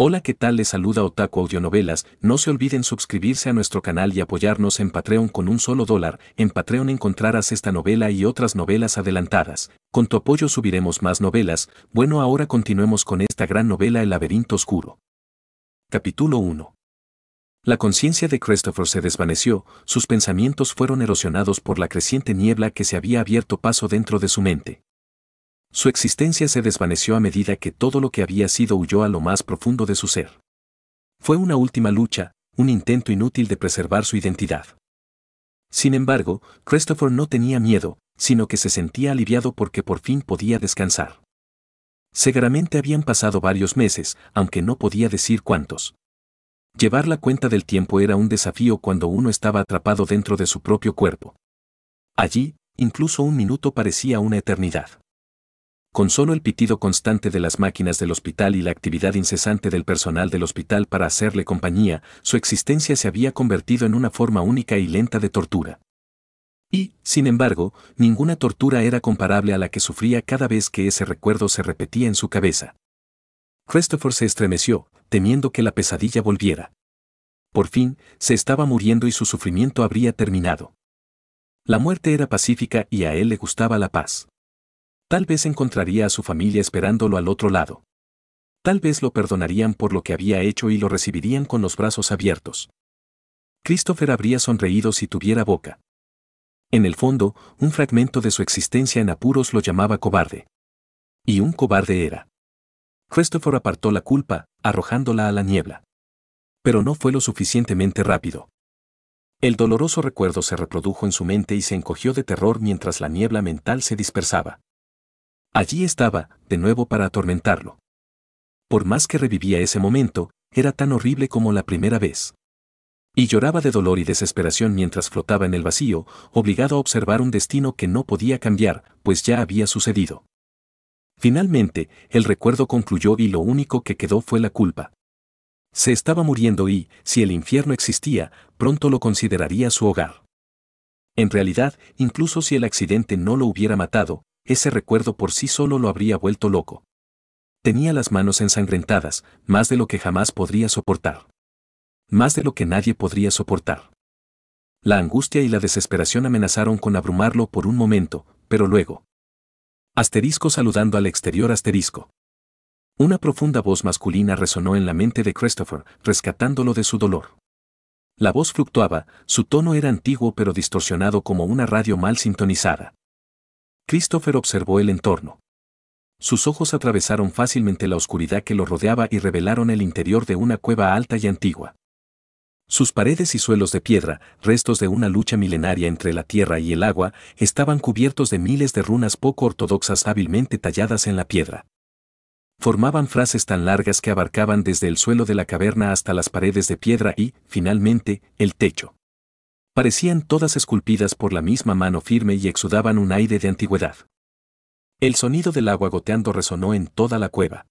Hola, ¿qué tal? Les saluda Otaku Audionovelas. No se olviden suscribirse a nuestro canal y apoyarnos en Patreon con un solo $1. En Patreon encontrarás esta novela y otras novelas adelantadas. Con tu apoyo subiremos más novelas. Bueno, ahora continuemos con esta gran novela El laberinto oscuro. Capítulo 1. La conciencia de Christopher se desvaneció, sus pensamientos fueron erosionados por la creciente niebla que se había abierto paso dentro de su mente. Su existencia se desvaneció a medida que todo lo que había sido huyó a lo más profundo de su ser. Fue una última lucha, un intento inútil de preservar su identidad. Sin embargo, Christopher no tenía miedo, sino que se sentía aliviado porque por fin podía descansar. Seguramente habían pasado varios meses, aunque no podía decir cuántos. Llevar la cuenta del tiempo era un desafío cuando uno estaba atrapado dentro de su propio cuerpo. Allí, incluso un minuto parecía una eternidad. Con solo el pitido constante de las máquinas del hospital y la actividad incesante del personal del hospital para hacerle compañía, su existencia se había convertido en una forma única y lenta de tortura. Y, sin embargo, ninguna tortura era comparable a la que sufría cada vez que ese recuerdo se repetía en su cabeza. Christopher se estremeció, temiendo que la pesadilla volviera. Por fin, se estaba muriendo y su sufrimiento habría terminado. La muerte era pacífica y a él le gustaba la paz. Tal vez encontraría a su familia esperándolo al otro lado. Tal vez lo perdonarían por lo que había hecho y lo recibirían con los brazos abiertos. Christopher habría sonreído si tuviera boca. En el fondo, un fragmento de su existencia en apuros lo llamaba cobarde. Y un cobarde era. Christopher apartó la culpa, arrojándola a la niebla. Pero no fue lo suficientemente rápido. El doloroso recuerdo se reprodujo en su mente y se encogió de terror mientras la niebla mental se dispersaba. Allí estaba, de nuevo para atormentarlo. Por más que revivía ese momento, era tan horrible como la primera vez. Y lloraba de dolor y desesperación mientras flotaba en el vacío, obligado a observar un destino que no podía cambiar, pues ya había sucedido. Finalmente, el recuerdo concluyó y lo único que quedó fue la culpa. Se estaba muriendo y, si el infierno existía, pronto lo consideraría su hogar. En realidad, incluso si el accidente no lo hubiera matado, ese recuerdo por sí solo lo habría vuelto loco. Tenía las manos ensangrentadas, más de lo que jamás podría soportar. Más de lo que nadie podría soportar. La angustia y la desesperación amenazaron con abrumarlo por un momento, pero luego. Asterisco saludando al exterior asterisco. Una profunda voz masculina resonó en la mente de Christopher, rescatándolo de su dolor. La voz fluctuaba, su tono era antiguo pero distorsionado como una radio mal sintonizada. Christopher observó el entorno. Sus ojos atravesaron fácilmente la oscuridad que lo rodeaba y revelaron el interior de una cueva alta y antigua. Sus paredes y suelos de piedra, restos de una lucha milenaria entre la tierra y el agua, estaban cubiertos de miles de runas poco ortodoxas hábilmente talladas en la piedra. Formaban frases tan largas que abarcaban desde el suelo de la caverna hasta las paredes de piedra y, finalmente, el techo. Parecían todas esculpidas por la misma mano firme y exudaban un aire de antigüedad. El sonido del agua goteando resonó en toda la cueva.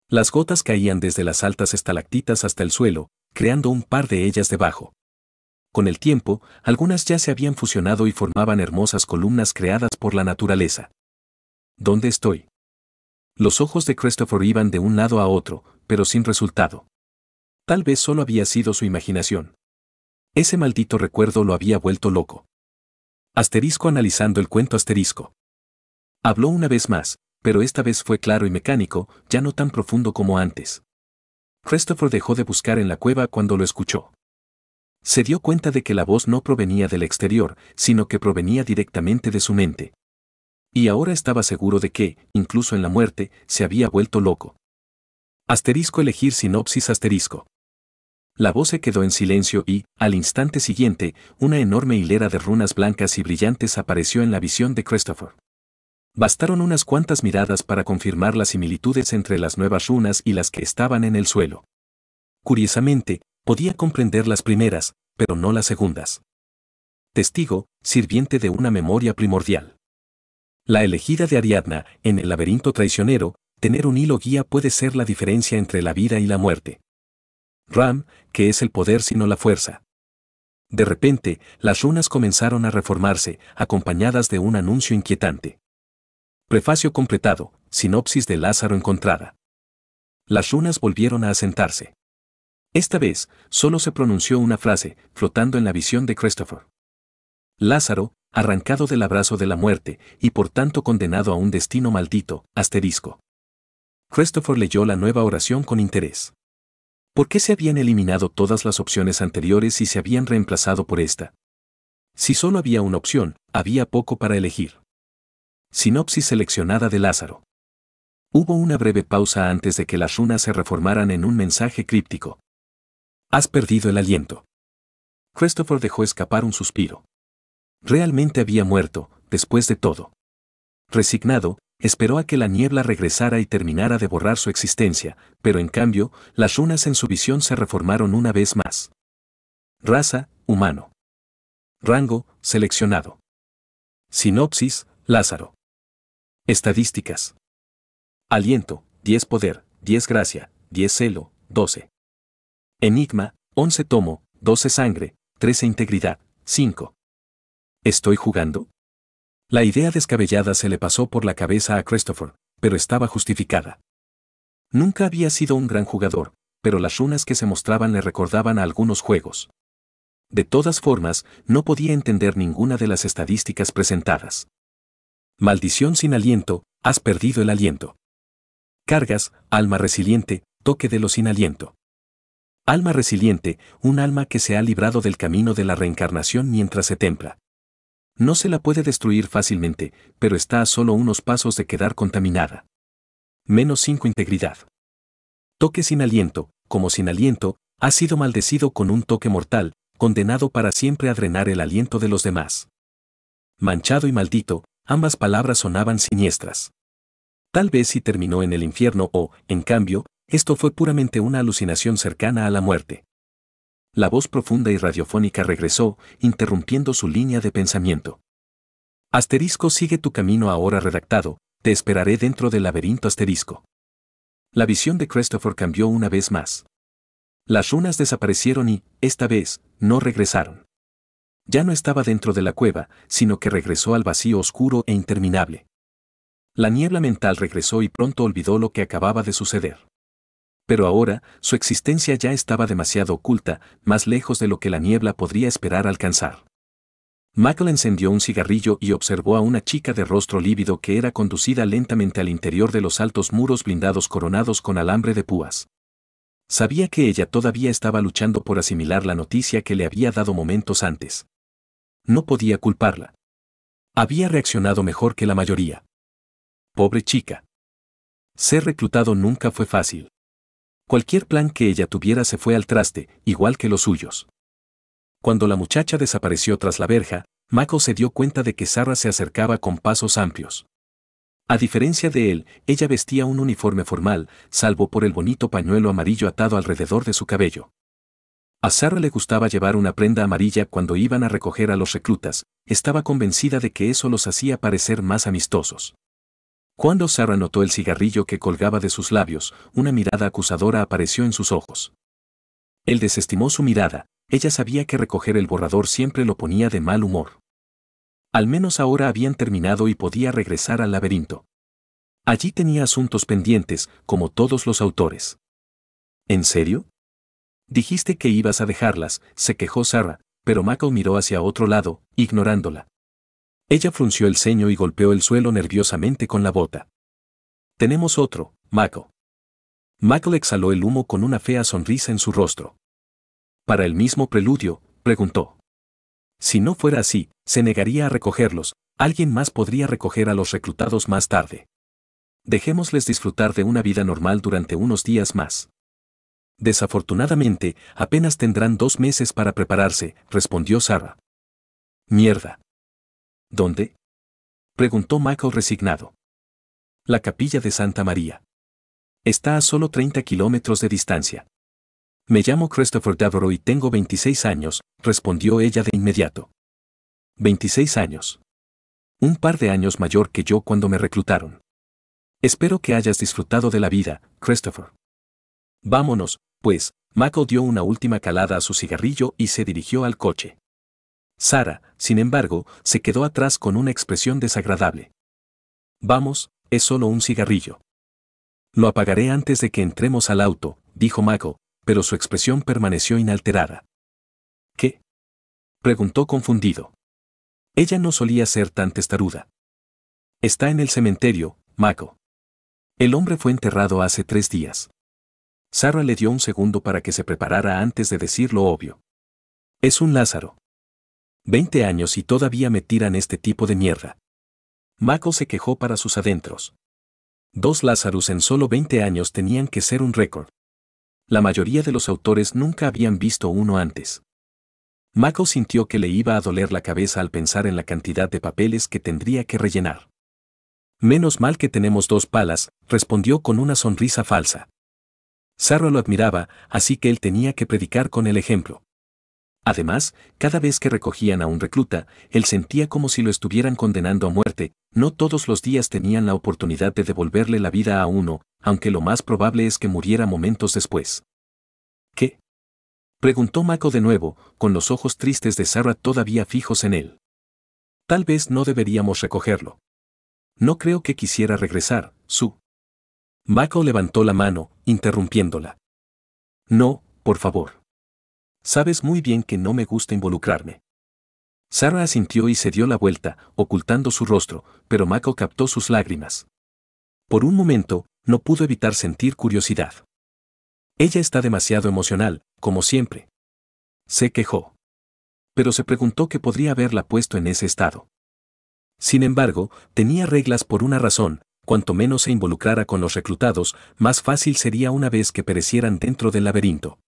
Las gotas caían desde las altas estalactitas hasta el suelo, creando un par de ellas debajo. Con el tiempo, algunas ya se habían fusionado y formaban hermosas columnas creadas por la naturaleza. ¿Dónde estoy? Los ojos de Christopher iban de un lado a otro, pero sin resultado. Tal vez solo había sido su imaginación. Ese maldito recuerdo lo había vuelto loco. Asterisco analizando el cuento asterisco. Habló una vez más, pero esta vez fue claro y mecánico, ya no tan profundo como antes. Christopher dejó de buscar en la cueva cuando lo escuchó. Se dio cuenta de que la voz no provenía del exterior, sino que provenía directamente de su mente. Y ahora estaba seguro de que, incluso en la muerte, se había vuelto loco. Asterisco elegir sinopsis asterisco. La voz se quedó en silencio y, al instante siguiente, una enorme hilera de runas blancas y brillantes apareció en la visión de Christopher. Bastaron unas cuantas miradas para confirmar las similitudes entre las nuevas runas y las que estaban en el suelo. Curiosamente, podía comprender las primeras, pero no las segundas. Testigo, sirviente de una memoria primordial. La elegida de Ariadna, en el laberinto traicionero, tener un hilo guía puede ser la diferencia entre la vida y la muerte. Ram, que es el poder sino la fuerza. De repente, las runas comenzaron a reformarse, acompañadas de un anuncio inquietante. Prefacio completado, sinopsis de Lázaro encontrada. Las runas volvieron a asentarse. Esta vez, solo se pronunció una frase, flotando en la visión de Christopher. Lázaro, arrancado del abrazo de la muerte, y por tanto condenado a un destino maldito, asterisco. Christopher leyó la nueva oración con interés. ¿Por qué se habían eliminado todas las opciones anteriores y se habían reemplazado por esta? Si solo había una opción, había poco para elegir. Sinopsis seleccionada de Lázaro. Hubo una breve pausa antes de que las runas se reformaran en un mensaje críptico. Has perdido el aliento. Christopher dejó escapar un suspiro. Realmente había muerto, después de todo. Resignado, esperó a que la niebla regresara y terminara de borrar su existencia, pero en cambio, las runas en su visión se reformaron una vez más. Raza, humano. Rango, seleccionado. Sinopsis, Lázaro. Estadísticas. Aliento, 10 poder, 10 gracia, 10 celo, 12. Enigma, 11 tomo, 12 sangre, 13 integridad, 5. ¿Estoy jugando? La idea descabellada se le pasó por la cabeza a Christopher, pero estaba justificada. Nunca había sido un gran jugador, pero las runas que se mostraban le recordaban a algunos juegos. De todas formas, no podía entender ninguna de las estadísticas presentadas. Maldición sin aliento, has perdido el aliento. Cargas, alma resiliente, toque de lo sin aliento. Alma resiliente, un alma que se ha librado del camino de la reencarnación mientras se templa. No se la puede destruir fácilmente, pero está a solo unos pasos de quedar contaminada. -5 integridad. Toque sin aliento, como sin aliento, ha sido maldecido con un toque mortal, condenado para siempre a drenar el aliento de los demás. Manchado y maldito, ambas palabras sonaban siniestras. Tal vez si terminó en el infierno o, en cambio, esto fue puramente una alucinación cercana a la muerte. La voz profunda y radiofónica regresó, interrumpiendo su línea de pensamiento. Asterisco sigue tu camino ahora redactado, te esperaré dentro del laberinto asterisco. La visión de Christopher cambió una vez más. Las runas desaparecieron y, esta vez, no regresaron. Ya no estaba dentro de la cueva, sino que regresó al vacío oscuro e interminable. La niebla mental regresó y pronto olvidó lo que acababa de suceder. Pero ahora, su existencia ya estaba demasiado oculta, más lejos de lo que la niebla podría esperar alcanzar. Michael encendió un cigarrillo y observó a una chica de rostro lívido que era conducida lentamente al interior de los altos muros blindados coronados con alambre de púas. Sabía que ella todavía estaba luchando por asimilar la noticia que le había dado momentos antes. No podía culparla. Había reaccionado mejor que la mayoría. Pobre chica. Ser reclutado nunca fue fácil. Cualquier plan que ella tuviera se fue al traste, igual que los suyos. Cuando la muchacha desapareció tras la verja, Michael se dio cuenta de que Sarah se acercaba con pasos amplios. A diferencia de él, ella vestía un uniforme formal, salvo por el bonito pañuelo amarillo atado alrededor de su cabello. A Sarah le gustaba llevar una prenda amarilla cuando iban a recoger a los reclutas, estaba convencida de que eso los hacía parecer más amistosos. Cuando Sarah notó el cigarrillo que colgaba de sus labios, una mirada acusadora apareció en sus ojos. Él desestimó su mirada, ella sabía que recoger el borrador siempre lo ponía de mal humor. Al menos ahora habían terminado y podía regresar al laberinto. Allí tenía asuntos pendientes, como todos los autores. ¿En serio? Dijiste que ibas a dejarlas, se quejó Sarah, pero Michael miró hacia otro lado, ignorándola. Ella frunció el ceño y golpeó el suelo nerviosamente con la bota. Tenemos otro, Michael. Michael exhaló el humo con una fea sonrisa en su rostro. ¿Para el mismo preludio?, preguntó. Si no fuera así, se negaría a recogerlos, alguien más podría recoger a los reclutados más tarde. Dejémosles disfrutar de una vida normal durante unos días más. Desafortunadamente, apenas tendrán 2 meses para prepararse, respondió Sarah. Mierda. ¿Dónde? Preguntó Michael resignado. La capilla de Santa María. Está a solo 30 kilómetros de distancia. Me llamo Christopher Devereaux y tengo 26 años, respondió ella de inmediato. 26 años. Un par de años mayor que yo cuando me reclutaron. Espero que hayas disfrutado de la vida, Christopher. Vámonos, pues. Michael dio una última calada a su cigarrillo y se dirigió al coche. Sarah, sin embargo, se quedó atrás con una expresión desagradable. Vamos, es solo un cigarrillo. Lo apagaré antes de que entremos al auto, dijo Michael, pero su expresión permaneció inalterada. ¿Qué? Preguntó confundido. Ella no solía ser tan testaruda. Está en el cementerio, Michael. El hombre fue enterrado hace 3 días. Sarah le dio un segundo para que se preparara antes de decir lo obvio. Es un Lázaro. 20 años y todavía me tiran este tipo de mierda. Michael se quejó para sus adentros. 2 Lazarus en solo 20 años tenían que ser un récord. La mayoría de los autores nunca habían visto uno antes. Michael sintió que le iba a doler la cabeza al pensar en la cantidad de papeles que tendría que rellenar. Menos mal que tenemos 2 palas, respondió con una sonrisa falsa. Sarah lo admiraba, así que él tenía que predicar con el ejemplo. Además, cada vez que recogían a un recluta, él sentía como si lo estuvieran condenando a muerte. No todos los días tenían la oportunidad de devolverle la vida a uno, aunque lo más probable es que muriera momentos después. ¿Qué? Preguntó Mako de nuevo, con los ojos tristes de Sarah todavía fijos en él. Tal vez no deberíamos recogerlo. No creo que quisiera regresar, Sue. Mako levantó la mano, interrumpiéndola. No, por favor. Sabes muy bien que no me gusta involucrarme. Sarah asintió y se dio la vuelta, ocultando su rostro, pero Mako captó sus lágrimas. Por un momento, no pudo evitar sentir curiosidad. Ella está demasiado emocional, como siempre. Se quejó. Pero se preguntó qué podría haberla puesto en ese estado. Sin embargo, tenía reglas por una razón: cuanto menos se involucrara con los reclutados, más fácil sería una vez que perecieran dentro del laberinto.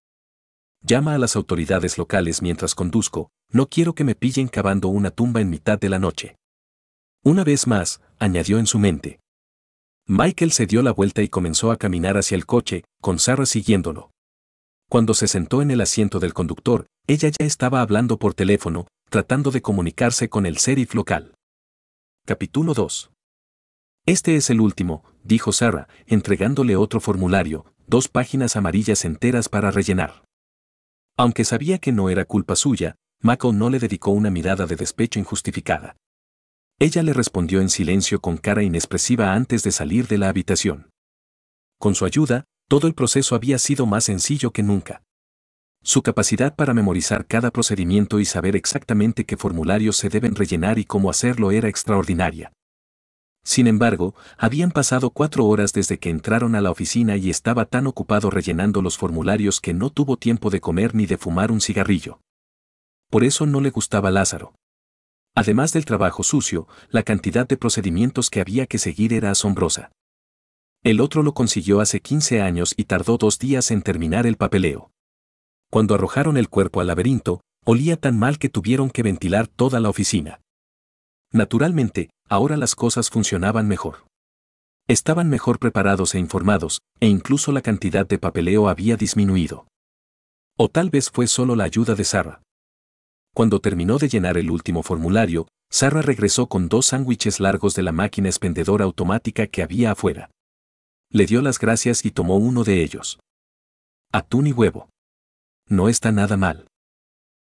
Llama a las autoridades locales mientras conduzco, no quiero que me pillen cavando una tumba en mitad de la noche. Una vez más, añadió en su mente. Michael se dio la vuelta y comenzó a caminar hacia el coche, con Sarah siguiéndolo. Cuando se sentó en el asiento del conductor, ella ya estaba hablando por teléfono, tratando de comunicarse con el sheriff local. Capítulo 2. Este es el último, dijo Sarah, entregándole otro formulario, 2 páginas amarillas enteras para rellenar. Aunque sabía que no era culpa suya, Mako no le dedicó una mirada de despecho injustificada. Ella le respondió en silencio con cara inexpresiva antes de salir de la habitación. Con su ayuda, todo el proceso había sido más sencillo que nunca. Su capacidad para memorizar cada procedimiento y saber exactamente qué formularios se deben rellenar y cómo hacerlo era extraordinaria. Sin embargo, habían pasado 4 horas desde que entraron a la oficina y estaba tan ocupado rellenando los formularios que no tuvo tiempo de comer ni de fumar un cigarrillo. Por eso no le gustaba Lázaro. Además del trabajo sucio, la cantidad de procedimientos que había que seguir era asombrosa. El otro lo consiguió hace 15 años y tardó 2 días en terminar el papeleo. Cuando arrojaron el cuerpo al laberinto, olía tan mal que tuvieron que ventilar toda la oficina. Naturalmente, ahora las cosas funcionaban mejor. Estaban mejor preparados e informados, e incluso la cantidad de papeleo había disminuido. O tal vez fue solo la ayuda de Sarah. Cuando terminó de llenar el último formulario, Sarah regresó con 2 sándwiches largos de la máquina expendedora automática que había afuera. Le dio las gracias y tomó uno de ellos. Atún y huevo. No está nada mal.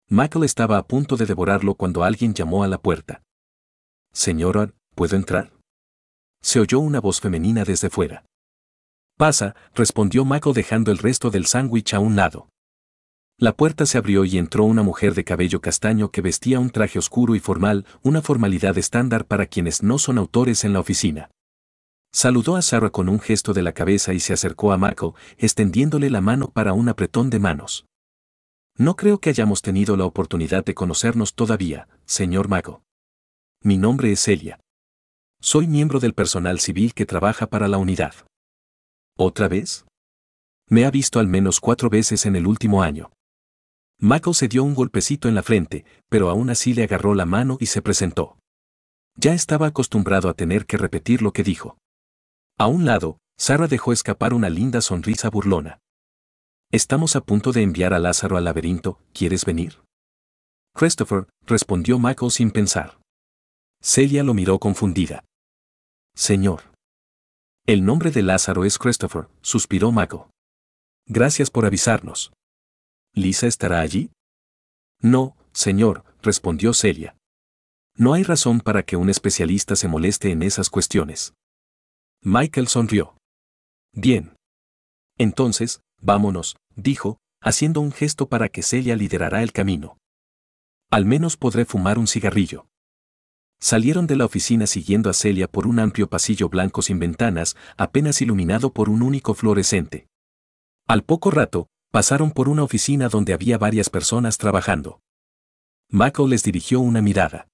Michael estaba a punto de devorarlo cuando alguien llamó a la puerta. Señora, ¿puedo entrar? Se oyó una voz femenina desde fuera. Pasa, respondió Michael dejando el resto del sándwich a un lado. La puerta se abrió y entró una mujer de cabello castaño que vestía un traje oscuro y formal, una formalidad estándar para quienes no son autores en la oficina. Saludó a Sarah con un gesto de la cabeza y se acercó a Michael, extendiéndole la mano para un apretón de manos. No creo que hayamos tenido la oportunidad de conocernos todavía, señor Michael. Mi nombre es Celia. Soy miembro del personal civil que trabaja para la unidad. ¿Otra vez? Me ha visto al menos 4 veces en el último año. Michael se dio un golpecito en la frente, pero aún así le agarró la mano y se presentó. Ya estaba acostumbrado a tener que repetir lo que dijo. A un lado, Sarah dejó escapar una linda sonrisa burlona. Estamos a punto de enviar a Lázaro al laberinto, ¿quieres venir? Christopher, respondió Michael sin pensar. Celia lo miró confundida. Señor. El nombre de Lázaro es Christopher, suspiró Michael. Gracias por avisarnos. ¿Lisa estará allí? No, señor, respondió Celia. No hay razón para que un especialista se moleste en esas cuestiones. Michael sonrió. Bien. Entonces, vámonos, dijo, haciendo un gesto para que Celia liderara el camino. Al menos podré fumar un cigarrillo. Salieron de la oficina siguiendo a Celia por un amplio pasillo blanco sin ventanas, apenas iluminado por un único fluorescente. Al poco rato, pasaron por una oficina donde había varias personas trabajando. Michael les dirigió una mirada.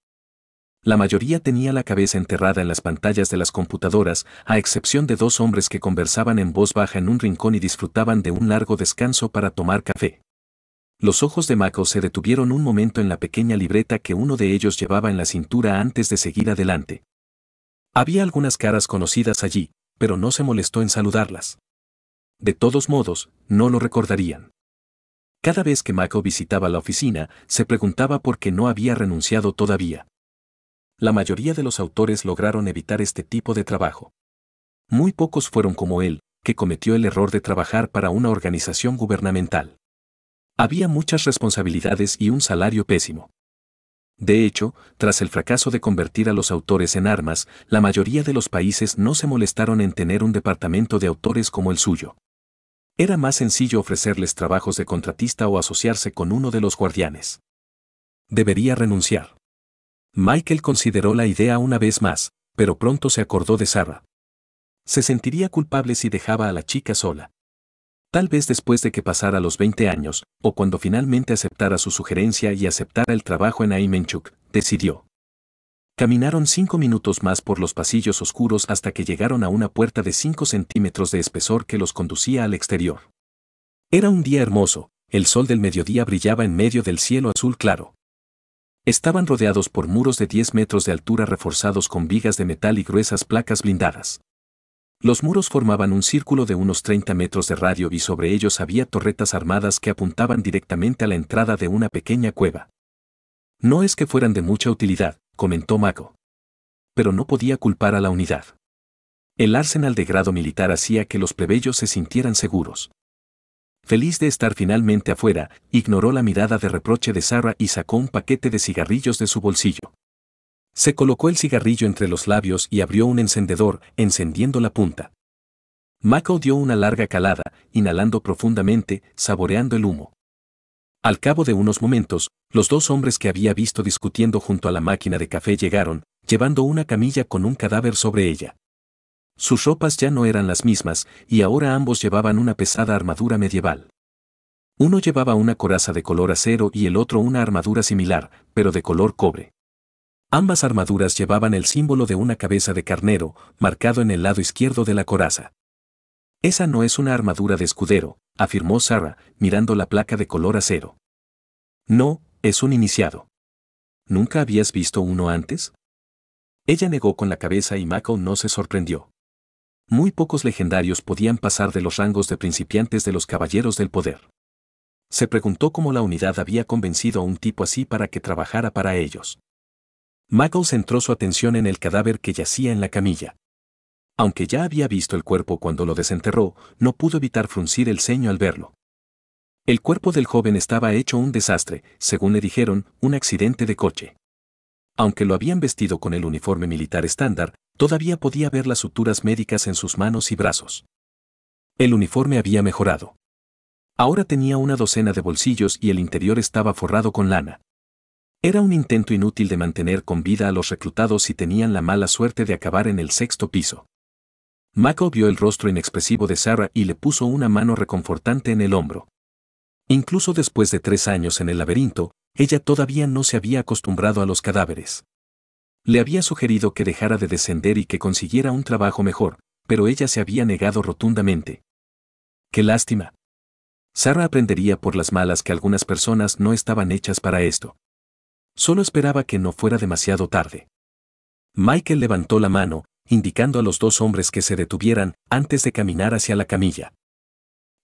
La mayoría tenía la cabeza enterrada en las pantallas de las computadoras, a excepción de dos hombres que conversaban en voz baja en un rincón y disfrutaban de un largo descanso para tomar café. Los ojos de Michael se detuvieron un momento en la pequeña libreta que uno de ellos llevaba en la cintura antes de seguir adelante. Había algunas caras conocidas allí, pero no se molestó en saludarlas. De todos modos, no lo recordarían. Cada vez que Michael visitaba la oficina, se preguntaba por qué no había renunciado todavía. La mayoría de los autores lograron evitar este tipo de trabajo. Muy pocos fueron como él, que cometió el error de trabajar para una organización gubernamental. Había muchas responsabilidades y un salario pésimo. De hecho, tras el fracaso de convertir a los autores en armas, la mayoría de los países no se molestaron en tener un departamento de autores como el suyo. Era más sencillo ofrecerles trabajos de contratista o asociarse con uno de los guardianes. Debería renunciar. Michael consideró la idea una vez más, pero pronto se acordó de Sarah. Se sentiría culpable si dejaba a la chica sola. Tal vez después de que pasara los 20 años, o cuando finalmente aceptara su sugerencia y aceptara el trabajo en Aimenchuk, decidió. Caminaron 5 minutos más por los pasillos oscuros hasta que llegaron a una puerta de 5 centímetros de espesor que los conducía al exterior. Era un día hermoso, el sol del mediodía brillaba en medio del cielo azul claro. Estaban rodeados por muros de 10 metros de altura reforzados con vigas de metal y gruesas placas blindadas. Los muros formaban un círculo de unos 30 metros de radio y sobre ellos había torretas armadas que apuntaban directamente a la entrada de una pequeña cueva. No es que fueran de mucha utilidad, comentó Mako. Pero no podía culpar a la unidad. El arsenal de grado militar hacía que los plebeyos se sintieran seguros. Feliz de estar finalmente afuera, ignoró la mirada de reproche de Sarah y sacó un paquete de cigarrillos de su bolsillo. Se colocó el cigarrillo entre los labios y abrió un encendedor, encendiendo la punta. Mako dio una larga calada, inhalando profundamente, saboreando el humo. Al cabo de unos momentos, los dos hombres que había visto discutiendo junto a la máquina de café llegaron, llevando una camilla con un cadáver sobre ella. Sus ropas ya no eran las mismas, y ahora ambos llevaban una pesada armadura medieval. Uno llevaba una coraza de color acero y el otro una armadura similar, pero de color cobre. Ambas armaduras llevaban el símbolo de una cabeza de carnero, marcado en el lado izquierdo de la coraza. Esa no es una armadura de escudero, afirmó Sarah, mirando la placa de color acero. No, es un iniciado. ¿Nunca habías visto uno antes? Ella negó con la cabeza y Mako no se sorprendió. Muy pocos legendarios podían pasar de los rangos de principiantes de los caballeros del poder. Se preguntó cómo la unidad había convencido a un tipo así para que trabajara para ellos. Mako centró su atención en el cadáver que yacía en la camilla. Aunque ya había visto el cuerpo cuando lo desenterró, no pudo evitar fruncir el ceño al verlo. El cuerpo del joven estaba hecho un desastre, según le dijeron, un accidente de coche. Aunque lo habían vestido con el uniforme militar estándar, todavía podía ver las suturas médicas en sus manos y brazos. El uniforme había mejorado. Ahora tenía una docena de bolsillos y el interior estaba forrado con lana. Era un intento inútil de mantener con vida a los reclutados si tenían la mala suerte de acabar en el 6º piso. Mako vio el rostro inexpresivo de Sarah y le puso una mano reconfortante en el hombro. Incluso después de 3 años en el laberinto, ella todavía no se había acostumbrado a los cadáveres. Le había sugerido que dejara de descender y que consiguiera un trabajo mejor, pero ella se había negado rotundamente. ¡Qué lástima! Sarah aprendería por las malas que algunas personas no estaban hechas para esto. Solo esperaba que no fuera demasiado tarde. Michael levantó la mano, indicando a los dos hombres que se detuvieran antes de caminar hacia la camilla.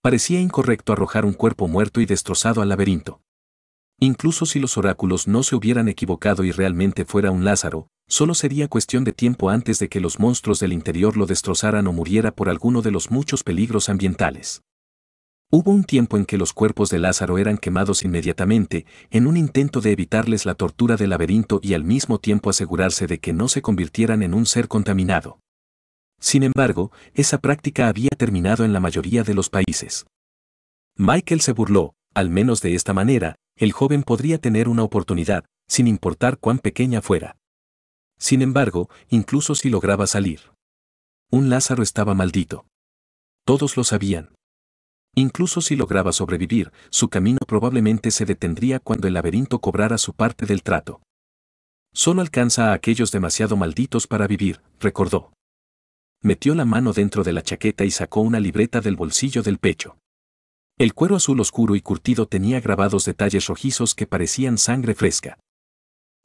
Parecía incorrecto arrojar un cuerpo muerto y destrozado al laberinto. Incluso si los oráculos no se hubieran equivocado y realmente fuera un Lázaro, solo sería cuestión de tiempo antes de que los monstruos del interior lo destrozaran o muriera por alguno de los muchos peligros ambientales. Hubo un tiempo en que los cuerpos de Lázaro eran quemados inmediatamente, en un intento de evitarles la tortura del laberinto y al mismo tiempo asegurarse de que no se convirtieran en un ser contaminado. Sin embargo, esa práctica había terminado en la mayoría de los países. Michael se burló, al menos de esta manera, el joven podría tener una oportunidad, sin importar cuán pequeña fuera. Sin embargo, incluso si lograba salir. Un Lázaro estaba maldito. Todos lo sabían. Incluso si lograba sobrevivir, su camino probablemente se detendría cuando el laberinto cobrara su parte del trato. Solo alcanza a aquellos demasiado malditos para vivir, recordó. Metió la mano dentro de la chaqueta y sacó una libreta del bolsillo del pecho. El cuero azul oscuro y curtido tenía grabados detalles rojizos que parecían sangre fresca.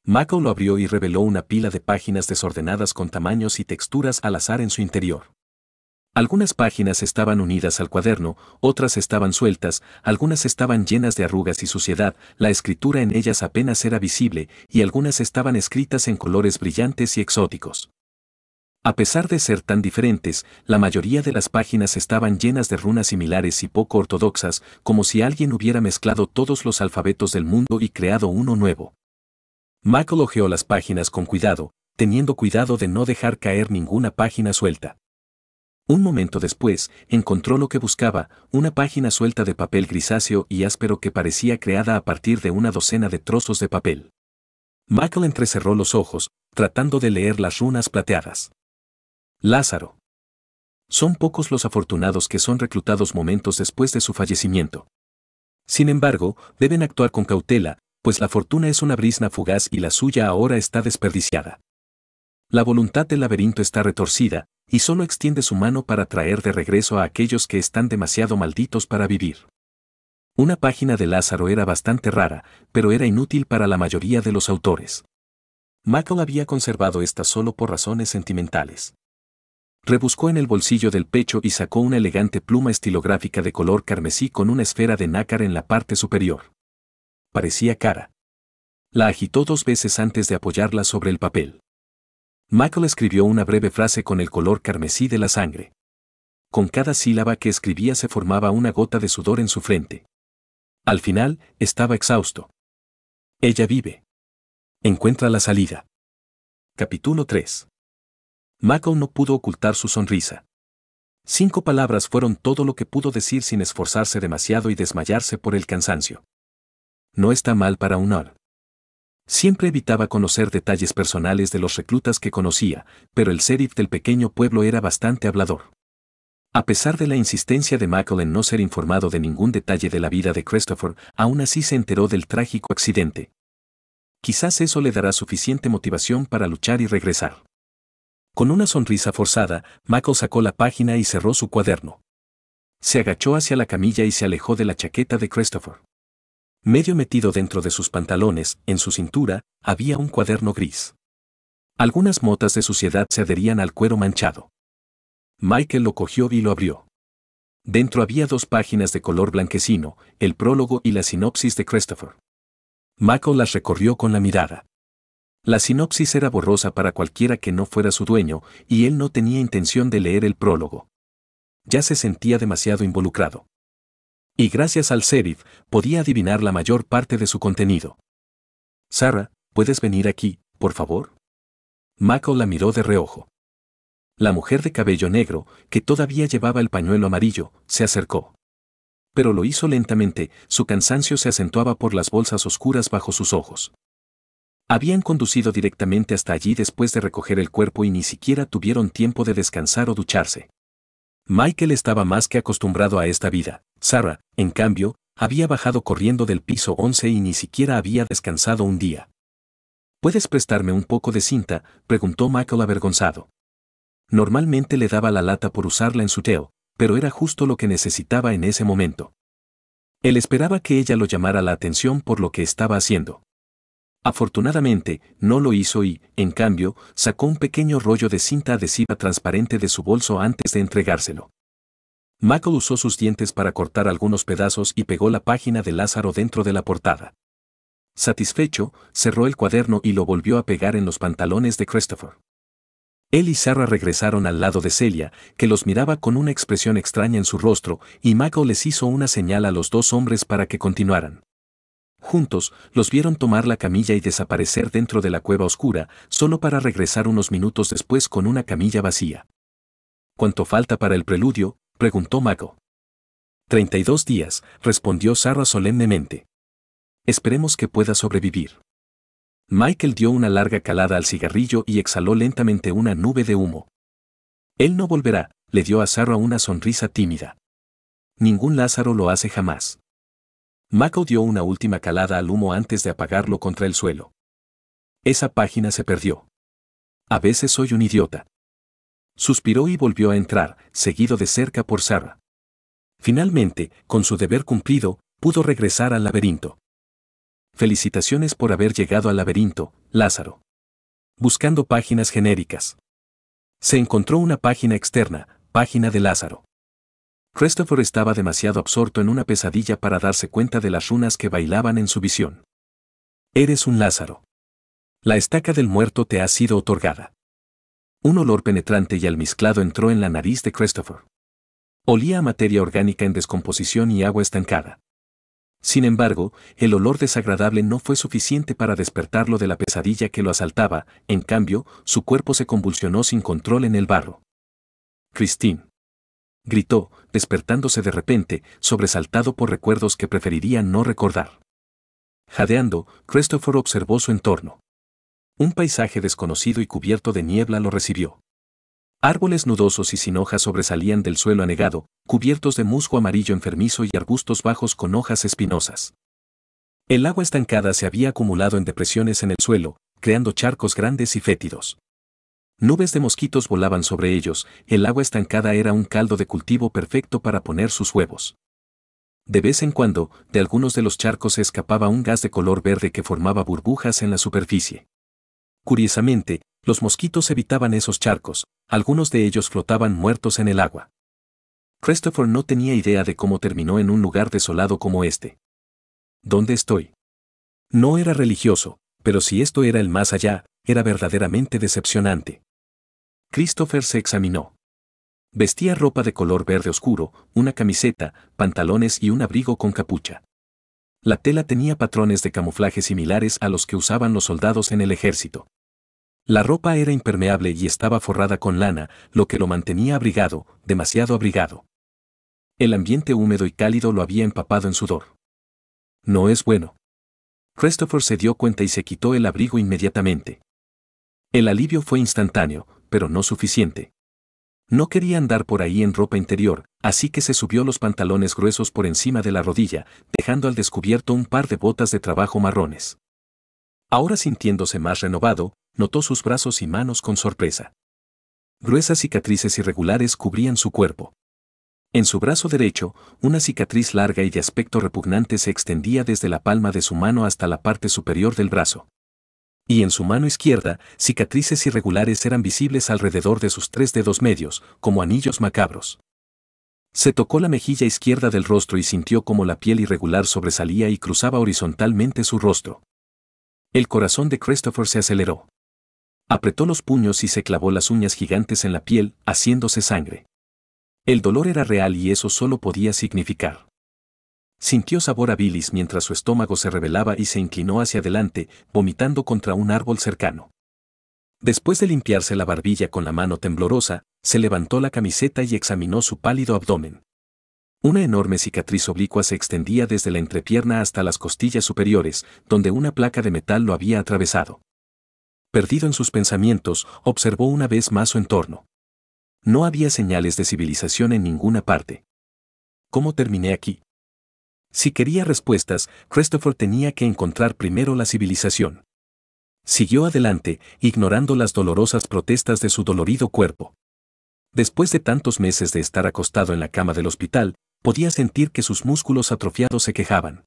Mako lo abrió y reveló una pila de páginas desordenadas con tamaños y texturas al azar en su interior. Algunas páginas estaban unidas al cuaderno, otras estaban sueltas, algunas estaban llenas de arrugas y suciedad, la escritura en ellas apenas era visible, y algunas estaban escritas en colores brillantes y exóticos. A pesar de ser tan diferentes, la mayoría de las páginas estaban llenas de runas similares y poco ortodoxas, como si alguien hubiera mezclado todos los alfabetos del mundo y creado uno nuevo. Michael hojeó las páginas con cuidado, teniendo cuidado de no dejar caer ninguna página suelta. Un momento después, encontró lo que buscaba, una página suelta de papel grisáceo y áspero que parecía creada a partir de una docena de trozos de papel. Michael entrecerró los ojos, tratando de leer las runas plateadas. Lázaro. Son pocos los afortunados que son reclutados momentos después de su fallecimiento. Sin embargo, deben actuar con cautela, pues la fortuna es una brisna fugaz y la suya ahora está desperdiciada. La voluntad del laberinto está retorcida, y solo extiende su mano para traer de regreso a aquellos que están demasiado malditos para vivir. Una página de Lázaro era bastante rara, pero era inútil para la mayoría de los autores. Michael había conservado esta solo por razones sentimentales. Rebuscó en el bolsillo del pecho y sacó una elegante pluma estilográfica de color carmesí con una esfera de nácar en la parte superior. Parecía cara. La agitó 2 veces antes de apoyarla sobre el papel. Michael escribió una breve frase con el color carmesí de la sangre. Con cada sílaba que escribía se formaba una gota de sudor en su frente. Al final, estaba exhausto. Ella vive. Encuentra la salida. Capítulo 3. Michael no pudo ocultar su sonrisa. 5 palabras fueron todo lo que pudo decir sin esforzarse demasiado y desmayarse por el cansancio. No está mal para un Nord. Siempre evitaba conocer detalles personales de los reclutas que conocía, pero el sheriff del pequeño pueblo era bastante hablador. A pesar de la insistencia de Michael en no ser informado de ningún detalle de la vida de Christopher, aún así se enteró del trágico accidente. Quizás eso le dará suficiente motivación para luchar y regresar. Con una sonrisa forzada, Michael sacó la página y cerró su cuaderno. Se agachó hacia la camilla y se alejó de la chaqueta de Christopher. Medio metido dentro de sus pantalones, en su cintura, había un cuaderno gris. Algunas motas de suciedad se adherían al cuero manchado. Michael lo cogió y lo abrió. Dentro había 2 páginas de color blanquecino, el prólogo y la sinopsis de Christopher. Michael las recorrió con la mirada. La sinopsis era borrosa para cualquiera que no fuera su dueño, y él no tenía intención de leer el prólogo. Ya se sentía demasiado involucrado. Y gracias al sheriff, podía adivinar la mayor parte de su contenido. Sarah, ¿puedes venir aquí, por favor? Michael la miró de reojo. La mujer de cabello negro, que todavía llevaba el pañuelo amarillo, se acercó. Pero lo hizo lentamente, su cansancio se acentuaba por las bolsas oscuras bajo sus ojos. Habían conducido directamente hasta allí después de recoger el cuerpo y ni siquiera tuvieron tiempo de descansar o ducharse. Michael estaba más que acostumbrado a esta vida. Sarah, en cambio, había bajado corriendo del piso 11 y ni siquiera había descansado un día. ¿Puedes prestarme un poco de cinta?, preguntó Michael avergonzado. Normalmente le daba la lata por usarla en su teo, pero era justo lo que necesitaba en ese momento. Él esperaba que ella lo llamara la atención por lo que estaba haciendo. Afortunadamente, no lo hizo y, en cambio, sacó un pequeño rollo de cinta adhesiva transparente de su bolso antes de entregárselo. Michael usó sus dientes para cortar algunos pedazos y pegó la página de Lázaro dentro de la portada. Satisfecho, cerró el cuaderno y lo volvió a pegar en los pantalones de Christopher. Él y Sarah regresaron al lado de Celia, que los miraba con una expresión extraña en su rostro, y Michael les hizo una señal a los 2 hombres para que continuaran. Juntos, los vieron tomar la camilla y desaparecer dentro de la cueva oscura, solo para regresar unos minutos después con una camilla vacía. ¿Cuánto falta para el preludio?, preguntó Mago. 32 días, respondió Sarah solemnemente. Esperemos que pueda sobrevivir. Michael dio una larga calada al cigarrillo y exhaló lentamente una nube de humo. Él no volverá, le dio a Sarah una sonrisa tímida. Ningún Lázaro lo hace jamás. Mako dio una última calada al humo antes de apagarlo contra el suelo. Esa página se perdió. A veces soy un idiota. Suspiró y volvió a entrar, seguido de cerca por Sarah. Finalmente, con su deber cumplido, pudo regresar al laberinto. Felicitaciones por haber llegado al laberinto, Lázaro. Buscando páginas genéricas. Se encontró una página externa, página de Lázaro. Christopher estaba demasiado absorto en una pesadilla para darse cuenta de las runas que bailaban en su visión. Eres un Lázaro. La estaca del muerto te ha sido otorgada. Un olor penetrante y almizclado entró en la nariz de Christopher. Olía a materia orgánica en descomposición y agua estancada. Sin embargo, el olor desagradable no fue suficiente para despertarlo de la pesadilla que lo asaltaba, en cambio, su cuerpo se convulsionó sin control en el barro. «Christine», gritó, despertándose de repente, sobresaltado por recuerdos que preferiría no recordar. Jadeando, Christopher observó su entorno. Un paisaje desconocido y cubierto de niebla lo recibió. Árboles nudosos y sin hojas sobresalían del suelo anegado, cubiertos de musgo amarillo enfermizo y arbustos bajos con hojas espinosas. El agua estancada se había acumulado en depresiones en el suelo, creando charcos grandes y fétidos. Nubes de mosquitos volaban sobre ellos, el agua estancada era un caldo de cultivo perfecto para poner sus huevos. De vez en cuando, de algunos de los charcos se escapaba un gas de color verde que formaba burbujas en la superficie. Curiosamente, los mosquitos evitaban esos charcos, algunos de ellos flotaban muertos en el agua. Christopher no tenía idea de cómo terminó en un lugar desolado como este. ¿Dónde estoy? No era religioso, pero si esto era el más allá, era verdaderamente decepcionante. Christopher se examinó. Vestía ropa de color verde oscuro, una camiseta, pantalones y un abrigo con capucha. La tela tenía patrones de camuflaje similares a los que usaban los soldados en el ejército. La ropa era impermeable y estaba forrada con lana, lo que lo mantenía abrigado, demasiado abrigado. El ambiente húmedo y cálido lo había empapado en sudor. No es bueno. Christopher se dio cuenta y se quitó el abrigo inmediatamente. El alivio fue instantáneo, pero no suficiente. No quería andar por ahí en ropa interior, así que se subió los pantalones gruesos por encima de la rodilla, dejando al descubierto un par de botas de trabajo marrones. Ahora sintiéndose más renovado, notó sus brazos y manos con sorpresa. Gruesas cicatrices irregulares cubrían su cuerpo. En su brazo derecho, una cicatriz larga y de aspecto repugnante se extendía desde la palma de su mano hasta la parte superior del brazo. Y en su mano izquierda, cicatrices irregulares eran visibles alrededor de sus 3 dedos medios, como anillos macabros. Se tocó la mejilla izquierda del rostro y sintió como la piel irregular sobresalía y cruzaba horizontalmente su rostro. El corazón de Christopher se aceleró. Apretó los puños y se clavó las uñas gigantes en la piel, haciéndose sangre. El dolor era real y eso solo podía significar. Sintió sabor a bilis mientras su estómago se rebelaba y se inclinó hacia adelante, vomitando contra un árbol cercano. Después de limpiarse la barbilla con la mano temblorosa, se levantó la camiseta y examinó su pálido abdomen. Una enorme cicatriz oblicua se extendía desde la entrepierna hasta las costillas superiores, donde una placa de metal lo había atravesado. Perdido en sus pensamientos, observó una vez más su entorno. No había señales de civilización en ninguna parte. ¿Cómo terminé aquí? Si quería respuestas, Christopher tenía que encontrar primero la civilización. Siguió adelante, ignorando las dolorosas protestas de su dolorido cuerpo. Después de tantos meses de estar acostado en la cama del hospital, podía sentir que sus músculos atrofiados se quejaban.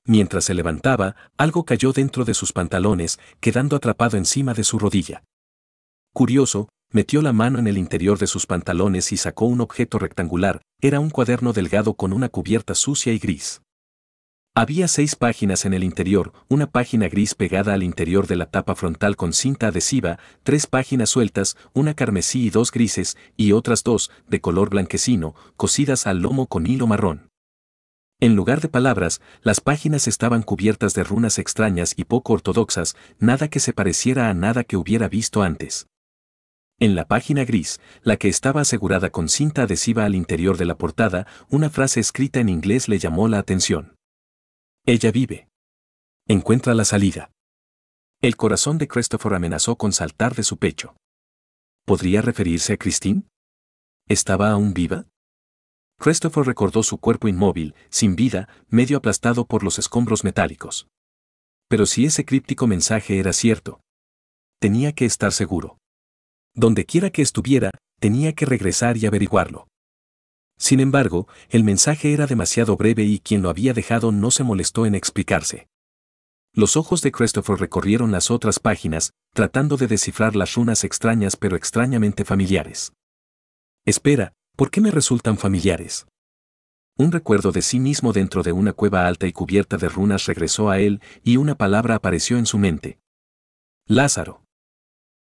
Mientras se levantaba, algo cayó dentro de sus pantalones, quedando atrapado encima de su rodilla. Curioso, metió la mano en el interior de sus pantalones y sacó un objeto rectangular, era un cuaderno delgado con una cubierta sucia y gris. Había 6 páginas en el interior, una página gris pegada al interior de la tapa frontal con cinta adhesiva, 3 páginas sueltas, una carmesí y 2 grises, y otras 2, de color blanquecino, cosidas al lomo con hilo marrón. En lugar de palabras, las páginas estaban cubiertas de runas extrañas y poco ortodoxas, nada que se pareciera a nada que hubiera visto antes. En la página gris, la que estaba asegurada con cinta adhesiva al interior de la portada, una frase escrita en inglés le llamó la atención. Ella vive. Encuentra la salida. El corazón de Christopher amenazó con saltar de su pecho. ¿Podría referirse a Christine? ¿Estaba aún viva? Christopher recordó su cuerpo inmóvil, sin vida, medio aplastado por los escombros metálicos. Pero si ese críptico mensaje era cierto, tenía que estar seguro. Donde quiera que estuviera, tenía que regresar y averiguarlo. Sin embargo, el mensaje era demasiado breve y quien lo había dejado no se molestó en explicarse. Los ojos de Christopher recorrieron las otras páginas, tratando de descifrar las runas extrañas pero extrañamente familiares. Espera, ¿por qué me resultan familiares? Un recuerdo de sí mismo dentro de una cueva alta y cubierta de runas regresó a él y una palabra apareció en su mente. Lázaro.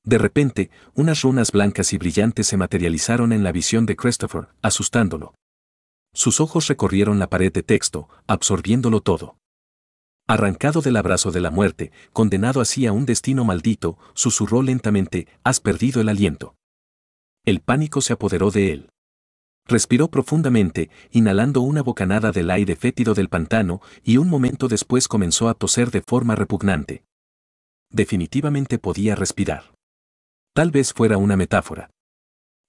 De repente, unas runas blancas y brillantes se materializaron en la visión de Christopher, asustándolo. Sus ojos recorrieron la pared de texto, absorbiéndolo todo. Arrancado del abrazo de la muerte, condenado así a un destino maldito, susurró lentamente, «Has perdido el aliento». El pánico se apoderó de él. Respiró profundamente, inhalando una bocanada del aire fétido del pantano, y un momento después comenzó a toser de forma repugnante. Definitivamente podía respirar. Tal vez fuera una metáfora.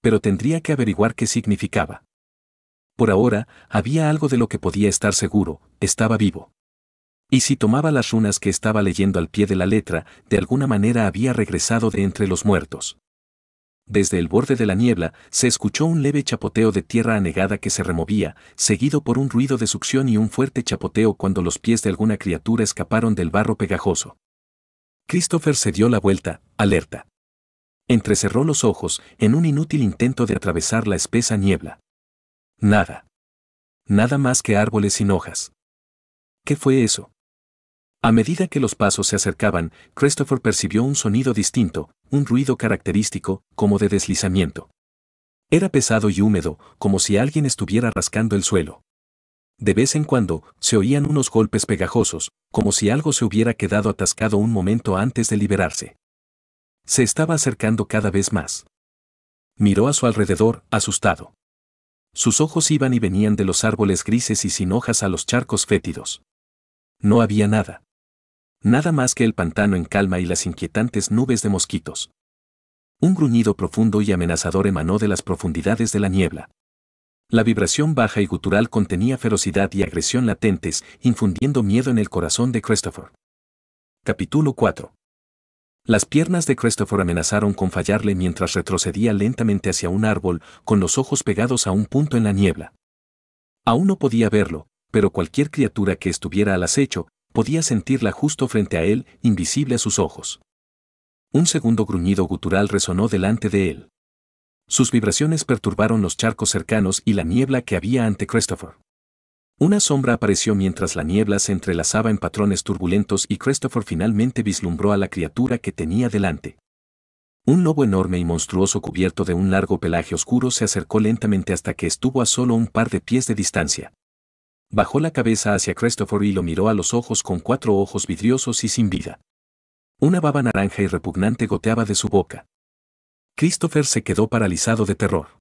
Pero tendría que averiguar qué significaba. Por ahora, había algo de lo que podía estar seguro, estaba vivo. Y si tomaba las runas que estaba leyendo al pie de la letra, de alguna manera había regresado de entre los muertos. Desde el borde de la niebla, se escuchó un leve chapoteo de tierra anegada que se removía, seguido por un ruido de succión y un fuerte chapoteo cuando los pies de alguna criatura escaparon del barro pegajoso. Christopher se dio la vuelta, alerta. Entrecerró los ojos, en un inútil intento de atravesar la espesa niebla. Nada. Nada más que árboles sin hojas. ¿Qué fue eso? A medida que los pasos se acercaban, Christopher percibió un sonido distinto, un ruido característico, como de deslizamiento. Era pesado y húmedo, como si alguien estuviera rascando el suelo. De vez en cuando, se oían unos golpes pegajosos, como si algo se hubiera quedado atascado un momento antes de liberarse. Se estaba acercando cada vez más. Miró a su alrededor, asustado. Sus ojos iban y venían de los árboles grises y sin hojas a los charcos fétidos. No había nada. Nada más que el pantano en calma y las inquietantes nubes de mosquitos. Un gruñido profundo y amenazador emanó de las profundidades de la niebla. La vibración baja y gutural contenía ferocidad y agresión latentes, infundiendo miedo en el corazón de Christopher. Capítulo 4. Las piernas de Christopher amenazaron con fallarle mientras retrocedía lentamente hacia un árbol, con los ojos pegados a un punto en la niebla. Aún no podía verlo, pero cualquier criatura que estuviera al acecho, podía sentirla justo frente a él, invisible a sus ojos. Un segundo gruñido gutural resonó delante de él. Sus vibraciones perturbaron los charcos cercanos y la niebla que había ante Christopher. Una sombra apareció mientras la niebla se entrelazaba en patrones turbulentos y Christopher finalmente vislumbró a la criatura que tenía delante. Un lobo enorme y monstruoso cubierto de un largo pelaje oscuro se acercó lentamente hasta que estuvo a solo un par de pies de distancia. Bajó la cabeza hacia Christopher y lo miró a los ojos con 4 ojos vidriosos y sin vida. Una baba naranja y repugnante goteaba de su boca. Christopher se quedó paralizado de terror.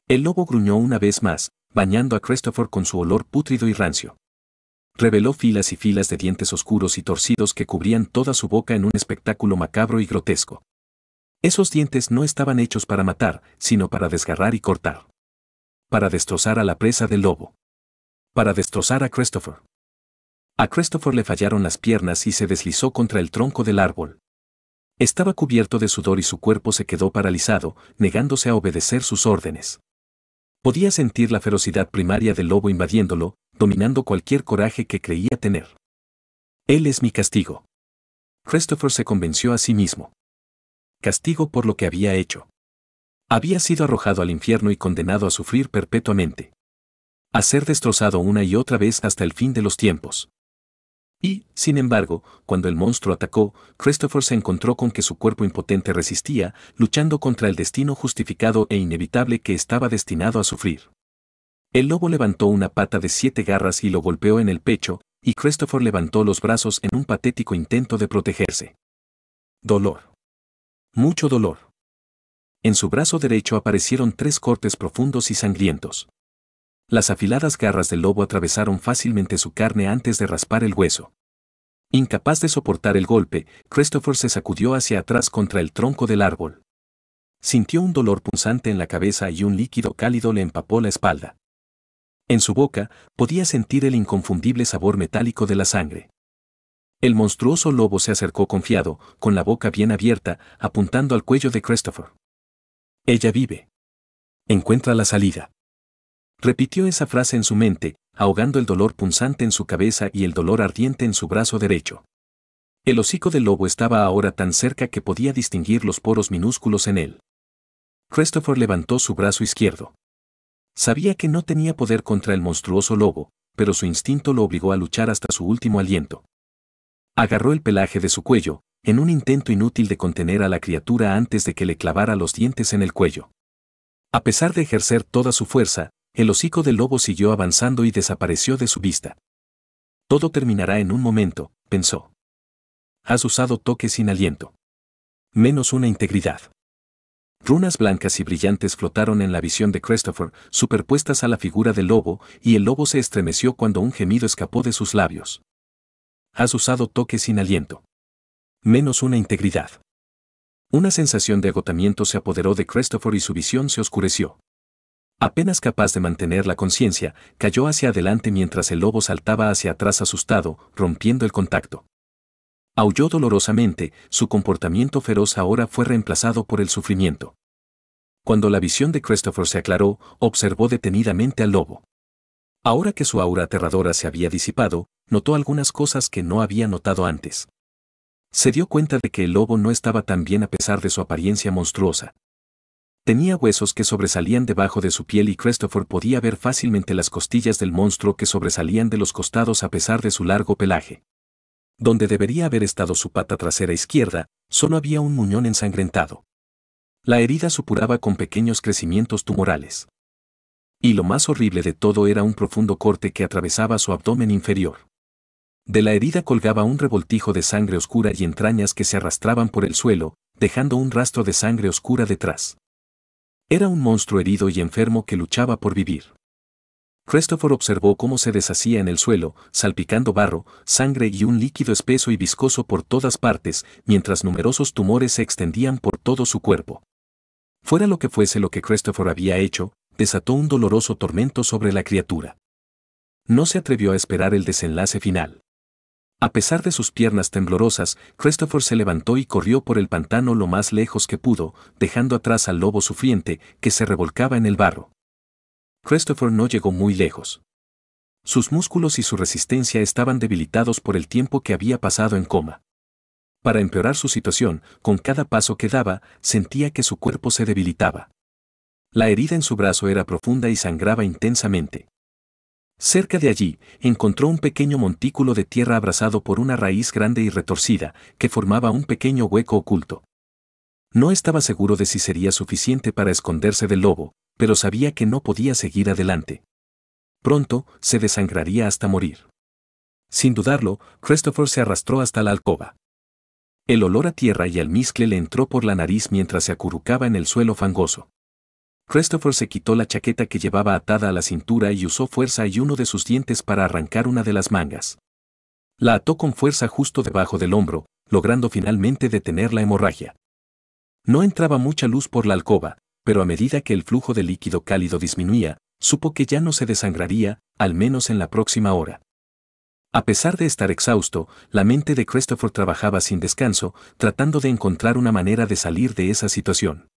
El lobo gruñó una vez más, bañando a Christopher con su olor pútrido y rancio. Reveló filas y filas de dientes oscuros y torcidos que cubrían toda su boca en un espectáculo macabro y grotesco. Esos dientes no estaban hechos para matar, sino para desgarrar y cortar. Para destrozar a la presa del lobo. Para destrozar a Christopher. A Christopher le fallaron las piernas y se deslizó contra el tronco del árbol. Estaba cubierto de sudor y su cuerpo se quedó paralizado, negándose a obedecer sus órdenes. Podía sentir la ferocidad primaria del lobo invadiéndolo, dominando cualquier coraje que creía tener. Él es mi castigo. Christopher se convenció a sí mismo. Castigo por lo que había hecho. Había sido arrojado al infierno y condenado a sufrir perpetuamente. A ser destrozado una y otra vez hasta el fin de los tiempos. Y, sin embargo, cuando el monstruo atacó, Christopher se encontró con que su cuerpo impotente resistía, luchando contra el destino justificado e inevitable que estaba destinado a sufrir. El lobo levantó una pata de 7 garras y lo golpeó en el pecho, y Christopher levantó los brazos en un patético intento de protegerse. Dolor. Mucho dolor. En su brazo derecho aparecieron 3 cortes profundos y sangrientos. Las afiladas garras del lobo atravesaron fácilmente su carne antes de raspar el hueso. Incapaz de soportar el golpe, Christopher se sacudió hacia atrás contra el tronco del árbol. Sintió un dolor punzante en la cabeza y un líquido cálido le empapó la espalda. En su boca, podía sentir el inconfundible sabor metálico de la sangre. El monstruoso lobo se acercó confiado, con la boca bien abierta, apuntando al cuello de Christopher. Ella vive. Encuentra la salida. Repitió esa frase en su mente, ahogando el dolor punzante en su cabeza y el dolor ardiente en su brazo derecho. El hocico del lobo estaba ahora tan cerca que podía distinguir los poros minúsculos en él. Christopher levantó su brazo izquierdo. Sabía que no tenía poder contra el monstruoso lobo, pero su instinto lo obligó a luchar hasta su último aliento. Agarró el pelaje de su cuello, en un intento inútil de contener a la criatura antes de que le clavara los dientes en el cuello. A pesar de ejercer toda su fuerza, el hocico del lobo siguió avanzando y desapareció de su vista. Todo terminará en un momento, pensó. Has usado toque sin aliento. Menos una integridad. Runas blancas y brillantes flotaron en la visión de Christopher, superpuestas a la figura del lobo, y el lobo se estremeció cuando un gemido escapó de sus labios. Has usado toque sin aliento. Menos una integridad. Una sensación de agotamiento se apoderó de Christopher y su visión se oscureció. Apenas capaz de mantener la conciencia, cayó hacia adelante mientras el lobo saltaba hacia atrás asustado, rompiendo el contacto. Aulló dolorosamente, su comportamiento feroz ahora fue reemplazado por el sufrimiento. Cuando la visión de Christopher se aclaró, observó detenidamente al lobo. Ahora que su aura aterradora se había disipado, notó algunas cosas que no había notado antes. Se dio cuenta de que el lobo no estaba tan bien a pesar de su apariencia monstruosa. Tenía huesos que sobresalían debajo de su piel y Christopher podía ver fácilmente las costillas del monstruo que sobresalían de los costados a pesar de su largo pelaje. Donde debería haber estado su pata trasera izquierda, solo había un muñón ensangrentado. La herida supuraba con pequeños crecimientos tumorales. Y lo más horrible de todo era un profundo corte que atravesaba su abdomen inferior. De la herida colgaba un revoltijo de sangre oscura y entrañas que se arrastraban por el suelo, dejando un rastro de sangre oscura detrás. Era un monstruo herido y enfermo que luchaba por vivir. Christopher observó cómo se deshacía en el suelo, salpicando barro, sangre y un líquido espeso y viscoso por todas partes, mientras numerosos tumores se extendían por todo su cuerpo. Fuera lo que fuese lo que Christopher había hecho, desató un doloroso tormento sobre la criatura. No se atrevió a esperar el desenlace final. A pesar de sus piernas temblorosas, Christopher se levantó y corrió por el pantano lo más lejos que pudo, dejando atrás al lobo sufriente, que se revolcaba en el barro. Christopher no llegó muy lejos. Sus músculos y su resistencia estaban debilitados por el tiempo que había pasado en coma. Para empeorar su situación, con cada paso que daba, sentía que su cuerpo se debilitaba. La herida en su brazo era profunda y sangraba intensamente. Cerca de allí, encontró un pequeño montículo de tierra abrazado por una raíz grande y retorcida, que formaba un pequeño hueco oculto. No estaba seguro de si sería suficiente para esconderse del lobo, pero sabía que no podía seguir adelante. Pronto, se desangraría hasta morir. Sin dudarlo, Christopher se arrastró hasta la alcoba. El olor a tierra y almizcle le entró por la nariz mientras se acurrucaba en el suelo fangoso. Christopher se quitó la chaqueta que llevaba atada a la cintura y usó fuerza y uno de sus dientes para arrancar una de las mangas. La ató con fuerza justo debajo del hombro, logrando finalmente detener la hemorragia. No entraba mucha luz por la alcoba, pero a medida que el flujo de líquido cálido disminuía, supo que ya no se desangraría, al menos en la próxima hora. A pesar de estar exhausto, la mente de Christopher trabajaba sin descanso, tratando de encontrar una manera de salir de esa situación.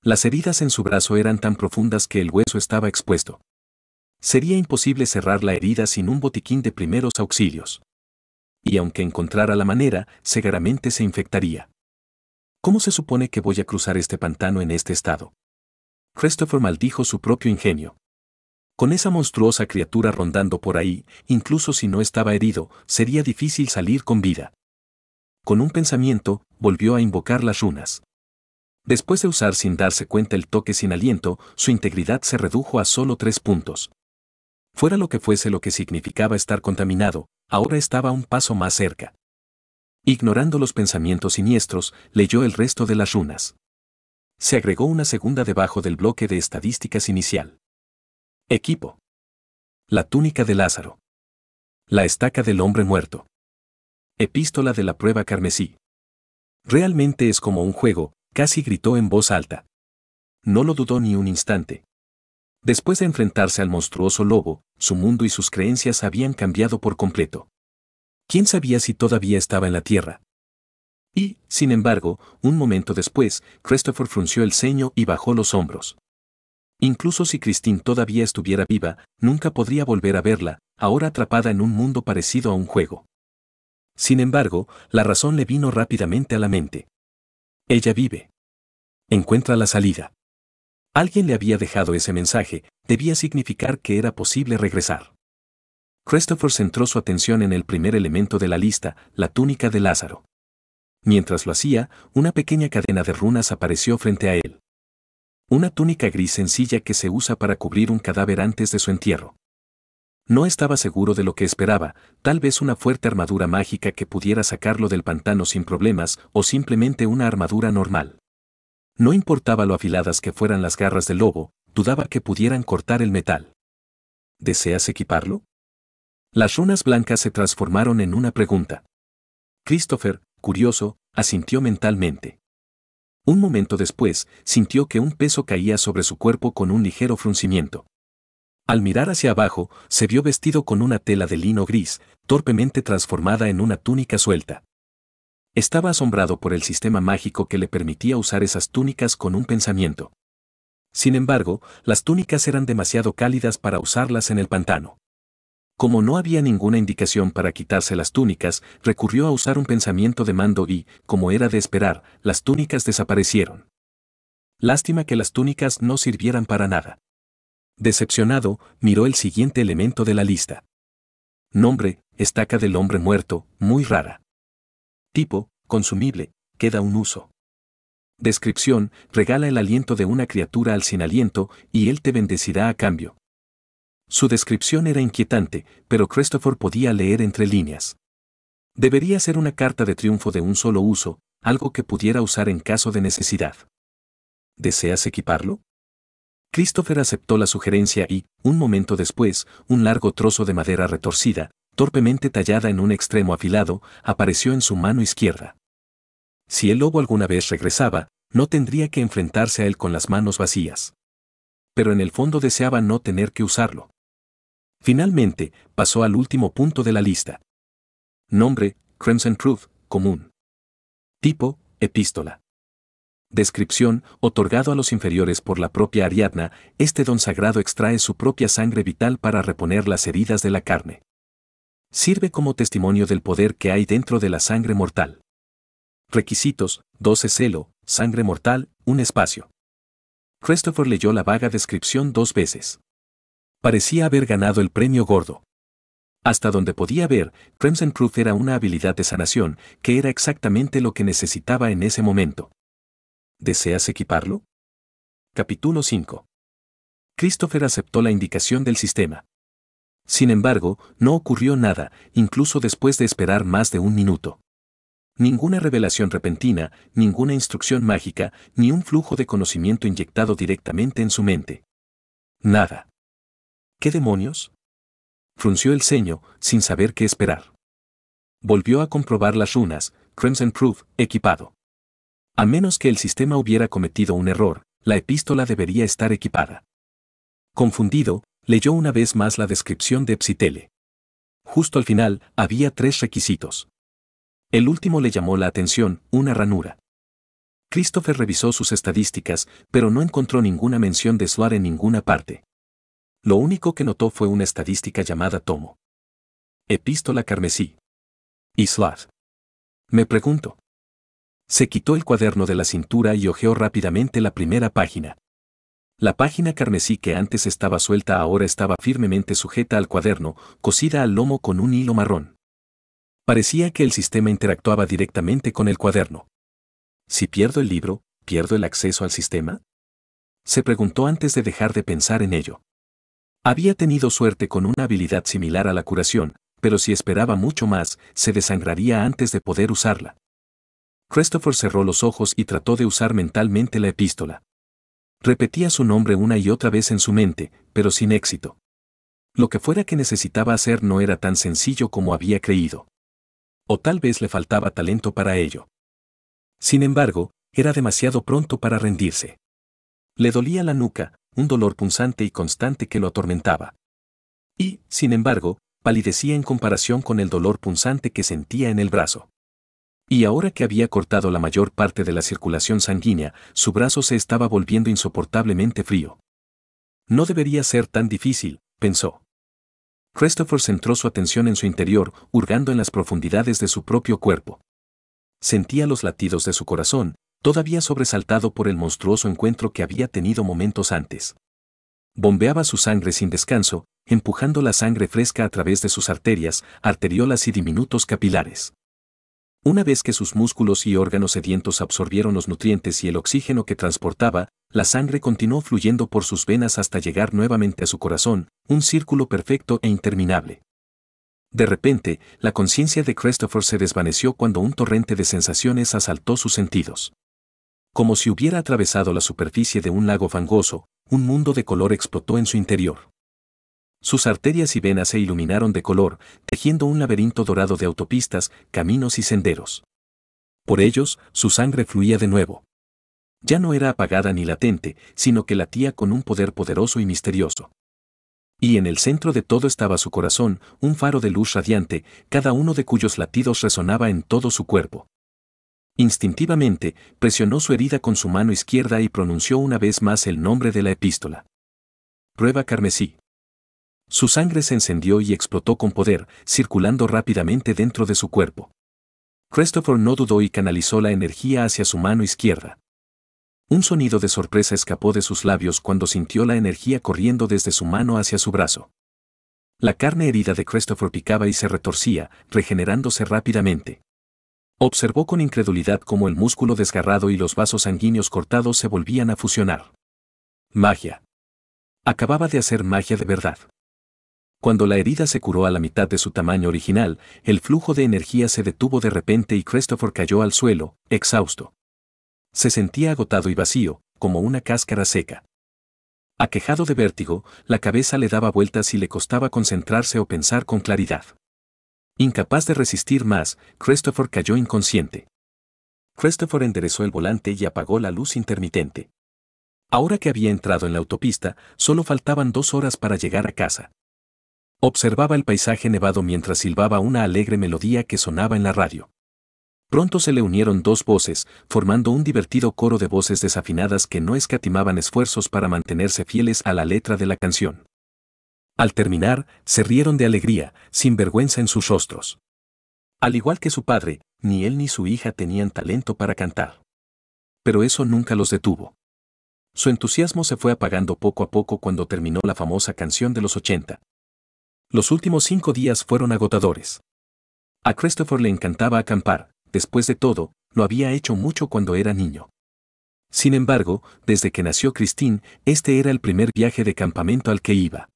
Las heridas en su brazo eran tan profundas que el hueso estaba expuesto. Sería imposible cerrar la herida sin un botiquín de primeros auxilios. Y aunque encontrara la manera, seguramente se infectaría. ¿Cómo se supone que voy a cruzar este pantano en este estado? Christopher maldijo su propio ingenio. Con esa monstruosa criatura rondando por ahí, incluso si no estaba herido, sería difícil salir con vida. Con un pensamiento, volvió a invocar las runas. Después de usar sin darse cuenta el toque sin aliento, su integridad se redujo a solo 3 puntos. Fuera lo que fuese lo que significaba estar contaminado, ahora estaba un paso más cerca. Ignorando los pensamientos siniestros, leyó el resto de las runas. Se agregó una segunda debajo del bloque de estadísticas inicial. Equipo. La túnica de Lázaro. La estaca del hombre muerto. Epístola de la prueba carmesí. Realmente es como un juego, casi gritó en voz alta. No lo dudó ni un instante. Después de enfrentarse al monstruoso lobo, su mundo y sus creencias habían cambiado por completo. ¿Quién sabía si todavía estaba en la tierra? Y, sin embargo, un momento después, Christopher frunció el ceño y bajó los hombros. Incluso si Christine todavía estuviera viva, nunca podría volver a verla, ahora atrapada en un mundo parecido a un juego. Sin embargo, la razón le vino rápidamente a la mente. Ella vive. Encuentra la salida. Alguien le había dejado ese mensaje, debía significar que era posible regresar. Christopher centró su atención en el primer elemento de la lista, la túnica de Lázaro. Mientras lo hacía, una pequeña cadena de runas apareció frente a él. Una túnica gris sencilla que se usa para cubrir un cadáver antes de su entierro. No estaba seguro de lo que esperaba, tal vez una fuerte armadura mágica que pudiera sacarlo del pantano sin problemas o simplemente una armadura normal. No importaba lo afiladas que fueran las garras del lobo, dudaba que pudieran cortar el metal. ¿Deseas equiparlo? Las runas blancas se transformaron en una pregunta. Christopher, curioso, asintió mentalmente. Un momento después, sintió que un peso caía sobre su cuerpo con un ligero fruncimiento. Al mirar hacia abajo, se vio vestido con una tela de lino gris, torpemente transformada en una túnica suelta. Estaba asombrado por el sistema mágico que le permitía usar esas túnicas con un pensamiento. Sin embargo, las túnicas eran demasiado cálidas para usarlas en el pantano. Como no había ninguna indicación para quitarse las túnicas, recurrió a usar un pensamiento de mando y, como era de esperar, las túnicas desaparecieron. Lástima que las túnicas no sirvieran para nada. Decepcionado, miró el siguiente elemento de la lista. Nombre, estaca del hombre muerto, muy rara. Tipo, consumible, queda un uso. Descripción, regala el aliento de una criatura al sin aliento, y él te bendecirá a cambio. Su descripción era inquietante, pero Christopher podía leer entre líneas. Debería ser una carta de triunfo de un solo uso, algo que pudiera usar en caso de necesidad. ¿Deseas equiparlo? Christopher aceptó la sugerencia y, un momento después, un largo trozo de madera retorcida, torpemente tallada en un extremo afilado, apareció en su mano izquierda. Si el lobo alguna vez regresaba, no tendría que enfrentarse a él con las manos vacías. Pero en el fondo deseaba no tener que usarlo. Finalmente, pasó al último punto de la lista. Nombre, Crimson Proof, común. Tipo, epístola. Descripción, otorgado a los inferiores por la propia Ariadna, este don sagrado extrae su propia sangre vital para reponer las heridas de la carne. Sirve como testimonio del poder que hay dentro de la sangre mortal. Requisitos, 12 celo, sangre mortal, un espacio. Christopher leyó la vaga descripción 2 veces. Parecía haber ganado el premio gordo. Hasta donde podía ver, Crimson Proof era una habilidad de sanación, que era exactamente lo que necesitaba en ese momento. ¿Deseas equiparlo? Capítulo 5. Christopher aceptó la indicación del sistema. Sin embargo, no ocurrió nada, incluso después de esperar más de un minuto. Ninguna revelación repentina, ninguna instrucción mágica, ni un flujo de conocimiento inyectado directamente en su mente. Nada. ¿Qué demonios? Frunció el ceño, sin saber qué esperar. Volvió a comprobar las runas, Crimson Proof, equipado. A menos que el sistema hubiera cometido un error, la epístola debería estar equipada. Confundido, leyó una vez más la descripción de Epsitele. Justo al final, había 3 requisitos. El último le llamó la atención, una ranura. Christopher revisó sus estadísticas, pero no encontró ninguna mención de Swar en ninguna parte. Lo único que notó fue una estadística llamada tomo. Epístola carmesí. ¿Y Swar? Me pregunto. Se quitó el cuaderno de la cintura y hojeó rápidamente la primera página. La página carmesí que antes estaba suelta ahora estaba firmemente sujeta al cuaderno, cosida al lomo con un hilo marrón. Parecía que el sistema interactuaba directamente con el cuaderno. ¿Si pierdo el libro, pierdo el acceso al sistema? Se preguntó antes de dejar de pensar en ello. Había tenido suerte con una habilidad similar a la curación, pero si esperaba mucho más, se desangraría antes de poder usarla. Christopher cerró los ojos y trató de usar mentalmente la epístola. Repetía su nombre una y otra vez en su mente, pero sin éxito. Lo que fuera que necesitaba hacer no era tan sencillo como había creído. O tal vez le faltaba talento para ello. Sin embargo, era demasiado pronto para rendirse. Le dolía la nuca, un dolor punzante y constante que lo atormentaba. Y, sin embargo, palidecía en comparación con el dolor punzante que sentía en el brazo. Y ahora que había cortado la mayor parte de la circulación sanguínea, su brazo se estaba volviendo insoportablemente frío. No debería ser tan difícil, pensó. Christopher centró su atención en su interior, hurgando en las profundidades de su propio cuerpo. Sentía los latidos de su corazón, todavía sobresaltado por el monstruoso encuentro que había tenido momentos antes. Bombeaba su sangre sin descanso, empujando la sangre fresca a través de sus arterias, arteriolas y diminutos capilares. Una vez que sus músculos y órganos sedientos absorbieron los nutrientes y el oxígeno que transportaba, la sangre continuó fluyendo por sus venas hasta llegar nuevamente a su corazón, un círculo perfecto e interminable. De repente, la conciencia de Christopher se desvaneció cuando un torrente de sensaciones asaltó sus sentidos. Como si hubiera atravesado la superficie de un lago fangoso, un mundo de color explotó en su interior. Sus arterias y venas se iluminaron de color, tejiendo un laberinto dorado de autopistas, caminos y senderos. Por ellos, su sangre fluía de nuevo. Ya no era apagada ni latente, sino que latía con un poder poderoso y misterioso. Y en el centro de todo estaba su corazón, un faro de luz radiante, cada uno de cuyos latidos resonaba en todo su cuerpo. Instintivamente, presionó su herida con su mano izquierda y pronunció una vez más el nombre de la epístola. Prueba carmesí. Su sangre se encendió y explotó con poder, circulando rápidamente dentro de su cuerpo. Christopher no dudó y canalizó la energía hacia su mano izquierda. Un sonido de sorpresa escapó de sus labios cuando sintió la energía corriendo desde su mano hacia su brazo. La carne herida de Christopher picaba y se retorcía, regenerándose rápidamente. Observó con incredulidad cómo el músculo desgarrado y los vasos sanguíneos cortados se volvían a fusionar. Magia. Acababa de hacer magia de verdad. Cuando la herida se curó a la mitad de su tamaño original, el flujo de energía se detuvo de repente y Christopher cayó al suelo, exhausto. Se sentía agotado y vacío, como una cáscara seca. Aquejado de vértigo, la cabeza le daba vueltas y le costaba concentrarse o pensar con claridad. Incapaz de resistir más, Christopher cayó inconsciente. Christopher enderezó el volante y apagó la luz intermitente. Ahora que había entrado en la autopista, solo faltaban 2 horas para llegar a casa. Observaba el paisaje nevado mientras silbaba una alegre melodía que sonaba en la radio. Pronto se le unieron 2 voces, formando un divertido coro de voces desafinadas que no escatimaban esfuerzos para mantenerse fieles a la letra de la canción. Al terminar, se rieron de alegría, sin vergüenza en sus rostros. Al igual que su padre, ni él ni su hija tenían talento para cantar. Pero eso nunca los detuvo. Su entusiasmo se fue apagando poco a poco cuando terminó la famosa canción de los 80. Los últimos 5 días fueron agotadores. A Christopher le encantaba acampar, después de todo, lo había hecho mucho cuando era niño. Sin embargo, desde que nació Christine, este era el primer viaje de campamento al que iba.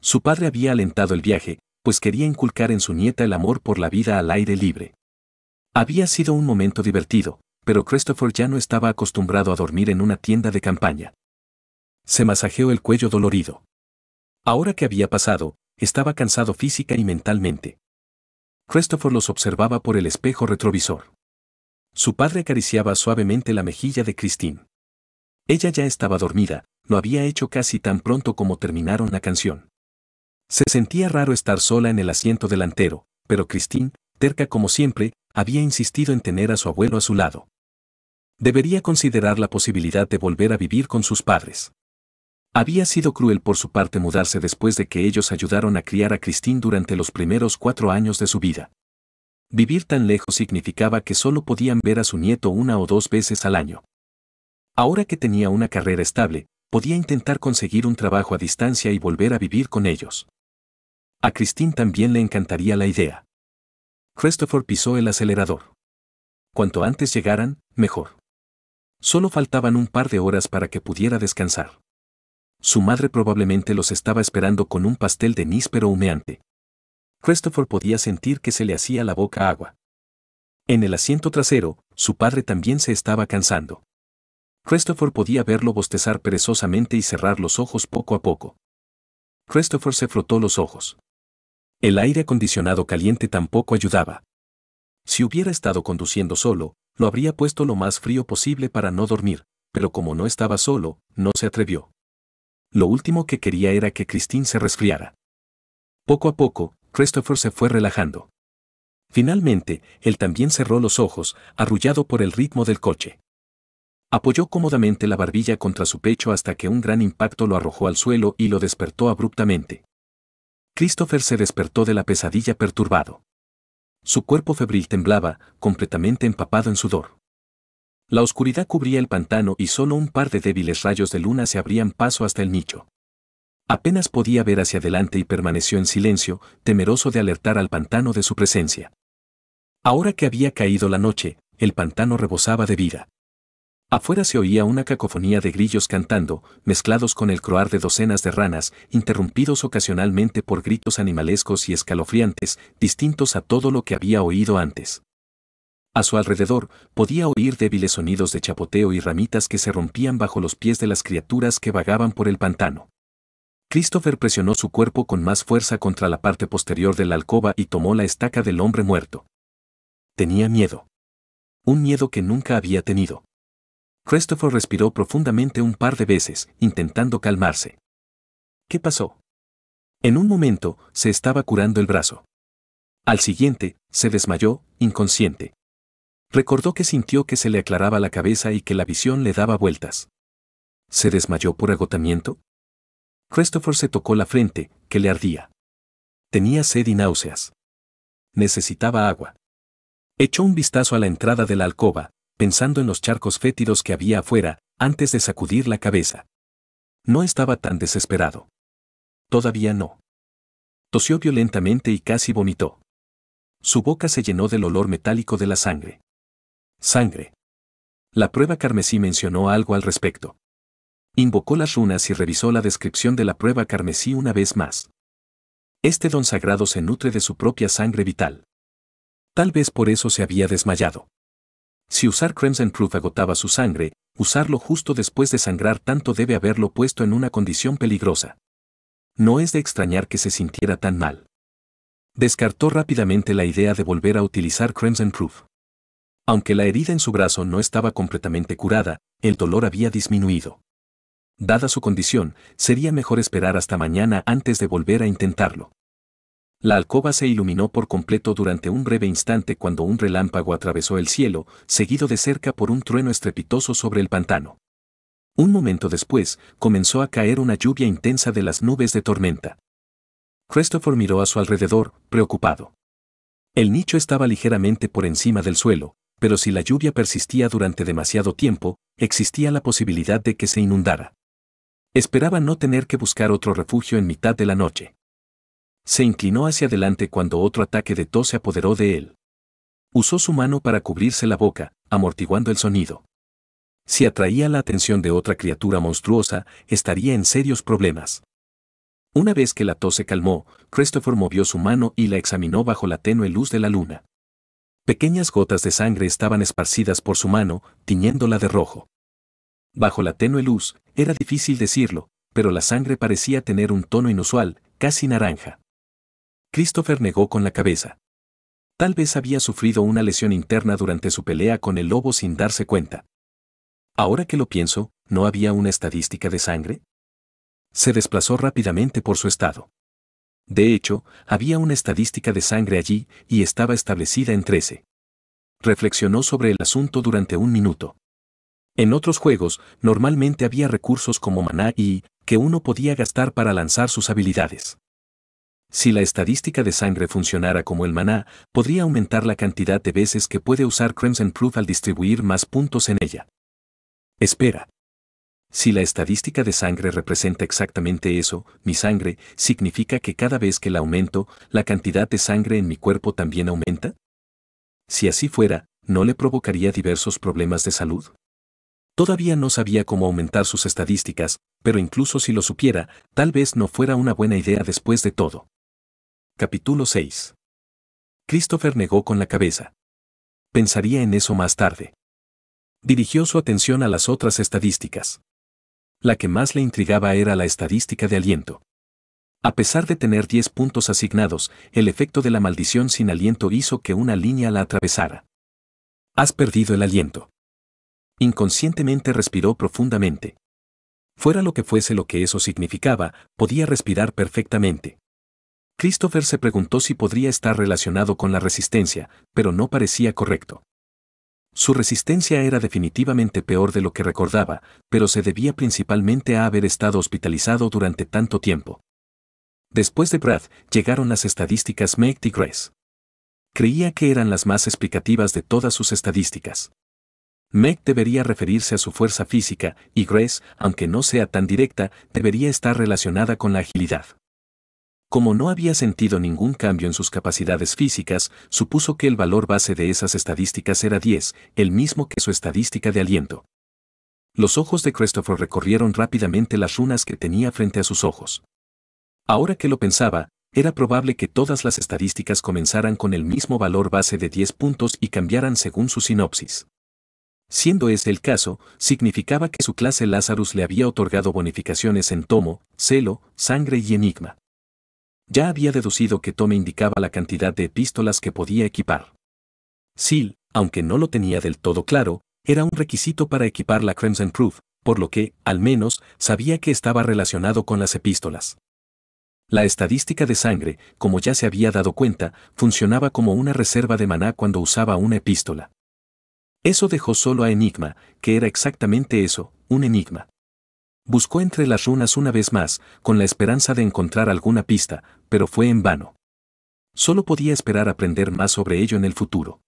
Su padre había alentado el viaje, pues quería inculcar en su nieta el amor por la vida al aire libre. Había sido un momento divertido, pero Christopher ya no estaba acostumbrado a dormir en una tienda de campaña. Se masajeó el cuello dolorido. Ahora que había pasado, estaba cansado física y mentalmente. Christopher los observaba por el espejo retrovisor. Su padre acariciaba suavemente la mejilla de Christine. Ella ya estaba dormida, lo había hecho casi tan pronto como terminaron la canción. Se sentía raro estar sola en el asiento delantero, pero Christine, terca como siempre, había insistido en tener a su abuelo a su lado. Debería considerar la posibilidad de volver a vivir con sus padres. Había sido cruel por su parte mudarse después de que ellos ayudaron a criar a Christine durante los primeros 4 años de su vida. Vivir tan lejos significaba que solo podían ver a su nieto 1 o 2 veces al año. Ahora que tenía una carrera estable, podía intentar conseguir un trabajo a distancia y volver a vivir con ellos. A Christine también le encantaría la idea. Christopher pisó el acelerador. Cuanto antes llegaran, mejor. Solo faltaban un par de horas para que pudiera descansar. Su madre probablemente los estaba esperando con un pastel de níspero humeante. Christopher podía sentir que se le hacía la boca agua. En el asiento trasero, su padre también se estaba cansando. Christopher podía verlo bostezar perezosamente y cerrar los ojos poco a poco. Christopher se frotó los ojos. El aire acondicionado caliente tampoco ayudaba. Si hubiera estado conduciendo solo, lo habría puesto lo más frío posible para no dormir, pero como no estaba solo, no se atrevió. Lo último que quería era que Christine se resfriara. Poco a poco, Christopher se fue relajando. Finalmente, él también cerró los ojos, arrullado por el ritmo del coche. Apoyó cómodamente la barbilla contra su pecho hasta que un gran impacto lo arrojó al suelo y lo despertó abruptamente. Christopher se despertó de la pesadilla perturbado. Su cuerpo febril temblaba, completamente empapado en sudor. La oscuridad cubría el pantano y solo un par de débiles rayos de luna se abrían paso hasta el nicho. Apenas podía ver hacia adelante y permaneció en silencio, temeroso de alertar al pantano de su presencia. Ahora que había caído la noche, el pantano rebosaba de vida. Afuera se oía una cacofonía de grillos cantando, mezclados con el croar de docenas de ranas, interrumpidos ocasionalmente por gritos animalescos y escalofriantes, distintos a todo lo que había oído antes. A su alrededor, podía oír débiles sonidos de chapoteo y ramitas que se rompían bajo los pies de las criaturas que vagaban por el pantano. Christopher presionó su cuerpo con más fuerza contra la parte posterior de la alcoba y tomó la estaca del hombre muerto. Tenía miedo. Un miedo que nunca había tenido. Christopher respiró profundamente un par de veces, intentando calmarse. ¿Qué pasó? En un momento, se estaba curando el brazo. Al siguiente, se desmayó, inconsciente. Recordó que sintió que se le aclaraba la cabeza y que la visión le daba vueltas. ¿Se desmayó por agotamiento? Christopher se tocó la frente, que le ardía. Tenía sed y náuseas. Necesitaba agua. Echó un vistazo a la entrada de la alcoba, pensando en los charcos fétidos que había afuera, antes de sacudir la cabeza. No estaba tan desesperado. Todavía no. Tosió violentamente y casi vomitó. Su boca se llenó del olor metálico de la sangre. Sangre. La prueba carmesí mencionó algo al respecto. Invocó las runas y revisó la descripción de la prueba carmesí una vez más. Este don sagrado se nutre de su propia sangre vital. Tal vez por eso se había desmayado. Si usar Crimson Proof agotaba su sangre, usarlo justo después de sangrar tanto debe haberlo puesto en una condición peligrosa. No es de extrañar que se sintiera tan mal. Descartó rápidamente la idea de volver a utilizar Crimson Proof. Aunque la herida en su brazo no estaba completamente curada, el dolor había disminuido. Dada su condición, sería mejor esperar hasta mañana antes de volver a intentarlo. La alcoba se iluminó por completo durante un breve instante cuando un relámpago atravesó el cielo, seguido de cerca por un trueno estrepitoso sobre el pantano. Un momento después, comenzó a caer una lluvia intensa de las nubes de tormenta. Christopher miró a su alrededor, preocupado. El nicho estaba ligeramente por encima del suelo, pero si la lluvia persistía durante demasiado tiempo, existía la posibilidad de que se inundara. Esperaba no tener que buscar otro refugio en mitad de la noche. Se inclinó hacia adelante cuando otro ataque de tos se apoderó de él. Usó su mano para cubrirse la boca, amortiguando el sonido. Si atraía la atención de otra criatura monstruosa, estaría en serios problemas. Una vez que la tos se calmó, Christopher movió su mano y la examinó bajo la tenue luz de la luna. Pequeñas gotas de sangre estaban esparcidas por su mano, tiñéndola de rojo. Bajo la tenue luz, era difícil decirlo, pero la sangre parecía tener un tono inusual, casi naranja. Christopher negó con la cabeza. Tal vez había sufrido una lesión interna durante su pelea con el lobo sin darse cuenta. Ahora que lo pienso, ¿no había una estadística de sangre? Se desplazó rápidamente por su estado. De hecho, había una estadística de sangre allí, y estaba establecida en 13. Reflexionó sobre el asunto durante un minuto. En otros juegos, normalmente había recursos como maná y, que uno podía gastar para lanzar sus habilidades. Si la estadística de sangre funcionara como el maná, podría aumentar la cantidad de veces que puede usar Crimson Proof al distribuir más puntos en ella. Espera. Si la estadística de sangre representa exactamente eso, mi sangre, ¿significa que cada vez que la aumento, la cantidad de sangre en mi cuerpo también aumenta? Si así fuera, ¿no le provocaría diversos problemas de salud? Todavía no sabía cómo aumentar sus estadísticas, pero incluso si lo supiera, tal vez no fuera una buena idea después de todo. Capítulo 6. Christopher negó con la cabeza. Pensaría en eso más tarde. Dirigió su atención a las otras estadísticas. La que más le intrigaba era la estadística de aliento. A pesar de tener 10 puntos asignados, el efecto de la maldición sin aliento hizo que una línea la atravesara. Has perdido el aliento. Inconscientemente respiró profundamente. Fuera lo que fuese lo que eso significaba, podía respirar perfectamente. Christopher se preguntó si podría estar relacionado con la resistencia, pero no parecía correcto. Su resistencia era definitivamente peor de lo que recordaba, pero se debía principalmente a haber estado hospitalizado durante tanto tiempo. Después de Brad, llegaron las estadísticas Meg y Grace. Creía que eran las más explicativas de todas sus estadísticas. Meg debería referirse a su fuerza física, y Grace, aunque no sea tan directa, debería estar relacionada con la agilidad. Como no había sentido ningún cambio en sus capacidades físicas, supuso que el valor base de esas estadísticas era 10, el mismo que su estadística de aliento. Los ojos de Christopher recorrieron rápidamente las runas que tenía frente a sus ojos. Ahora que lo pensaba, era probable que todas las estadísticas comenzaran con el mismo valor base de 10 puntos y cambiaran según su sinopsis. Siendo ese el caso, significaba que su clase Lazarus le había otorgado bonificaciones en tomo, celo, sangre y enigma. Ya había deducido que tome indicaba la cantidad de epístolas que podía equipar. Sil, aunque no lo tenía del todo claro, era un requisito para equipar la Crimson Proof, por lo que, al menos, sabía que estaba relacionado con las epístolas. La estadística de sangre, como ya se había dado cuenta, funcionaba como una reserva de maná cuando usaba una epístola. Eso dejó solo a Enigma, que era exactamente eso, un enigma. Buscó entre las runas una vez más, con la esperanza de encontrar alguna pista, pero fue en vano. Solo podía esperar aprender más sobre ello en el futuro.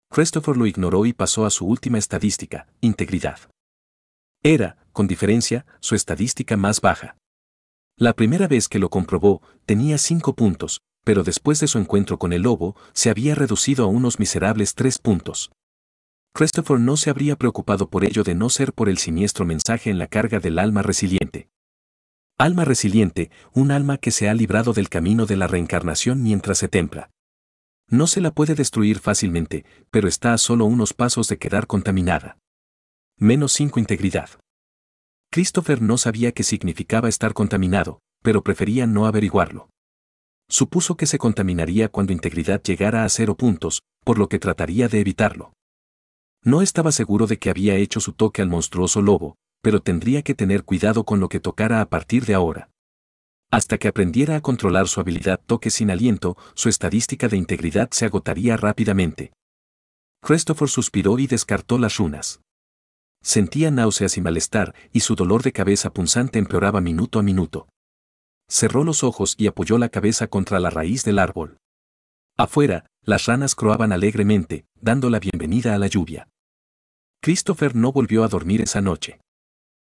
Christopher lo ignoró y pasó a su última estadística, integridad. Era, con diferencia, su estadística más baja. La primera vez que lo comprobó, tenía 5 puntos, pero después de su encuentro con el lobo, se había reducido a unos miserables 3 puntos. Christopher no se habría preocupado por ello de no ser por el siniestro mensaje en la carga del alma resiliente. Alma resiliente, un alma que se ha librado del camino de la reencarnación mientras se templa. No se la puede destruir fácilmente, pero está a solo unos pasos de quedar contaminada. -5 integridad. Christopher no sabía qué significaba estar contaminado, pero prefería no averiguarlo. Supuso que se contaminaría cuando integridad llegara a 0 puntos, por lo que trataría de evitarlo. No estaba seguro de que había hecho su toque al monstruoso lobo, pero tendría que tener cuidado con lo que tocara a partir de ahora. Hasta que aprendiera a controlar su habilidad toque sin aliento, su estadística de integridad se agotaría rápidamente. Christopher suspiró y descartó las runas. Sentía náuseas y malestar, y su dolor de cabeza punzante empeoraba minuto a minuto. Cerró los ojos y apoyó la cabeza contra la raíz del árbol. Afuera, las ranas croaban alegremente, dando la bienvenida a la lluvia. Christopher no volvió a dormir esa noche.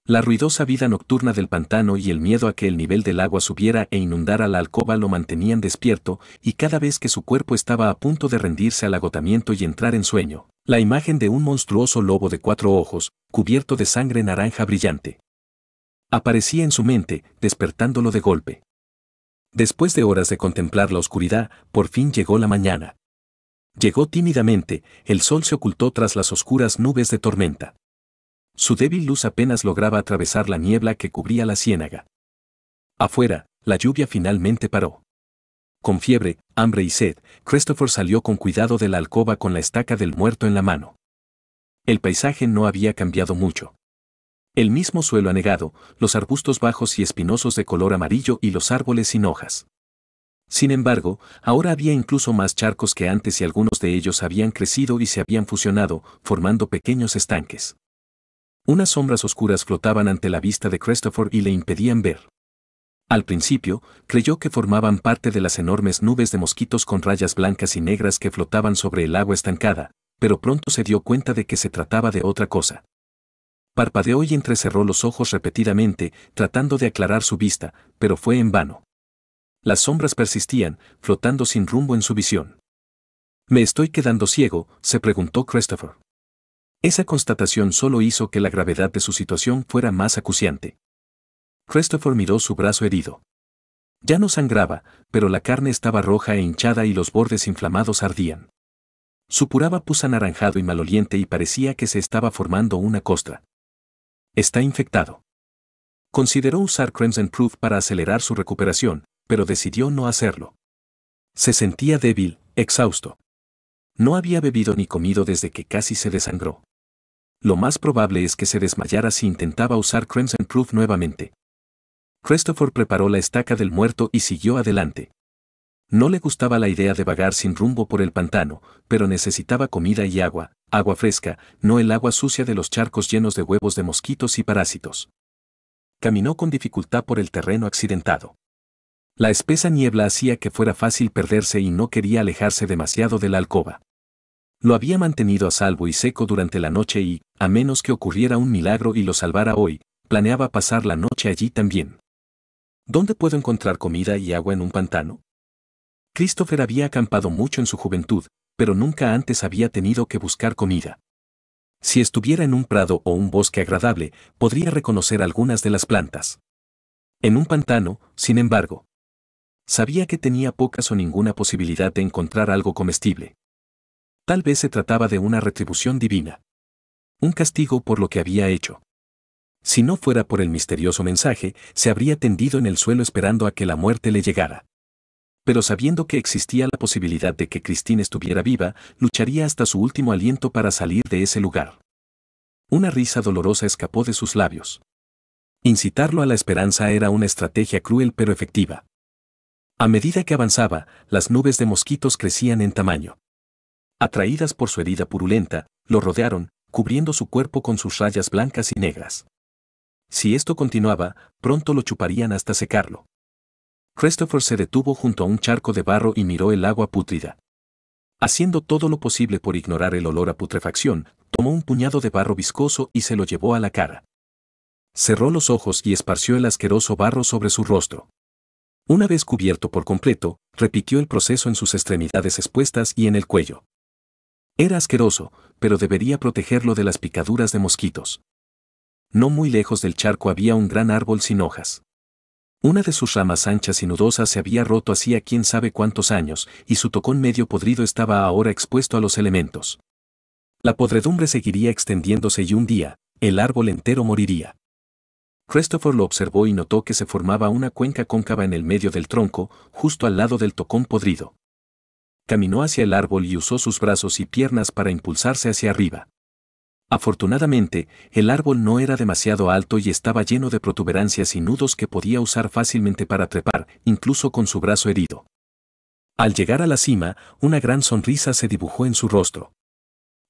La ruidosa vida nocturna del pantano y el miedo a que el nivel del agua subiera e inundara la alcoba lo mantenían despierto, y cada vez que su cuerpo estaba a punto de rendirse al agotamiento y entrar en sueño, la imagen de un monstruoso lobo de 4 ojos, cubierto de sangre naranja brillante, aparecía en su mente, despertándolo de golpe. Después de horas de contemplar la oscuridad, por fin llegó la mañana. Llegó tímidamente, el sol se ocultó tras las oscuras nubes de tormenta. Su débil luz apenas lograba atravesar la niebla que cubría la ciénaga. Afuera, la lluvia finalmente paró. Con fiebre, hambre y sed, Christopher salió con cuidado de la alcoba con la estaca del muerto en la mano. El paisaje no había cambiado mucho. El mismo suelo anegado, los arbustos bajos y espinosos de color amarillo y los árboles sin hojas. Sin embargo, ahora había incluso más charcos que antes y algunos de ellos habían crecido y se habían fusionado, formando pequeños estanques. Unas sombras oscuras flotaban ante la vista de Christopher y le impedían ver. Al principio, creyó que formaban parte de las enormes nubes de mosquitos con rayas blancas y negras que flotaban sobre el agua estancada, pero pronto se dio cuenta de que se trataba de otra cosa. Parpadeó y entrecerró los ojos repetidamente, tratando de aclarar su vista, pero fue en vano. Las sombras persistían, flotando sin rumbo en su visión. ¿Me estoy quedando ciego?, se preguntó Christopher. Esa constatación solo hizo que la gravedad de su situación fuera más acuciante. Christopher miró su brazo herido. Ya no sangraba, pero la carne estaba roja e hinchada y los bordes inflamados ardían. Supuraba pus anaranjado y maloliente y parecía que se estaba formando una costra. Está infectado. Consideró usar Crimson Proof para acelerar su recuperación, pero decidió no hacerlo. Se sentía débil, exhausto. No había bebido ni comido desde que casi se desangró. Lo más probable es que se desmayara si intentaba usar Crimson Proof nuevamente. Christopher preparó la estaca del muerto y siguió adelante. No le gustaba la idea de vagar sin rumbo por el pantano, pero necesitaba comida y agua fresca, no el agua sucia de los charcos llenos de huevos de mosquitos y parásitos. Caminó con dificultad por el terreno accidentado. La espesa niebla hacía que fuera fácil perderse y no quería alejarse demasiado de la alcoba. Lo había mantenido a salvo y seco durante la noche y, a menos que ocurriera un milagro y lo salvara hoy, planeaba pasar la noche allí también. ¿Dónde puedo encontrar comida y agua en un pantano? Christopher había acampado mucho en su juventud, pero nunca antes había tenido que buscar comida. Si estuviera en un prado o un bosque agradable, podría reconocer algunas de las plantas. En un pantano, sin embargo, sabía que tenía pocas o ninguna posibilidad de encontrar algo comestible. Tal vez se trataba de una retribución divina. Un castigo por lo que había hecho. Si no fuera por el misterioso mensaje, se habría tendido en el suelo esperando a que la muerte le llegara. Pero sabiendo que existía la posibilidad de que Christine estuviera viva, lucharía hasta su último aliento para salir de ese lugar. Una risa dolorosa escapó de sus labios. Incitarlo a la esperanza era una estrategia cruel pero efectiva. A medida que avanzaba, las nubes de mosquitos crecían en tamaño. Atraídas por su herida purulenta, lo rodearon, cubriendo su cuerpo con sus rayas blancas y negras. Si esto continuaba, pronto lo chuparían hasta secarlo. Christopher se detuvo junto a un charco de barro y miró el agua pútrida. Haciendo todo lo posible por ignorar el olor a putrefacción, tomó un puñado de barro viscoso y se lo llevó a la cara. Cerró los ojos y esparció el asqueroso barro sobre su rostro. Una vez cubierto por completo, repitió el proceso en sus extremidades expuestas y en el cuello. Era asqueroso, pero debería protegerlo de las picaduras de mosquitos. No muy lejos del charco había un gran árbol sin hojas. Una de sus ramas anchas y nudosas se había roto hacía quién sabe cuántos años, y su tocón medio podrido estaba ahora expuesto a los elementos. La podredumbre seguiría extendiéndose y un día, el árbol entero moriría. Christopher lo observó y notó que se formaba una cuenca cóncava en el medio del tronco, justo al lado del tocón podrido. Caminó hacia el árbol y usó sus brazos y piernas para impulsarse hacia arriba. Afortunadamente, el árbol no era demasiado alto y estaba lleno de protuberancias y nudos que podía usar fácilmente para trepar, incluso con su brazo herido. Al llegar a la cima, una gran sonrisa se dibujó en su rostro.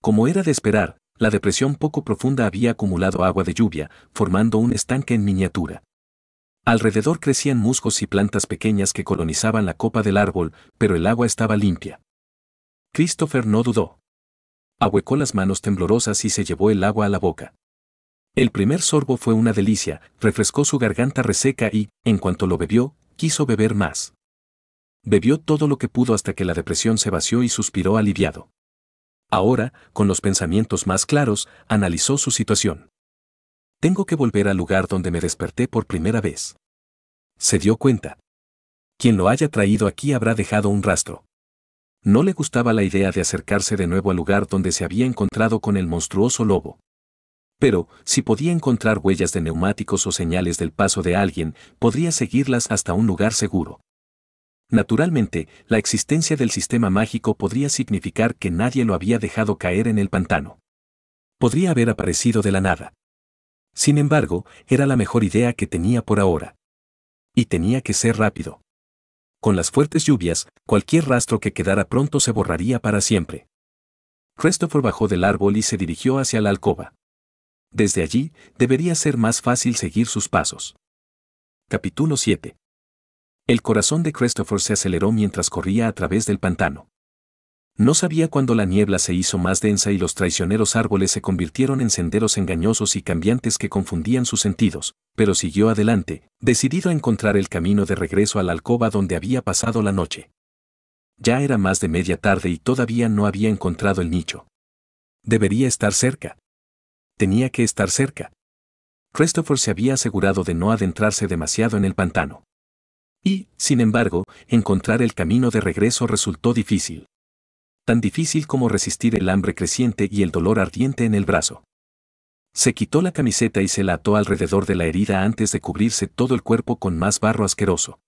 Como era de esperar, la depresión poco profunda había acumulado agua de lluvia, formando un estanque en miniatura. Alrededor crecían musgos y plantas pequeñas que colonizaban la copa del árbol, pero el agua estaba limpia. Christopher no dudó. Ahuecó las manos temblorosas y se llevó el agua a la boca. El primer sorbo fue una delicia, refrescó su garganta reseca y, en cuanto lo bebió, quiso beber más. Bebió todo lo que pudo hasta que la depresión se vació y suspiró aliviado. Ahora, con los pensamientos más claros, analizó su situación. Tengo que volver al lugar donde me desperté por primera vez. Se dio cuenta. Quien lo haya traído aquí habrá dejado un rastro. No le gustaba la idea de acercarse de nuevo al lugar donde se había encontrado con el monstruoso lobo. Pero, si podía encontrar huellas de neumáticos o señales del paso de alguien, podría seguirlas hasta un lugar seguro. Naturalmente, la existencia del sistema mágico podría significar que nadie lo había dejado caer en el pantano. Podría haber aparecido de la nada. Sin embargo, era la mejor idea que tenía por ahora. Y tenía que ser rápido. Con las fuertes lluvias, cualquier rastro que quedara pronto se borraría para siempre. Christopher bajó del árbol y se dirigió hacia la alcoba. Desde allí, debería ser más fácil seguir sus pasos. Capítulo 7. El corazón de Christopher se aceleró mientras corría a través del pantano. No sabía cuándo la niebla se hizo más densa y los traicioneros árboles se convirtieron en senderos engañosos y cambiantes que confundían sus sentidos, pero siguió adelante, decidido a encontrar el camino de regreso a la alcoba donde había pasado la noche. Ya era más de media tarde y todavía no había encontrado el nicho. Debería estar cerca. Tenía que estar cerca. Christopher se había asegurado de no adentrarse demasiado en el pantano. Y, sin embargo, encontrar el camino de regreso resultó difícil. Tan difícil como resistir el hambre creciente y el dolor ardiente en el brazo. Se quitó la camiseta y se la ató alrededor de la herida antes de cubrirse todo el cuerpo con más barro asqueroso.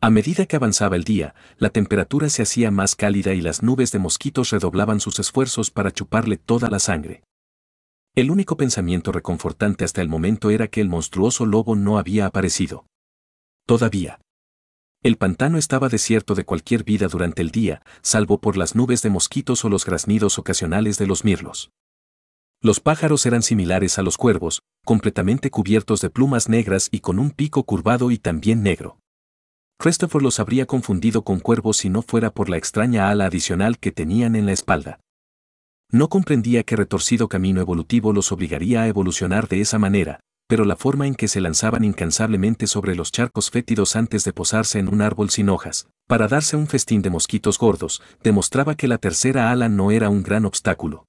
A medida que avanzaba el día, la temperatura se hacía más cálida y las nubes de mosquitos redoblaban sus esfuerzos para chuparle toda la sangre. El único pensamiento reconfortante hasta el momento era que el monstruoso lobo no había aparecido. Todavía. El pantano estaba desierto de cualquier vida durante el día, salvo por las nubes de mosquitos o los graznidos ocasionales de los mirlos. Los pájaros eran similares a los cuervos, completamente cubiertos de plumas negras y con un pico curvado y también negro. Christopher los habría confundido con cuervos si no fuera por la extraña ala adicional que tenían en la espalda. No comprendía qué retorcido camino evolutivo los obligaría a evolucionar de esa manera, pero la forma en que se lanzaban incansablemente sobre los charcos fétidos antes de posarse en un árbol sin hojas, para darse un festín de mosquitos gordos, demostraba que la tercera ala no era un gran obstáculo.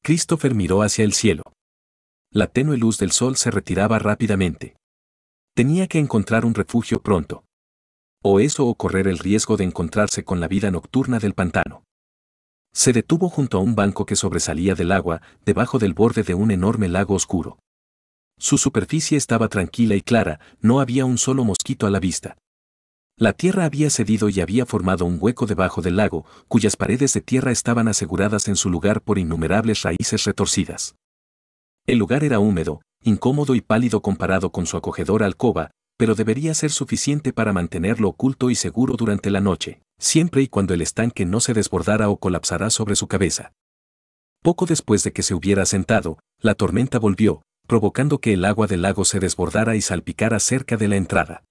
Christopher miró hacia el cielo. La tenue luz del sol se retiraba rápidamente. Tenía que encontrar un refugio pronto. O eso o correr el riesgo de encontrarse con la vida nocturna del pantano. Se detuvo junto a un banco que sobresalía del agua, debajo del borde de un enorme lago oscuro. Su superficie estaba tranquila y clara, no había un solo mosquito a la vista. La tierra había cedido y había formado un hueco debajo del lago, cuyas paredes de tierra estaban aseguradas en su lugar por innumerables raíces retorcidas. El lugar era húmedo, incómodo y pálido comparado con su acogedora alcoba, pero debería ser suficiente para mantenerlo oculto y seguro durante la noche, siempre y cuando el estanque no se desbordara o colapsara sobre su cabeza. Poco después de que se hubiera sentado, la tormenta volvió, provocando que el agua del lago se desbordara y salpicara cerca de la entrada.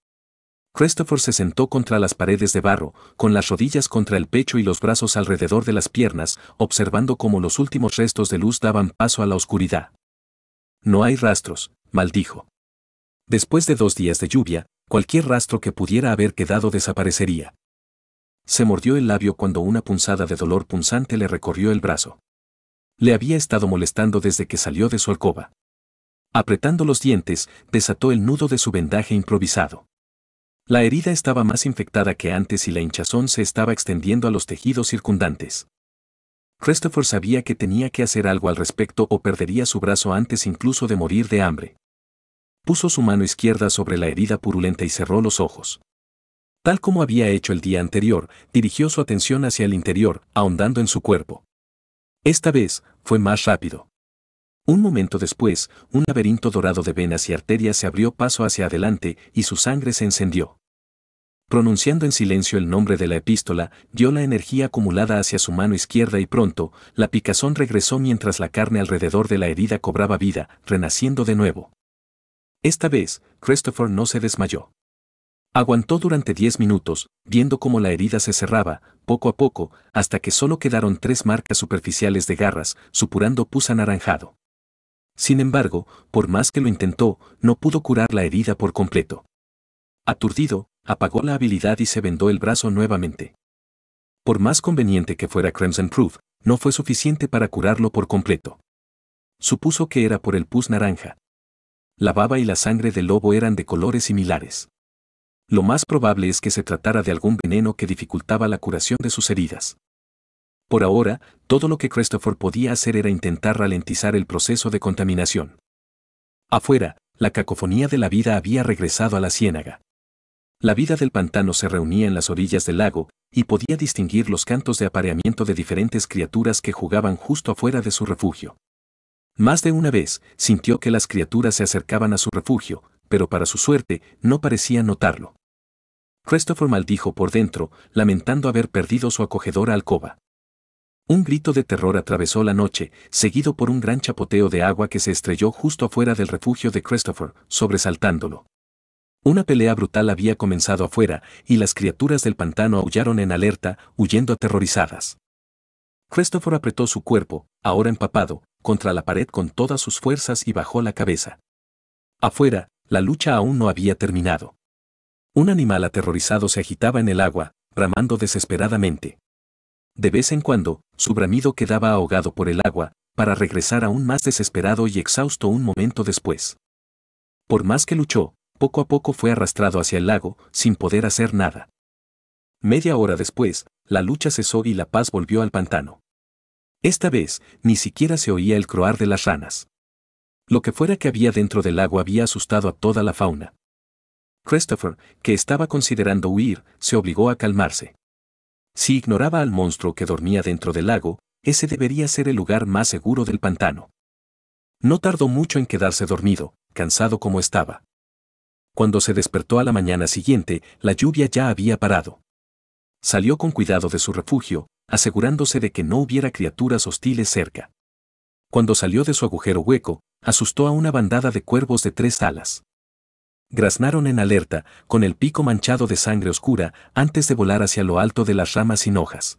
Christopher se sentó contra las paredes de barro, con las rodillas contra el pecho y los brazos alrededor de las piernas, observando cómo los últimos restos de luz daban paso a la oscuridad. No hay rastros, maldijo. Después de 2 días de lluvia, cualquier rastro que pudiera haber quedado desaparecería. Se mordió el labio cuando una punzada de dolor punzante le recorrió el brazo. Le había estado molestando desde que salió de su alcoba. Apretando los dientes, desató el nudo de su vendaje improvisado. La herida estaba más infectada que antes y la hinchazón se estaba extendiendo a los tejidos circundantes. Christopher sabía que tenía que hacer algo al respecto o perdería su brazo antes incluso de morir de hambre. Puso su mano izquierda sobre la herida purulenta y cerró los ojos. Tal como había hecho el día anterior, dirigió su atención hacia el interior, ahondando en su cuerpo. Esta vez, fue más rápido. Un momento después, un laberinto dorado de venas y arterias se abrió paso hacia adelante y su sangre se encendió. Pronunciando en silencio el nombre de la epístola, dio la energía acumulada hacia su mano izquierda y pronto, la picazón regresó mientras la carne alrededor de la herida cobraba vida, renaciendo de nuevo. Esta vez, Christopher no se desmayó. Aguantó durante 10 minutos, viendo cómo la herida se cerraba, poco a poco, hasta que solo quedaron 3 marcas superficiales de garras, supurando pus anaranjado. Sin embargo, por más que lo intentó, no pudo curar la herida por completo. Aturdido, apagó la habilidad y se vendó el brazo nuevamente. Por más conveniente que fuera Crimson Proof, no fue suficiente para curarlo por completo. Supuso que era por el pus naranja. La baba y la sangre del lobo eran de colores similares. Lo más probable es que se tratara de algún veneno que dificultaba la curación de sus heridas. Por ahora, todo lo que Christopher podía hacer era intentar ralentizar el proceso de contaminación. Afuera, la cacofonía de la vida había regresado a la ciénaga. La vida del pantano se reunía en las orillas del lago, y podía distinguir los cantos de apareamiento de diferentes criaturas que jugaban justo afuera de su refugio. Más de una vez, sintió que las criaturas se acercaban a su refugio, pero para su suerte, no parecían notarlo. Christopher maldijo por dentro, lamentando haber perdido su acogedora alcoba. Un grito de terror atravesó la noche, seguido por un gran chapoteo de agua que se estrelló justo afuera del refugio de Christopher, sobresaltándolo. Una pelea brutal había comenzado afuera, y las criaturas del pantano aullaron en alerta, huyendo aterrorizadas. Christopher apretó su cuerpo, ahora empapado, contra la pared con todas sus fuerzas y bajó la cabeza. Afuera, la lucha aún no había terminado. Un animal aterrorizado se agitaba en el agua, bramando desesperadamente. De vez en cuando, su bramido quedaba ahogado por el agua, para regresar aún más desesperado y exhausto un momento después. Por más que luchó, poco a poco fue arrastrado hacia el lago, sin poder hacer nada. Media hora después, la lucha cesó y la paz volvió al pantano. Esta vez, ni siquiera se oía el croar de las ranas. Lo que fuera que había dentro del lago había asustado a toda la fauna. Christopher, que estaba considerando huir, se obligó a calmarse. Si ignoraba al monstruo que dormía dentro del lago, ese debería ser el lugar más seguro del pantano. No tardó mucho en quedarse dormido, cansado como estaba. Cuando se despertó a la mañana siguiente, la lluvia ya había parado. Salió con cuidado de su refugio, asegurándose de que no hubiera criaturas hostiles cerca. Cuando salió de su agujero hueco, asustó a una bandada de cuervos de 3 alas. Graznaron en alerta, con el pico manchado de sangre oscura, antes de volar hacia lo alto de las ramas sin hojas.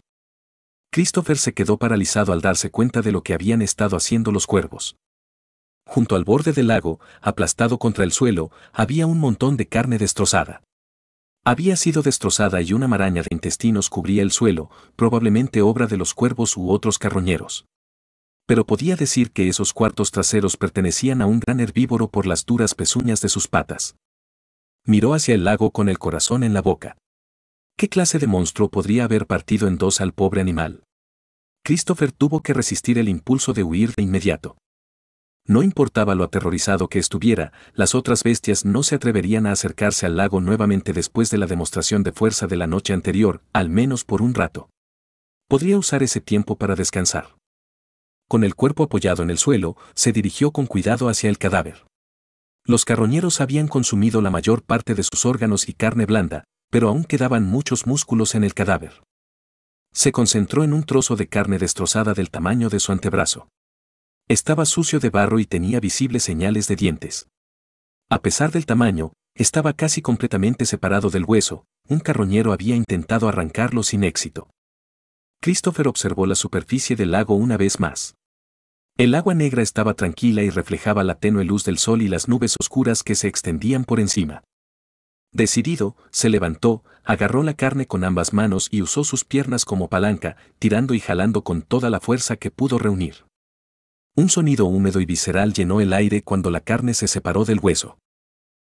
Christopher se quedó paralizado al darse cuenta de lo que habían estado haciendo los cuervos. Junto al borde del lago, aplastado contra el suelo, había un montón de carne destrozada. Había sido destrozada y una maraña de intestinos cubría el suelo, probablemente obra de los cuervos u otros carroñeros. Pero podía decir que esos cuartos traseros pertenecían a un gran herbívoro por las duras pezuñas de sus patas. Miró hacia el lago con el corazón en la boca. ¿Qué clase de monstruo podría haber partido en 2 al pobre animal? Christopher tuvo que resistir el impulso de huir de inmediato. No importaba lo aterrorizado que estuviera, las otras bestias no se atreverían a acercarse al lago nuevamente después de la demostración de fuerza de la noche anterior, al menos por un rato. Podría usar ese tiempo para descansar. Con el cuerpo apoyado en el suelo, se dirigió con cuidado hacia el cadáver. Los carroñeros habían consumido la mayor parte de sus órganos y carne blanda, pero aún quedaban muchos músculos en el cadáver. Se concentró en un trozo de carne destrozada del tamaño de su antebrazo. Estaba sucio de barro y tenía visibles señales de dientes. A pesar del tamaño, estaba casi completamente separado del hueso, un carroñero había intentado arrancarlo sin éxito. Christopher observó la superficie del lago una vez más. El agua negra estaba tranquila y reflejaba la tenue luz del sol y las nubes oscuras que se extendían por encima. Decidido, se levantó, agarró la carne con ambas manos y usó sus piernas como palanca, tirando y jalando con toda la fuerza que pudo reunir. Un sonido húmedo y visceral llenó el aire cuando la carne se separó del hueso.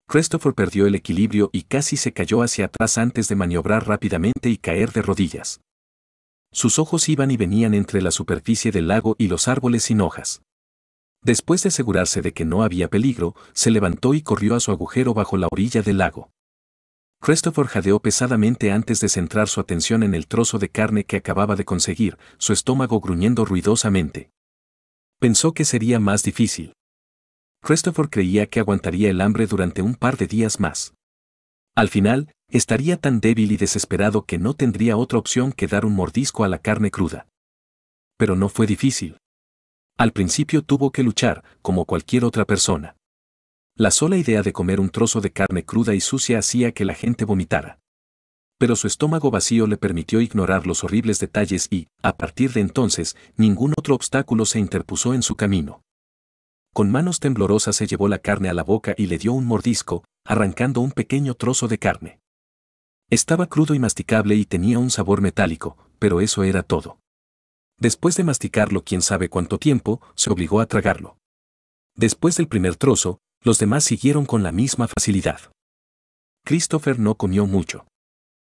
Christopher perdió el equilibrio y casi se cayó hacia atrás antes de maniobrar rápidamente y caer de rodillas. Sus ojos iban y venían entre la superficie del lago y los árboles sin hojas. Después de asegurarse de que no había peligro, se levantó y corrió a su agujero bajo la orilla del lago. Christopher jadeó pesadamente antes de centrar su atención en el trozo de carne que acababa de conseguir, su estómago gruñendo ruidosamente. Pensó que sería más difícil. Christopher creía que aguantaría el hambre durante un par de días más. Al final, estaría tan débil y desesperado que no tendría otra opción que dar un mordisco a la carne cruda. Pero no fue difícil. Al principio tuvo que luchar, como cualquier otra persona. La sola idea de comer un trozo de carne cruda y sucia hacía que la gente vomitara. Pero su estómago vacío le permitió ignorar los horribles detalles y, a partir de entonces, ningún otro obstáculo se interpuso en su camino. Con manos temblorosas se llevó la carne a la boca y le dio un mordisco, arrancando un pequeño trozo de carne. Estaba crudo y masticable y tenía un sabor metálico, pero eso era todo. Después de masticarlo quién sabe cuánto tiempo, se obligó a tragarlo. Después del primer trozo, los demás siguieron con la misma facilidad. Christopher no comió mucho.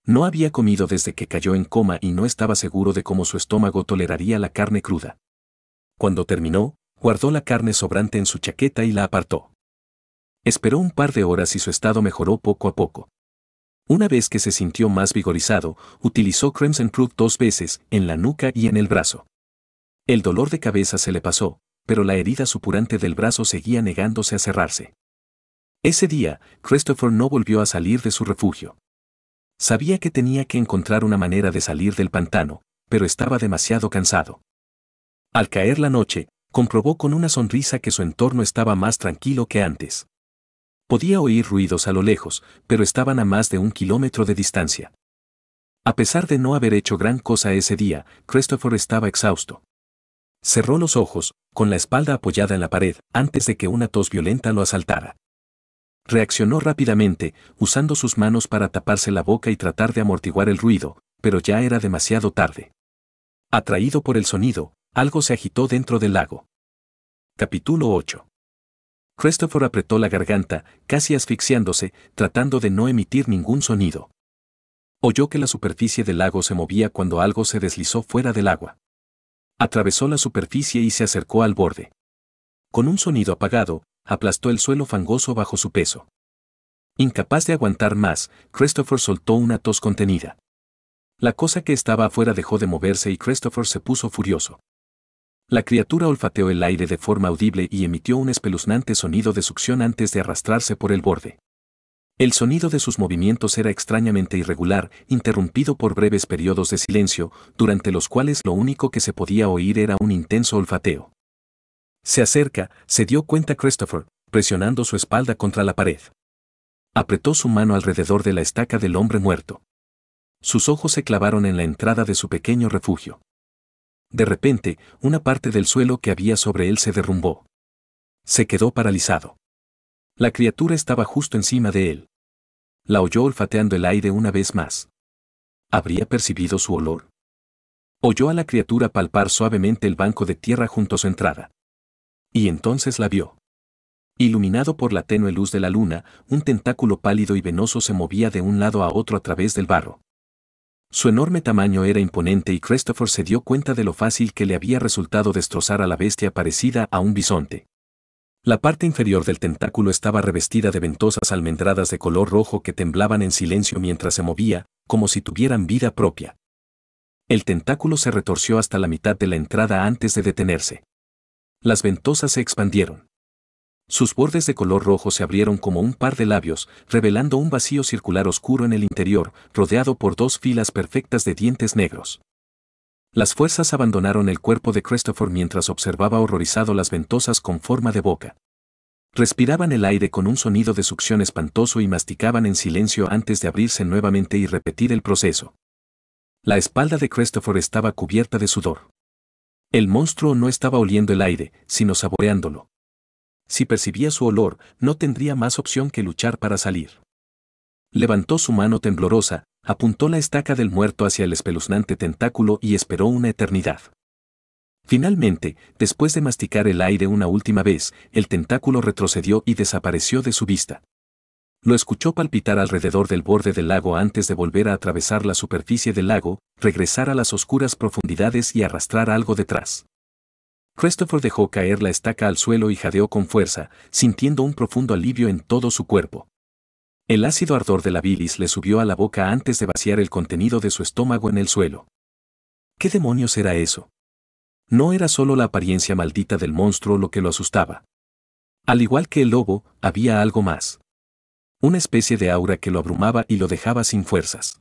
No había comido desde que cayó en coma y no estaba seguro de cómo su estómago toleraría la carne cruda. Cuando terminó, guardó la carne sobrante en su chaqueta y la apartó. Esperó un par de horas y su estado mejoró poco a poco. Una vez que se sintió más vigorizado, utilizó Crimson Proof 2 veces, en la nuca y en el brazo. El dolor de cabeza se le pasó, pero la herida supurante del brazo seguía negándose a cerrarse. Ese día, Christopher no volvió a salir de su refugio. Sabía que tenía que encontrar una manera de salir del pantano, pero estaba demasiado cansado. Al caer la noche, comprobó con una sonrisa que su entorno estaba más tranquilo que antes. Podía oír ruidos a lo lejos, pero estaban a más de 1 kilómetro de distancia. A pesar de no haber hecho gran cosa ese día, Christopher estaba exhausto. Cerró los ojos, con la espalda apoyada en la pared, antes de que una tos violenta lo asaltara. Reaccionó rápidamente, usando sus manos para taparse la boca y tratar de amortiguar el ruido, pero ya era demasiado tarde. Atraído por el sonido, algo se agitó dentro del lago. Capítulo 8. Christopher apretó la garganta, casi asfixiándose, tratando de no emitir ningún sonido. Oyó que la superficie del lago se movía cuando algo se deslizó fuera del agua. Atravesó la superficie y se acercó al borde. Con un sonido apagado, aplastó el suelo fangoso bajo su peso. Incapaz de aguantar más, Christopher soltó una tos contenida. La cosa que estaba afuera dejó de moverse y Christopher se puso furioso. La criatura olfateó el aire de forma audible y emitió un espeluznante sonido de succión antes de arrastrarse por el borde. El sonido de sus movimientos era extrañamente irregular, interrumpido por breves periodos de silencio, durante los cuales lo único que se podía oír era un intenso olfateo. Se acerca, se dio cuenta Christopher, presionando su espalda contra la pared. Apretó su mano alrededor de la estaca del hombre muerto. Sus ojos se clavaron en la entrada de su pequeño refugio. De repente, una parte del suelo que había sobre él se derrumbó. Se quedó paralizado. La criatura estaba justo encima de él. La oyó olfateando el aire una vez más. ¿Habría percibido su olor? Oyó a la criatura palpar suavemente el banco de tierra junto a su entrada. Y entonces la vio. Iluminado por la tenue luz de la luna, un tentáculo pálido y venoso se movía de un lado a otro a través del barro. Su enorme tamaño era imponente y Christopher se dio cuenta de lo fácil que le había resultado destrozar a la bestia parecida a un bisonte. La parte inferior del tentáculo estaba revestida de ventosas almendradas de color rojo que temblaban en silencio mientras se movía, como si tuvieran vida propia. El tentáculo se retorció hasta la mitad de la entrada antes de detenerse. Las ventosas se expandieron. Sus bordes de color rojo se abrieron como un par de labios, revelando un vacío circular oscuro en el interior, rodeado por dos filas perfectas de dientes negros. Las fuerzas abandonaron el cuerpo de Christopher mientras observaba horrorizado las ventosas con forma de boca. Respiraban el aire con un sonido de succión espantoso y masticaban en silencio antes de abrirse nuevamente y repetir el proceso. La espalda de Christopher estaba cubierta de sudor. El monstruo no estaba oliendo el aire, sino saboreándolo. Si percibía su olor, no tendría más opción que luchar para salir. Levantó su mano temblorosa, apuntó la estaca del muerto hacia el espeluznante tentáculo y esperó una eternidad. Finalmente, después de masticar el aire una última vez, el tentáculo retrocedió y desapareció de su vista. Lo escuchó palpitar alrededor del borde del lago antes de volver a atravesar la superficie del lago, regresar a las oscuras profundidades y arrastrar algo detrás. Christopher dejó caer la estaca al suelo y jadeó con fuerza, sintiendo un profundo alivio en todo su cuerpo. El ácido ardor de la bilis le subió a la boca antes de vaciar el contenido de su estómago en el suelo. ¿Qué demonios era eso? No era solo la apariencia maldita del monstruo lo que lo asustaba. Al igual que el lobo, había algo más. Una especie de aura que lo abrumaba y lo dejaba sin fuerzas.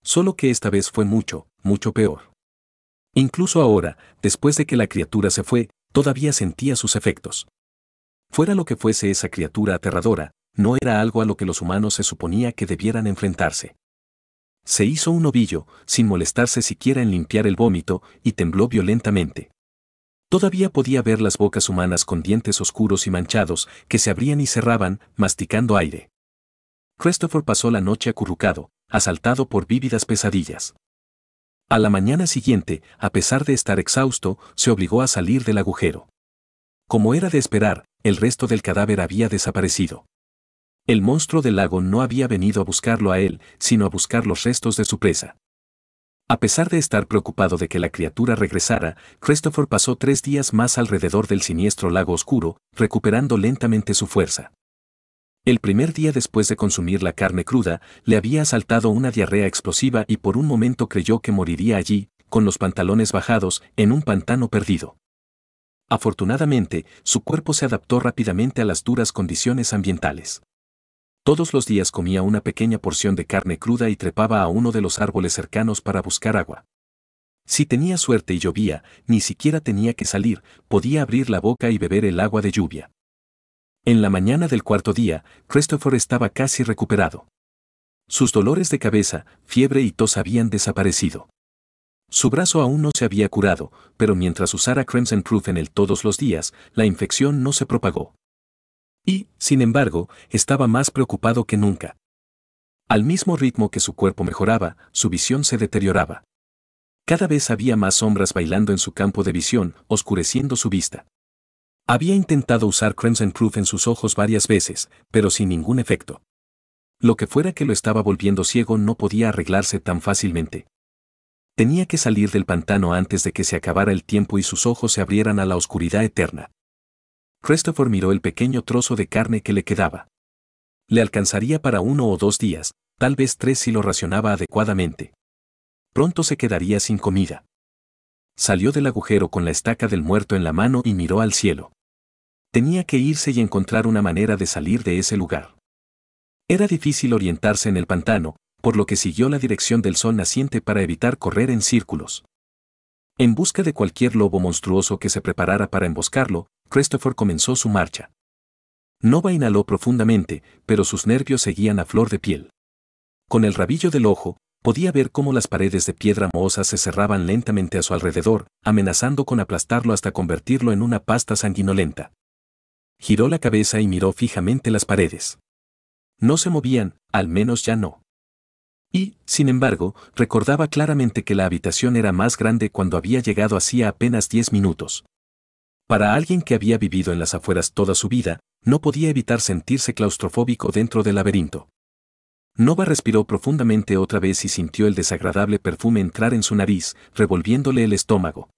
Solo que esta vez fue mucho, mucho peor. Incluso ahora, después de que la criatura se fue, todavía sentía sus efectos. Fuera lo que fuese esa criatura aterradora, no era algo a lo que los humanos se suponía que debieran enfrentarse. Se hizo un ovillo, sin molestarse siquiera en limpiar el vómito, y tembló violentamente. Todavía podía ver las bocas humanas con dientes oscuros y manchados, que se abrían y cerraban, masticando aire. Christopher pasó la noche acurrucado, asaltado por vívidas pesadillas. A la mañana siguiente, a pesar de estar exhausto, se obligó a salir del agujero. Como era de esperar, el resto del cadáver había desaparecido. El monstruo del lago no había venido a buscarlo a él, sino a buscar los restos de su presa. A pesar de estar preocupado de que la criatura regresara, Christopher pasó 3 días más alrededor del siniestro lago oscuro, recuperando lentamente su fuerza. El primer día después de consumir la carne cruda, le había asaltado una diarrea explosiva y por un momento creyó que moriría allí, con los pantalones bajados, en un pantano perdido. Afortunadamente, su cuerpo se adaptó rápidamente a las duras condiciones ambientales. Todos los días comía una pequeña porción de carne cruda y trepaba a uno de los árboles cercanos para buscar agua. Si tenía suerte y llovía, ni siquiera tenía que salir, podía abrir la boca y beber el agua de lluvia. En la mañana del 4.º día, Christopher estaba casi recuperado. Sus dolores de cabeza, fiebre y tos habían desaparecido. Su brazo aún no se había curado, pero mientras usara Crimson Proof en él todos los días, la infección no se propagó. Y, sin embargo, estaba más preocupado que nunca. Al mismo ritmo que su cuerpo mejoraba, su visión se deterioraba. Cada vez había más sombras bailando en su campo de visión, oscureciendo su vista. Había intentado usar Crimson Proof en sus ojos varias veces, pero sin ningún efecto. Lo que fuera que lo estaba volviendo ciego no podía arreglarse tan fácilmente. Tenía que salir del pantano antes de que se acabara el tiempo y sus ojos se abrieran a la oscuridad eterna. Christopher miró el pequeño trozo de carne que le quedaba. Le alcanzaría para 1 o 2 días, tal vez 3 si lo racionaba adecuadamente. Pronto se quedaría sin comida. Salió del agujero con la estaca del muerto en la mano y miró al cielo. Tenía que irse y encontrar una manera de salir de ese lugar. Era difícil orientarse en el pantano, por lo que siguió la dirección del sol naciente para evitar correr en círculos. En busca de cualquier lobo monstruoso que se preparara para emboscarlo, Christopher comenzó su marcha. Nova inhaló profundamente, pero sus nervios seguían a flor de piel. Con el rabillo del ojo, podía ver cómo las paredes de piedra mohosa se cerraban lentamente a su alrededor, amenazando con aplastarlo hasta convertirlo en una pasta sanguinolenta. Giró la cabeza y miró fijamente las paredes. No se movían, al menos ya no. Y, sin embargo, recordaba claramente que la habitación era más grande cuando había llegado hacía apenas 10 minutos. Para alguien que había vivido en las afueras toda su vida, no podía evitar sentirse claustrofóbico dentro del laberinto. Nova respiró profundamente otra vez y sintió el desagradable perfume entrar en su nariz, revolviéndole el estómago.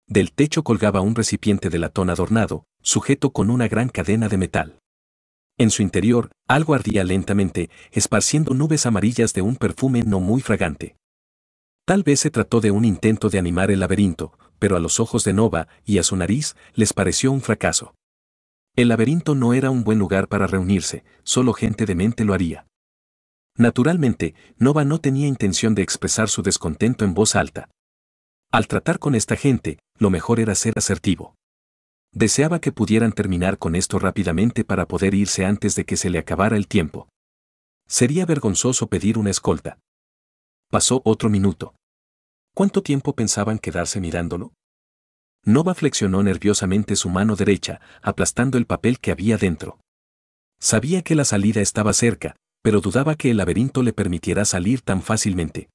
Del techo colgaba un recipiente de latón adornado, sujeto con una gran cadena de metal. En su interior, algo ardía lentamente, esparciendo nubes amarillas de un perfume no muy fragante. Tal vez se trató de un intento de animar el laberinto, pero a los ojos de Nova y a su nariz les pareció un fracaso. El laberinto no era un buen lugar para reunirse, solo gente demente lo haría. Naturalmente, Nova no tenía intención de expresar su descontento en voz alta. Al tratar con esta gente, lo mejor era ser asertivo. Deseaba que pudieran terminar con esto rápidamente para poder irse antes de que se le acabara el tiempo. Sería vergonzoso pedir una escolta. Pasó otro minuto. ¿Cuánto tiempo pensaban quedarse mirándolo? Nova flexionó nerviosamente su mano derecha, aplastando el papel que había dentro. Sabía que la salida estaba cerca, pero dudaba que el laberinto le permitiera salir tan fácilmente.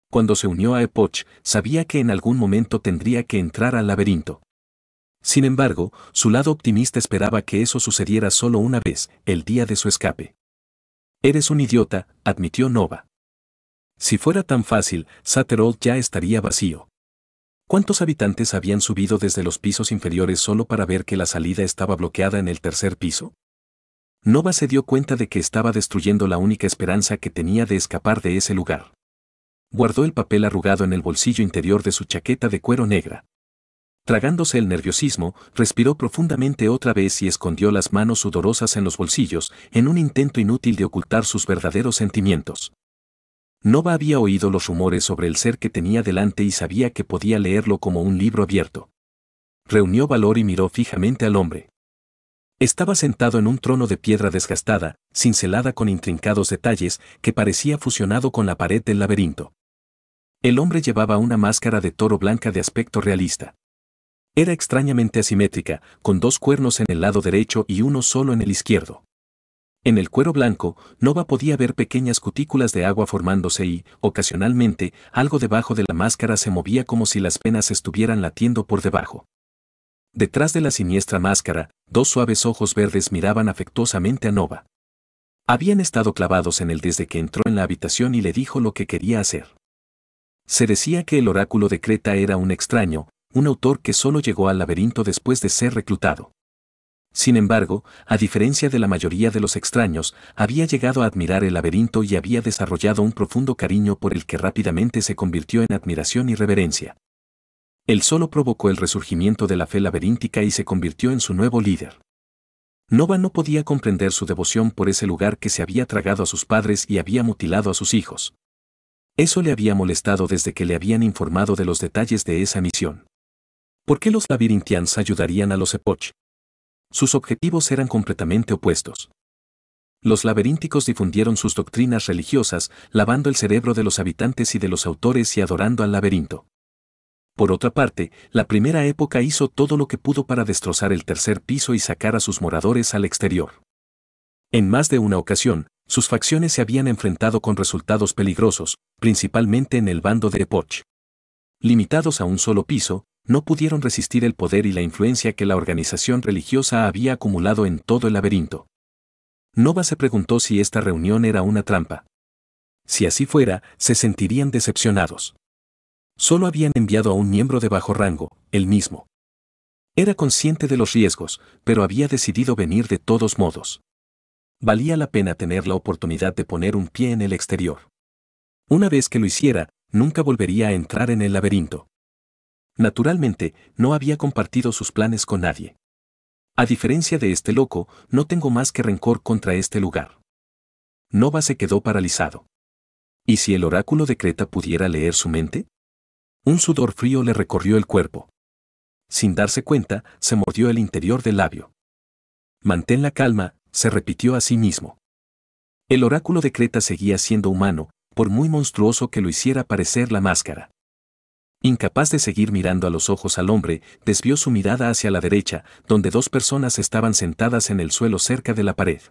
Cuando se unió a Epoch, sabía que en algún momento tendría que entrar al laberinto. Sin embargo, su lado optimista esperaba que eso sucediera solo una vez, el día de su escape. Eres un idiota, admitió Nova. Si fuera tan fácil, Sutherland ya estaría vacío. ¿Cuántos habitantes habían subido desde los pisos inferiores solo para ver que la salida estaba bloqueada en el tercer piso? Nova se dio cuenta de que estaba destruyendo la única esperanza que tenía de escapar de ese lugar. Guardó el papel arrugado en el bolsillo interior de su chaqueta de cuero negra. Tragándose el nerviosismo, respiró profundamente otra vez y escondió las manos sudorosas en los bolsillos, en un intento inútil de ocultar sus verdaderos sentimientos. Nova había oído los rumores sobre el ser que tenía delante y sabía que podía leerlo como un libro abierto. Reunió valor y miró fijamente al hombre. Estaba sentado en un trono de piedra desgastada, cincelada con intrincados detalles, que parecía fusionado con la pared del laberinto. El hombre llevaba una máscara de toro blanca de aspecto realista. Era extrañamente asimétrica, con 2 cuernos en el lado derecho y uno solo en el izquierdo. En el cuero blanco, Nova podía ver pequeñas cutículas de agua formándose y, ocasionalmente, algo debajo de la máscara se movía como si las venas estuvieran latiendo por debajo. Detrás de la siniestra máscara, 2 suaves ojos verdes miraban afectuosamente a Nova. Habían estado clavados en él desde que entró en la habitación y le dijo lo que quería hacer. Se decía que el oráculo de Creta era un extraño, un autor que solo llegó al laberinto después de ser reclutado. Sin embargo, a diferencia de la mayoría de los extraños, había llegado a admirar el laberinto y había desarrollado un profundo cariño por el que rápidamente se convirtió en admiración y reverencia. Él solo provocó el resurgimiento de la fe laberíntica y se convirtió en su nuevo líder. Nova no podía comprender su devoción por ese lugar que se había tragado a sus padres y había mutilado a sus hijos. Eso le había molestado desde que le habían informado de los detalles de esa misión. ¿Por qué los Labyrintians ayudarían a los Epoch? Sus objetivos eran completamente opuestos. Los laberínticos difundieron sus doctrinas religiosas, lavando el cerebro de los habitantes y de los autores y adorando al laberinto. Por otra parte, la primera época hizo todo lo que pudo para destrozar el tercer piso y sacar a sus moradores al exterior. En más de una ocasión, sus facciones se habían enfrentado con resultados peligrosos, principalmente en el bando de Epoch. Limitados a un solo piso, no pudieron resistir el poder y la influencia que la organización religiosa había acumulado en todo el laberinto. Nova se preguntó si esta reunión era una trampa. Si así fuera, se sentirían decepcionados. Solo habían enviado a un miembro de bajo rango, él mismo. Era consciente de los riesgos, pero había decidido venir de todos modos. Valía la pena tener la oportunidad de poner un pie en el exterior. Una vez que lo hiciera, nunca volvería a entrar en el laberinto. Naturalmente, no había compartido sus planes con nadie. A diferencia de este loco, no tengo más que rencor contra este lugar. Nova se quedó paralizado. ¿Y si el oráculo de Creta pudiera leer su mente? Un sudor frío le recorrió el cuerpo. Sin darse cuenta, se mordió el interior del labio. Mantén la calma, se repitió a sí mismo. El oráculo de Creta seguía siendo humano, por muy monstruoso que lo hiciera parecer la máscara. Incapaz de seguir mirando a los ojos al hombre, desvió su mirada hacia la derecha, donde dos personas estaban sentadas en el suelo cerca de la pared.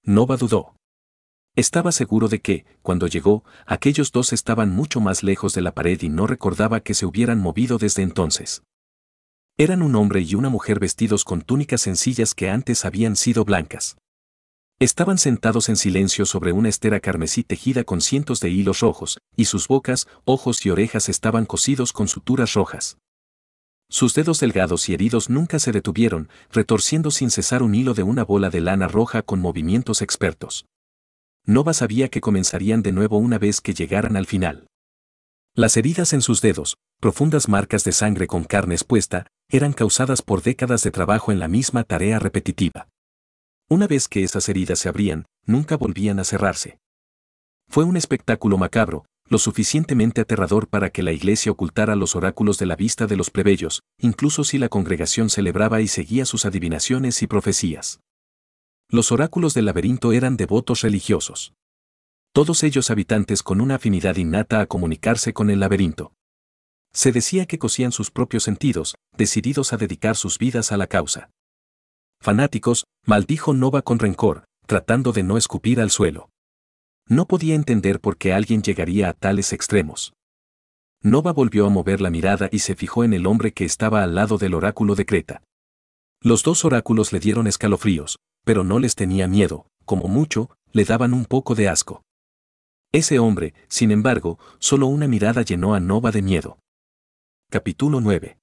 Nova dudó. Estaba seguro de que, cuando llegó, aquellos dos estaban mucho más lejos de la pared y no recordaba que se hubieran movido desde entonces. Eran un hombre y una mujer vestidos con túnicas sencillas que antes habían sido blancas. Estaban sentados en silencio sobre una estera carmesí tejida con cientos de hilos rojos, y sus bocas, ojos y orejas estaban cosidos con suturas rojas. Sus dedos delgados y heridos nunca se detuvieron, retorciendo sin cesar un hilo de una bola de lana roja con movimientos expertos. Nova sabía que comenzarían de nuevo una vez que llegaran al final. Las heridas en sus dedos, profundas marcas de sangre con carne expuesta, eran causadas por décadas de trabajo en la misma tarea repetitiva. Una vez que esas heridas se abrían, nunca volvían a cerrarse. Fue un espectáculo macabro, lo suficientemente aterrador para que la iglesia ocultara los oráculos de la vista de los plebeyos, incluso si la congregación celebraba y seguía sus adivinaciones y profecías. Los oráculos del laberinto eran devotos religiosos. Todos ellos habitantes con una afinidad innata a comunicarse con el laberinto. Se decía que cosían sus propios sentidos, decididos a dedicar sus vidas a la causa. Fanáticos, maldijo Nova con rencor, tratando de no escupir al suelo. No podía entender por qué alguien llegaría a tales extremos. Nova volvió a mover la mirada y se fijó en el hombre que estaba al lado del oráculo de Creta. Los dos oráculos le dieron escalofríos, pero no les tenía miedo, como mucho, le daban un poco de asco. Ese hombre, sin embargo, solo una mirada llenó a Nova de miedo. Capítulo 9.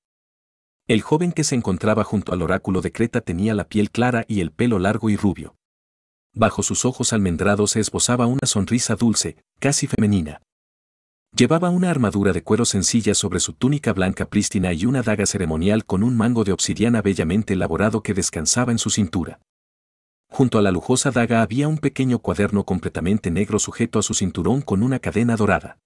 El joven que se encontraba junto al oráculo de Creta tenía la piel clara y el pelo largo y rubio. Bajo sus ojos almendrados se esbozaba una sonrisa dulce, casi femenina. Llevaba una armadura de cuero sencilla sobre su túnica blanca prístina y una daga ceremonial con un mango de obsidiana bellamente elaborado que descansaba en su cintura. Junto a la lujosa daga había un pequeño cuaderno completamente negro sujeto a su cinturón con una cadena dorada.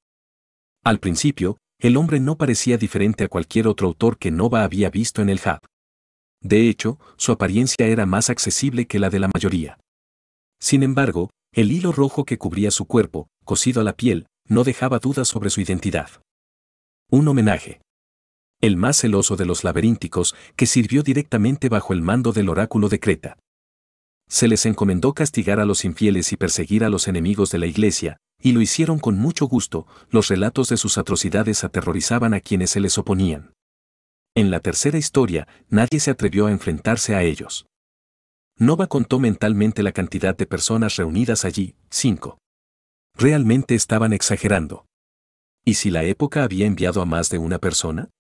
Al principio, el hombre no parecía diferente a cualquier otro autor que Nova había visto en el hub. De hecho, su apariencia era más accesible que la de la mayoría. Sin embargo, el hilo rojo que cubría su cuerpo, cosido a la piel, no dejaba dudas sobre su identidad. Un homenaje. El más celoso de los laberínticos, que sirvió directamente bajo el mando del oráculo de Creta. Se les encomendó castigar a los infieles y perseguir a los enemigos de la iglesia, y lo hicieron con mucho gusto. Los relatos de sus atrocidades aterrorizaban a quienes se les oponían. En la tercera historia, nadie se atrevió a enfrentarse a ellos. Nova contó mentalmente la cantidad de personas reunidas allí, 5. Realmente estaban exagerando. ¿Y si la época había enviado a más de una persona?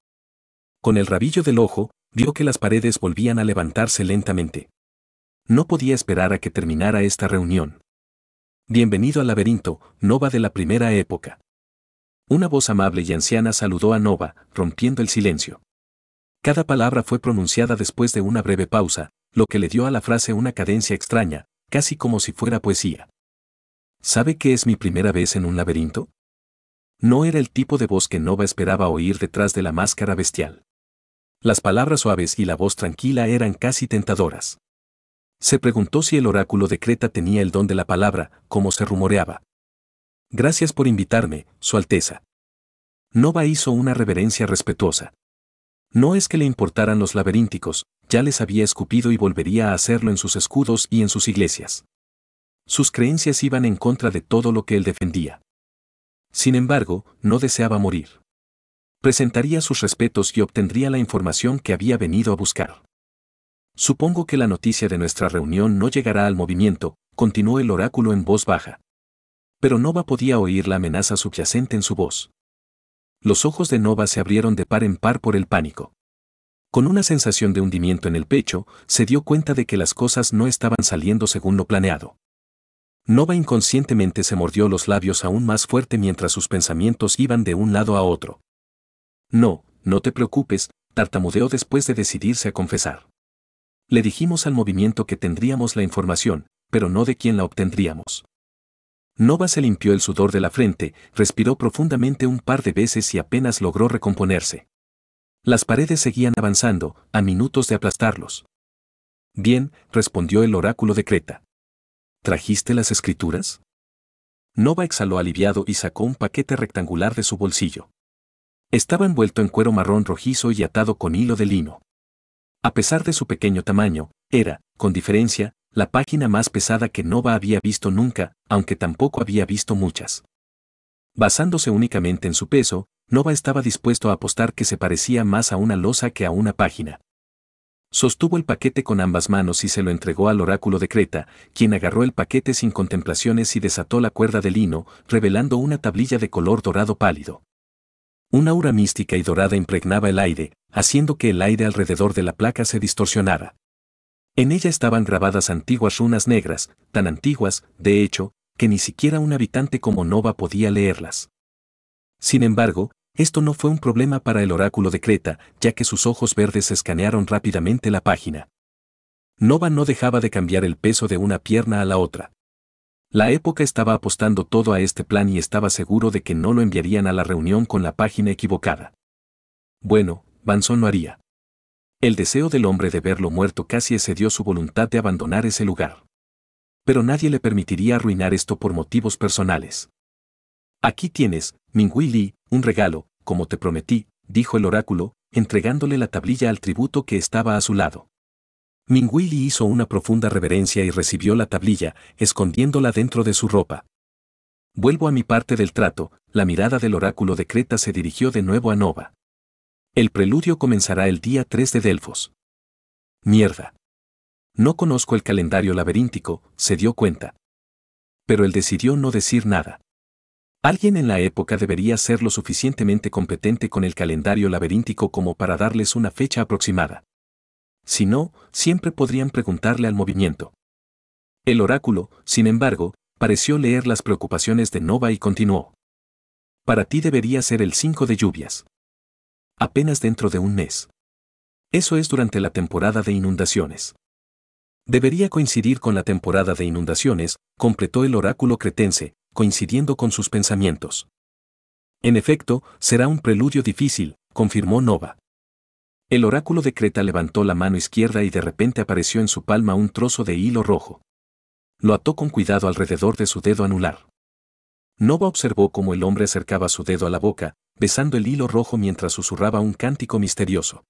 Con el rabillo del ojo, vio que las paredes volvían a levantarse lentamente. No podía esperar a que terminara esta reunión. Bienvenido al laberinto, Nova de la primera época. Una voz amable y anciana saludó a Nova, rompiendo el silencio. Cada palabra fue pronunciada después de una breve pausa, lo que le dio a la frase una cadencia extraña, casi como si fuera poesía. ¿Sabe que es mi primera vez en un laberinto? No era el tipo de voz que Nova esperaba oír detrás de la máscara bestial. Las palabras suaves y la voz tranquila eran casi tentadoras. Se preguntó si el oráculo de Creta tenía el don de la palabra, como se rumoreaba. Gracias por invitarme, Su Alteza. Nova hizo una reverencia respetuosa. No es que le importaran los laberínticos, ya les había escupido y volvería a hacerlo en sus escudos y en sus iglesias. Sus creencias iban en contra de todo lo que él defendía. Sin embargo, no deseaba morir. Presentaría sus respetos y obtendría la información que había venido a buscar. Supongo que la noticia de nuestra reunión no llegará al movimiento, continuó el oráculo en voz baja. Pero Nova podía oír la amenaza subyacente en su voz. Los ojos de Nova se abrieron de par en par por el pánico. Con una sensación de hundimiento en el pecho, se dio cuenta de que las cosas no estaban saliendo según lo planeado. Nova inconscientemente se mordió los labios aún más fuerte mientras sus pensamientos iban de un lado a otro. No, no te preocupes, tartamudeó después de decidirse a confesar. Le dijimos al movimiento que tendríamos la información, pero no de quién la obtendríamos. Nova se limpió el sudor de la frente, respiró profundamente un par de veces y apenas logró recomponerse. Las paredes seguían avanzando, a minutos de aplastarlos. Bien, respondió el oráculo de Creta. ¿Trajiste las escrituras? Nova exhaló aliviado y sacó un paquete rectangular de su bolsillo. Estaba envuelto en cuero marrón rojizo y atado con hilo de lino. A pesar de su pequeño tamaño, era, con diferencia, la página más pesada que Nova había visto nunca, aunque tampoco había visto muchas. Basándose únicamente en su peso, Nova estaba dispuesto a apostar que se parecía más a una losa que a una página. Sostuvo el paquete con ambas manos y se lo entregó al oráculo de Creta, quien agarró el paquete sin contemplaciones y desató la cuerda de lino, revelando una tablilla de color dorado pálido. Una aura mística y dorada impregnaba el aire, haciendo que el aire alrededor de la placa se distorsionara. En ella estaban grabadas antiguas runas negras, tan antiguas, de hecho, que ni siquiera un habitante como Nova podía leerlas. Sin embargo, esto no fue un problema para el oráculo de Creta, ya que sus ojos verdes escanearon rápidamente la página. Nova no dejaba de cambiar el peso de una pierna a la otra. La época estaba apostando todo a este plan y estaba seguro de que no lo enviarían a la reunión con la página equivocada. Bueno, Vanson lo haría. El deseo del hombre de verlo muerto casi excedió su voluntad de abandonar ese lugar. Pero nadie le permitiría arruinar esto por motivos personales. Aquí tienes, Minghui Li, un regalo, como te prometí, dijo el oráculo, entregándole la tablilla al tributo que estaba a su lado. Minghui Li hizo una profunda reverencia y recibió la tablilla, escondiéndola dentro de su ropa. Vuelvo a mi parte del trato, la mirada del oráculo de Creta se dirigió de nuevo a Nova. El preludio comenzará el día 3 de Delfos. Mierda. No conozco el calendario laberíntico, se dio cuenta. Pero él decidió no decir nada. Alguien en la época debería ser lo suficientemente competente con el calendario laberíntico como para darles una fecha aproximada. Si no, siempre podrían preguntarle al movimiento. El oráculo, sin embargo, pareció leer las preocupaciones de Nova y continuó. Para ti debería ser el 5 de lluvias. Apenas dentro de un mes. Eso es durante la temporada de inundaciones. Debería coincidir con la temporada de inundaciones, completó el oráculo cretense, coincidiendo con sus pensamientos. En efecto, será un preludio difícil, confirmó Nova. El oráculo de Creta levantó la mano izquierda y de repente apareció en su palma un trozo de hilo rojo. Lo ató con cuidado alrededor de su dedo anular. Nova observó cómo el hombre acercaba su dedo a la boca, besando el hilo rojo mientras susurraba un cántico misterioso.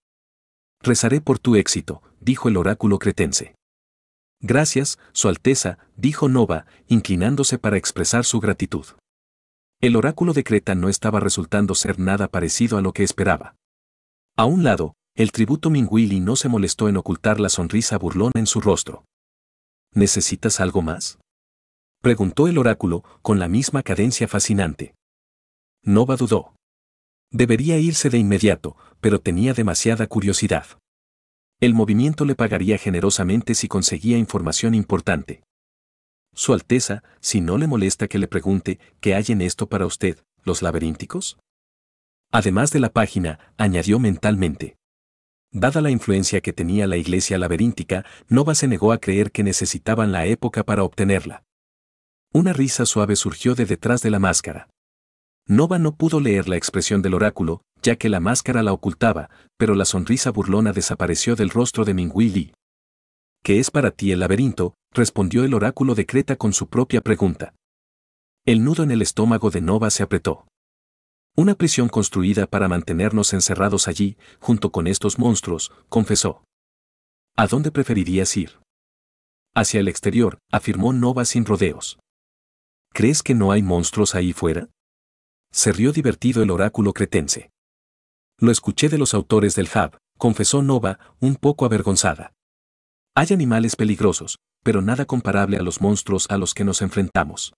Rezaré por tu éxito, dijo el oráculo cretense. Gracias, Su Alteza, dijo Nova, inclinándose para expresar su gratitud. El oráculo de Creta no estaba resultando ser nada parecido a lo que esperaba. A un lado, el tributo Minghui Li no se molestó en ocultar la sonrisa burlona en su rostro. ¿Necesitas algo más?, preguntó el oráculo, con la misma cadencia fascinante. Nova dudó. Debería irse de inmediato, pero tenía demasiada curiosidad. El movimiento le pagaría generosamente si conseguía información importante. Su Alteza, si no le molesta que le pregunte, ¿qué hay en esto para usted, los laberínticos? Además de la página, añadió mentalmente. Dada la influencia que tenía la iglesia laberíntica, Nova se negó a creer que necesitaban la época para obtenerla. Una risa suave surgió de detrás de la máscara. Nova no pudo leer la expresión del oráculo, ya que la máscara la ocultaba, pero la sonrisa burlona desapareció del rostro de Minghui Li. ¿Qué es para ti el laberinto?, respondió el oráculo de Creta con su propia pregunta. El nudo en el estómago de Nova se apretó. Una prisión construida para mantenernos encerrados allí, junto con estos monstruos, confesó. ¿A dónde preferirías ir? Hacia el exterior, afirmó Nova sin rodeos. ¿Crees que no hay monstruos ahí fuera?, se rió divertido el oráculo cretense. Lo escuché de los autores del Hub, confesó Nova, un poco avergonzada. Hay animales peligrosos, pero nada comparable a los monstruos a los que nos enfrentamos.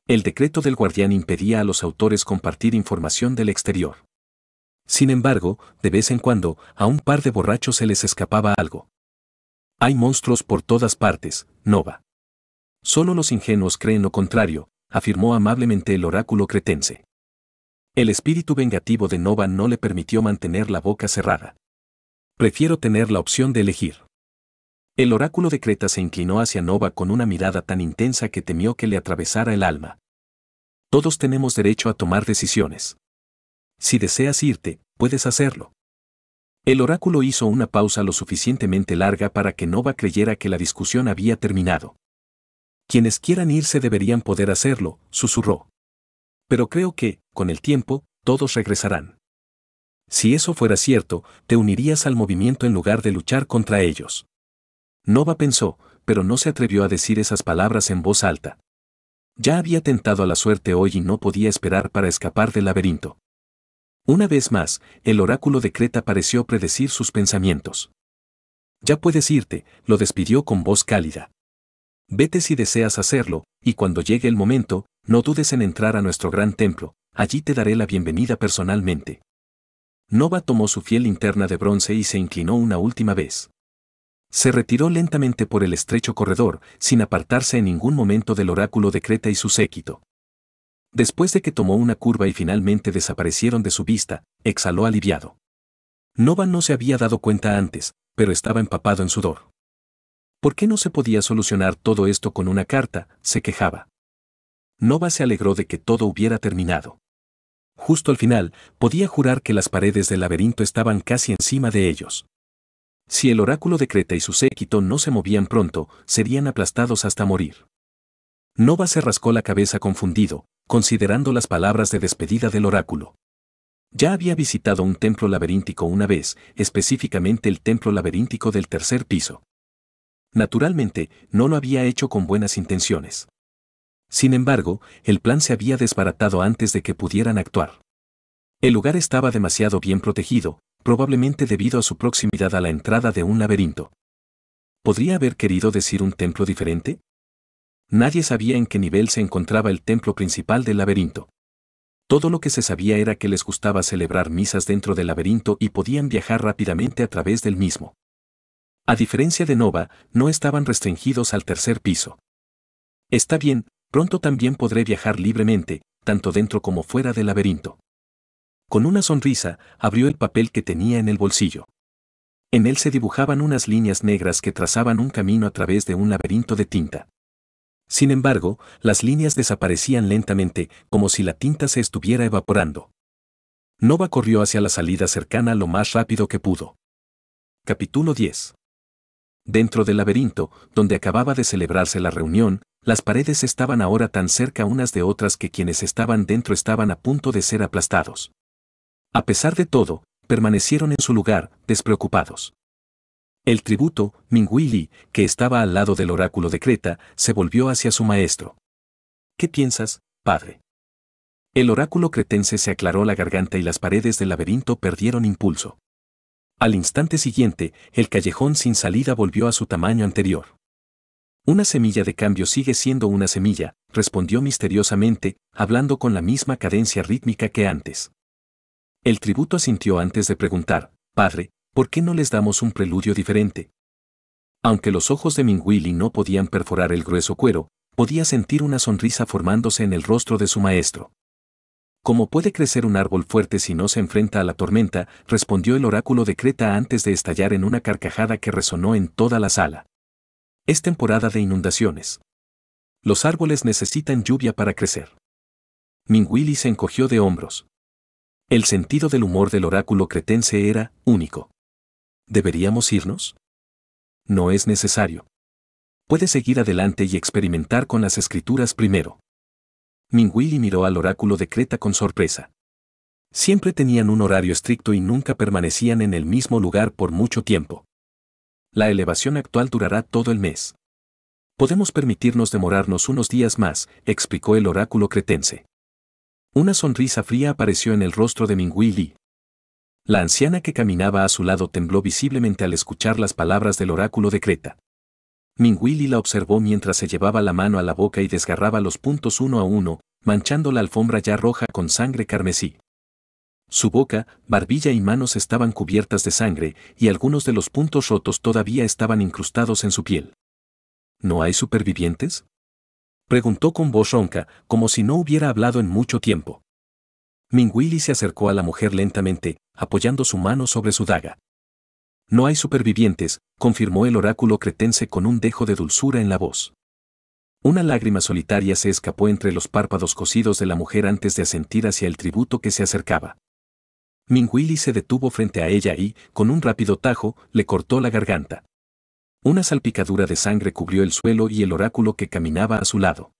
El decreto del guardián impedía a los autores compartir información del exterior. Sin embargo, de vez en cuando, a un par de borrachos se les escapaba algo. Hay monstruos por todas partes, Nova. Solo los ingenuos creen lo contrario, afirmó amablemente el oráculo cretense. El espíritu vengativo de Nova no le permitió mantener la boca cerrada. Prefiero tener la opción de elegir. El oráculo de Creta se inclinó hacia Nova con una mirada tan intensa que temió que le atravesara el alma. Todos tenemos derecho a tomar decisiones. Si deseas irte, puedes hacerlo. El oráculo hizo una pausa lo suficientemente larga para que Nova creyera que la discusión había terminado. Quienes quieran irse deberían poder hacerlo, susurró. Pero creo que, con el tiempo, todos regresarán. Si eso fuera cierto, te unirías al movimiento en lugar de luchar contra ellos. Nova pensó, pero no se atrevió a decir esas palabras en voz alta. Ya había tentado a la suerte hoy y no podía esperar para escapar del laberinto. Una vez más, el oráculo de Creta pareció predecir sus pensamientos. Ya puedes irte, lo despidió con voz cálida. Vete si deseas hacerlo, y cuando llegue el momento, no dudes en entrar a nuestro gran templo, allí te daré la bienvenida personalmente. Nova tomó su fiel linterna de bronce y se inclinó una última vez. Se retiró lentamente por el estrecho corredor, sin apartarse en ningún momento del oráculo de Creta y su séquito. Después de que tomó una curva y finalmente desaparecieron de su vista, exhaló aliviado. Nova no se había dado cuenta antes, pero estaba empapado en sudor. ¿Por qué no se podía solucionar todo esto con una carta?, se quejaba. Nova se alegró de que todo hubiera terminado. Justo al final, podía jurar que las paredes del laberinto estaban casi encima de ellos. Si el oráculo de Creta y su séquito no se movían pronto, serían aplastados hasta morir. Nova se rascó la cabeza confundido, considerando las palabras de despedida del oráculo. Ya había visitado un templo laberíntico una vez, específicamente el templo laberíntico del tercer piso. Naturalmente, no lo había hecho con buenas intenciones. Sin embargo, el plan se había desbaratado antes de que pudieran actuar. El lugar estaba demasiado bien protegido, probablemente debido a su proximidad a la entrada de un laberinto. ¿Podría haber querido decir un templo diferente? Nadie sabía en qué nivel se encontraba el templo principal del laberinto. Todo lo que se sabía era que les gustaba celebrar misas dentro del laberinto y podían viajar rápidamente a través del mismo. A diferencia de Nova, no estaban restringidos al tercer piso. Está bien, pronto también podré viajar libremente, tanto dentro como fuera del laberinto. Con una sonrisa, abrió el papel que tenía en el bolsillo. En él se dibujaban unas líneas negras que trazaban un camino a través de un laberinto de tinta. Sin embargo, las líneas desaparecían lentamente, como si la tinta se estuviera evaporando. Nova corrió hacia la salida cercana lo más rápido que pudo. Capítulo 10. Dentro del laberinto, donde acababa de celebrarse la reunión, las paredes estaban ahora tan cerca unas de otras que quienes estaban dentro estaban a punto de ser aplastados. A pesar de todo, permanecieron en su lugar, despreocupados. El tributo, Minguili, que estaba al lado del oráculo de Creta, se volvió hacia su maestro. ¿Qué piensas, padre? El oráculo cretense se aclaró la garganta y las paredes del laberinto perdieron impulso. Al instante siguiente, el callejón sin salida volvió a su tamaño anterior. Una semilla de cambio sigue siendo una semilla, respondió misteriosamente, hablando con la misma cadencia rítmica que antes. El tributo asintió antes de preguntar, padre, ¿por qué no les damos un preludio diferente? Aunque los ojos de Minguili no podían perforar el grueso cuero, podía sentir una sonrisa formándose en el rostro de su maestro. ¿Cómo puede crecer un árbol fuerte si no se enfrenta a la tormenta?, respondió el oráculo de Creta antes de estallar en una carcajada que resonó en toda la sala. Es temporada de inundaciones. Los árboles necesitan lluvia para crecer. Minguili se encogió de hombros. El sentido del humor del oráculo cretense era único. ¿Deberíamos irnos? No es necesario. Puedes seguir adelante y experimentar con las escrituras primero. Minguili miró al oráculo de Creta con sorpresa. Siempre tenían un horario estricto y nunca permanecían en el mismo lugar por mucho tiempo. La elevación actual durará todo el mes. Podemos permitirnos demorarnos unos días más, explicó el oráculo cretense. Una sonrisa fría apareció en el rostro de Minguili. La anciana que caminaba a su lado tembló visiblemente al escuchar las palabras del oráculo de Creta. Minguili la observó mientras se llevaba la mano a la boca y desgarraba los puntos uno a uno, manchando la alfombra ya roja con sangre carmesí. Su boca, barbilla y manos estaban cubiertas de sangre, y algunos de los puntos rotos todavía estaban incrustados en su piel. ¿No hay supervivientes?, preguntó con voz ronca, como si no hubiera hablado en mucho tiempo. Minguili se acercó a la mujer lentamente, apoyando su mano sobre su daga. No hay supervivientes, confirmó el oráculo cretense con un dejo de dulzura en la voz. Una lágrima solitaria se escapó entre los párpados cosidos de la mujer antes de asentir hacia el tributo que se acercaba. Minguili se detuvo frente a ella y, con un rápido tajo, le cortó la garganta. Una salpicadura de sangre cubrió el suelo y el oráculo que caminaba a su lado.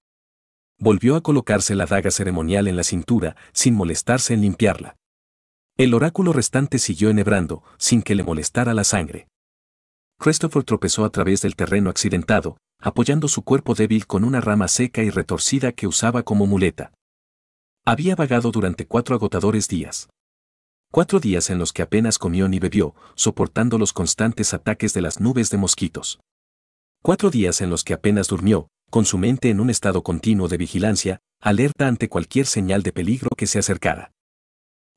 Volvió a colocarse la daga ceremonial en la cintura, sin molestarse en limpiarla. El oráculo restante siguió enhebrando, sin que le molestara la sangre. Christopher tropezó a través del terreno accidentado, apoyando su cuerpo débil con una rama seca y retorcida que usaba como muleta. Había vagado durante 4 agotadores días. 4 días en los que apenas comió ni bebió, soportando los constantes ataques de las nubes de mosquitos. 4 días en los que apenas durmió, con su mente en un estado continuo de vigilancia, alerta ante cualquier señal de peligro que se acercara.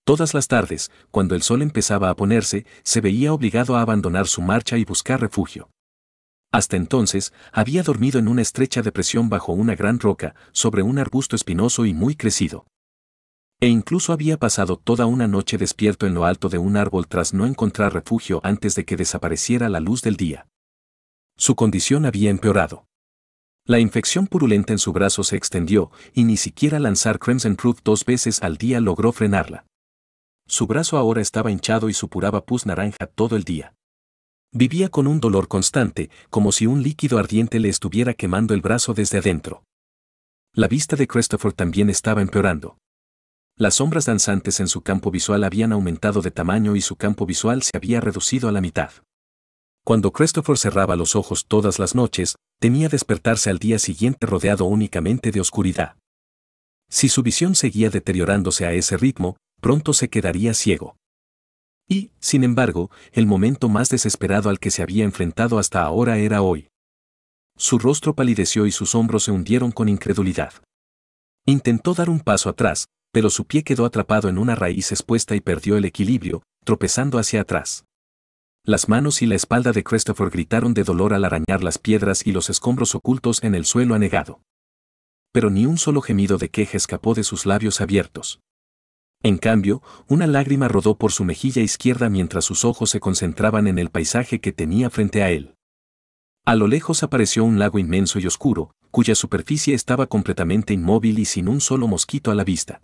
Todas las tardes, cuando el sol empezaba a ponerse, se veía obligado a abandonar su marcha y buscar refugio. Hasta entonces, había dormido en una estrecha depresión bajo una gran roca, sobre un arbusto espinoso y muy crecido. E incluso había pasado toda una noche despierto en lo alto de un árbol tras no encontrar refugio antes de que desapareciera la luz del día. Su condición había empeorado. La infección purulenta en su brazo se extendió, y ni siquiera lanzar Crimson Proof 2 veces al día logró frenarla. Su brazo ahora estaba hinchado y supuraba pus naranja todo el día. Vivía con un dolor constante, como si un líquido ardiente le estuviera quemando el brazo desde adentro. La vista de Christopher también estaba empeorando. Las sombras danzantes en su campo visual habían aumentado de tamaño y su campo visual se había reducido a la mitad. Cuando Christopher cerraba los ojos todas las noches, temía despertarse al día siguiente rodeado únicamente de oscuridad. Si su visión seguía deteriorándose a ese ritmo, pronto se quedaría ciego. Y, sin embargo, el momento más desesperado al que se había enfrentado hasta ahora era hoy. Su rostro palideció y sus hombros se hundieron con incredulidad. Intentó dar un paso atrás, pero su pie quedó atrapado en una raíz expuesta y perdió el equilibrio, tropezando hacia atrás. Las manos y la espalda de Christopher gritaron de dolor al arañar las piedras y los escombros ocultos en el suelo anegado. Pero ni un solo gemido de queja escapó de sus labios abiertos. En cambio, una lágrima rodó por su mejilla izquierda mientras sus ojos se concentraban en el paisaje que tenía frente a él. A lo lejos apareció un lago inmenso y oscuro, cuya superficie estaba completamente inmóvil y sin un solo mosquito a la vista.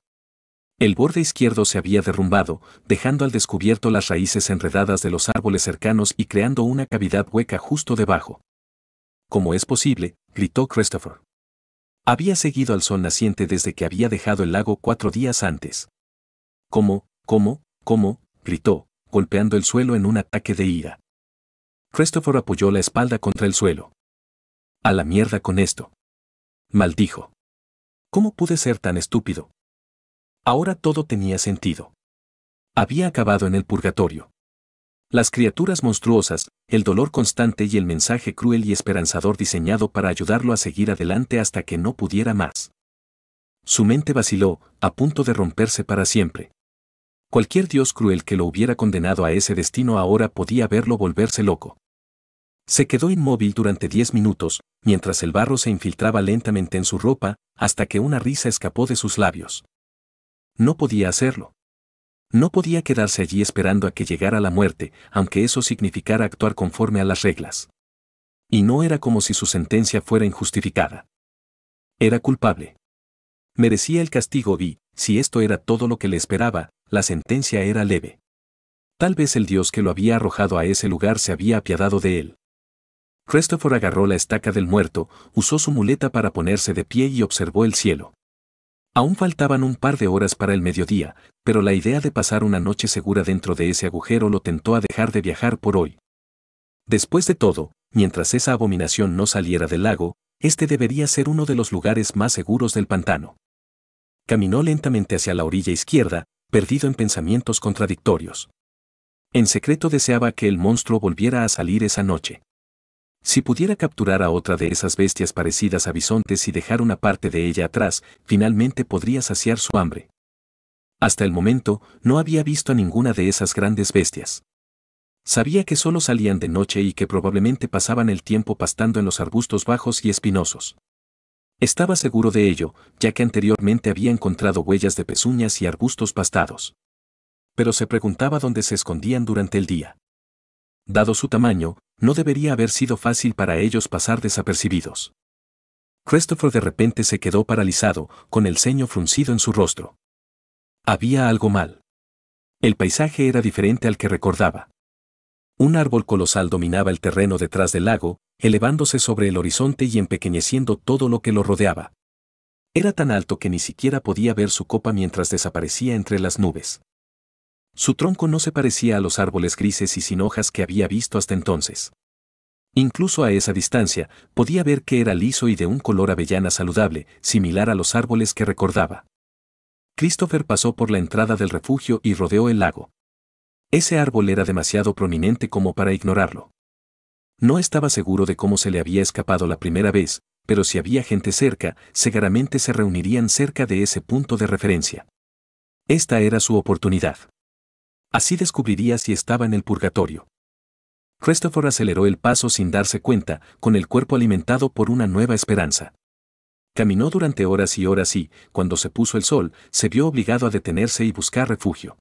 El borde izquierdo se había derrumbado, dejando al descubierto las raíces enredadas de los árboles cercanos y creando una cavidad hueca justo debajo. ¿Cómo es posible?, gritó Christopher. Había seguido al sol naciente desde que había dejado el lago 4 días antes. ¿Cómo? Gritó, golpeando el suelo en un ataque de ira. Christopher apoyó la espalda contra el suelo. A la mierda con esto. Maldijo. ¿Cómo pude ser tan estúpido? Ahora todo tenía sentido. Había acabado en el purgatorio. Las criaturas monstruosas, el dolor constante y el mensaje cruel y esperanzador diseñado para ayudarlo a seguir adelante hasta que no pudiera más. Su mente vaciló, a punto de romperse para siempre. Cualquier dios cruel que lo hubiera condenado a ese destino ahora podía verlo volverse loco. Se quedó inmóvil durante 10 minutos, mientras el barro se infiltraba lentamente en su ropa, hasta que una risa escapó de sus labios. No podía hacerlo. No podía quedarse allí esperando a que llegara la muerte, aunque eso significara actuar conforme a las reglas. Y no era como si su sentencia fuera injustificada. Era culpable. Merecía el castigo y, si esto era todo lo que le esperaba, la sentencia era leve. Tal vez el Dios que lo había arrojado a ese lugar se había apiadado de él. Christopher agarró la estaca del muerto, usó su muleta para ponerse de pie y observó el cielo. Aún faltaban un par de horas para el mediodía, pero la idea de pasar una noche segura dentro de ese agujero lo tentó a dejar de viajar por hoy. Después de todo, mientras esa abominación no saliera del lago, este debería ser uno de los lugares más seguros del pantano. Caminó lentamente hacia la orilla izquierda, perdido en pensamientos contradictorios. En secreto deseaba que el monstruo volviera a salir esa noche. Si pudiera capturar a otra de esas bestias parecidas a bisontes y dejar una parte de ella atrás, finalmente podría saciar su hambre. Hasta el momento, no había visto a ninguna de esas grandes bestias. Sabía que solo salían de noche y que probablemente pasaban el tiempo pastando en los arbustos bajos y espinosos. Estaba seguro de ello, ya que anteriormente había encontrado huellas de pezuñas y arbustos pastados. Pero se preguntaba dónde se escondían durante el día. Dado su tamaño, no debería haber sido fácil para ellos pasar desapercibidos. Christopher de repente se quedó paralizado, con el ceño fruncido en su rostro. Había algo mal. El paisaje era diferente al que recordaba. Un árbol colosal dominaba el terreno detrás del lago, elevándose sobre el horizonte y empequeñeciendo todo lo que lo rodeaba. Era tan alto que ni siquiera podía ver su copa mientras desaparecía entre las nubes. Su tronco no se parecía a los árboles grises y sin hojas que había visto hasta entonces. Incluso a esa distancia, podía ver que era liso y de un color avellana saludable, similar a los árboles que recordaba. Christopher pasó por la entrada del refugio y rodeó el lago. Ese árbol era demasiado prominente como para ignorarlo. No estaba seguro de cómo se le había escapado la primera vez, pero si había gente cerca, seguramente se reunirían cerca de ese punto de referencia. Esta era su oportunidad. Así descubriría si estaba en el purgatorio. Christopher aceleró el paso sin darse cuenta, con el cuerpo alimentado por una nueva esperanza. Caminó durante horas y horas y, cuando se puso el sol, se vio obligado a detenerse y buscar refugio.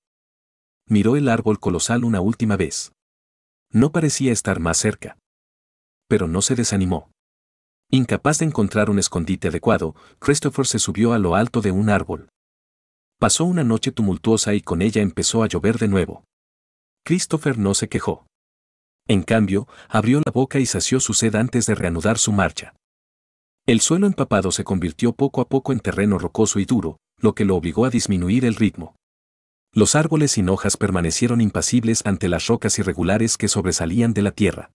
Miró el árbol colosal una última vez. No parecía estar más cerca. Pero no se desanimó. Incapaz de encontrar un escondite adecuado, Christopher se subió a lo alto de un árbol. Pasó una noche tumultuosa y con ella empezó a llover de nuevo. Christopher no se quejó. En cambio, abrió la boca y sació su sed antes de reanudar su marcha. El suelo empapado se convirtió poco a poco en terreno rocoso y duro, lo que lo obligó a disminuir el ritmo. Los árboles sin hojas permanecieron impasibles ante las rocas irregulares que sobresalían de la tierra.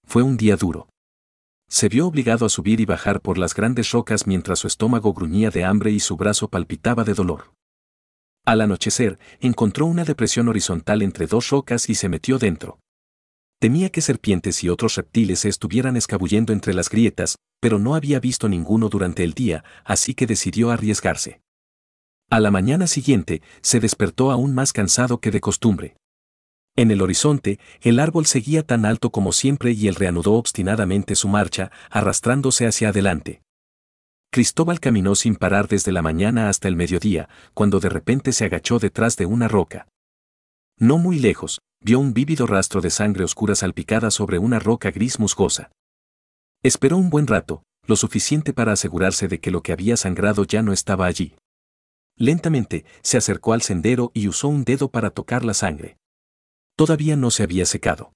Fue un día duro. Se vio obligado a subir y bajar por las grandes rocas mientras su estómago gruñía de hambre y su brazo palpitaba de dolor. Al anochecer, encontró una depresión horizontal entre dos rocas y se metió dentro. Temía que serpientes y otros reptiles se estuvieran escabullendo entre las grietas, pero no había visto ninguno durante el día, así que decidió arriesgarse. A la mañana siguiente, se despertó aún más cansado que de costumbre. En el horizonte, el árbol seguía tan alto como siempre y él reanudó obstinadamente su marcha, arrastrándose hacia adelante. Cristóbal caminó sin parar desde la mañana hasta el mediodía, cuando de repente se agachó detrás de una roca. No muy lejos, vio un vívido rastro de sangre oscura salpicada sobre una roca gris musgosa. Esperó un buen rato, lo suficiente para asegurarse de que lo que había sangrado ya no estaba allí. Lentamente, se acercó al sendero y usó un dedo para tocar la sangre. Todavía no se había secado.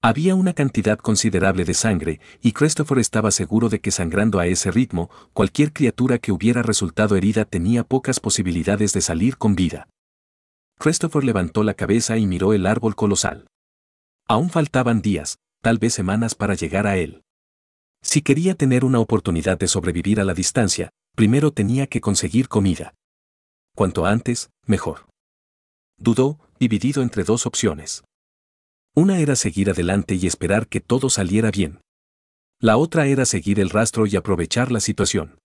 Había una cantidad considerable de sangre, y Christopher estaba seguro de que sangrando a ese ritmo, cualquier criatura que hubiera resultado herida tenía pocas posibilidades de salir con vida. Christopher levantó la cabeza y miró el árbol colosal. Aún faltaban días, tal vez semanas para llegar a él. Si quería tener una oportunidad de sobrevivir a la distancia, primero tenía que conseguir comida. Cuanto antes, mejor. Dudó, dividido entre dos opciones. Una era seguir adelante y esperar que todo saliera bien. La otra era seguir el rastro y aprovechar la situación.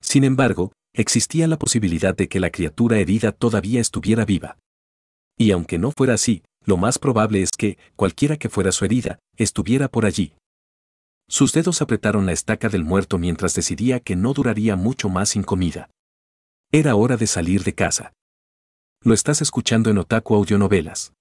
Sin embargo, existía la posibilidad de que la criatura herida todavía estuviera viva. Y aunque no fuera así, lo más probable es que, cualquiera que fuera su herida, estuviera por allí. Sus dedos apretaron la estaca del muerto mientras decidía que no duraría mucho más sin comida. Era hora de salir de casa. Lo estás escuchando en Otaku Audionovelas.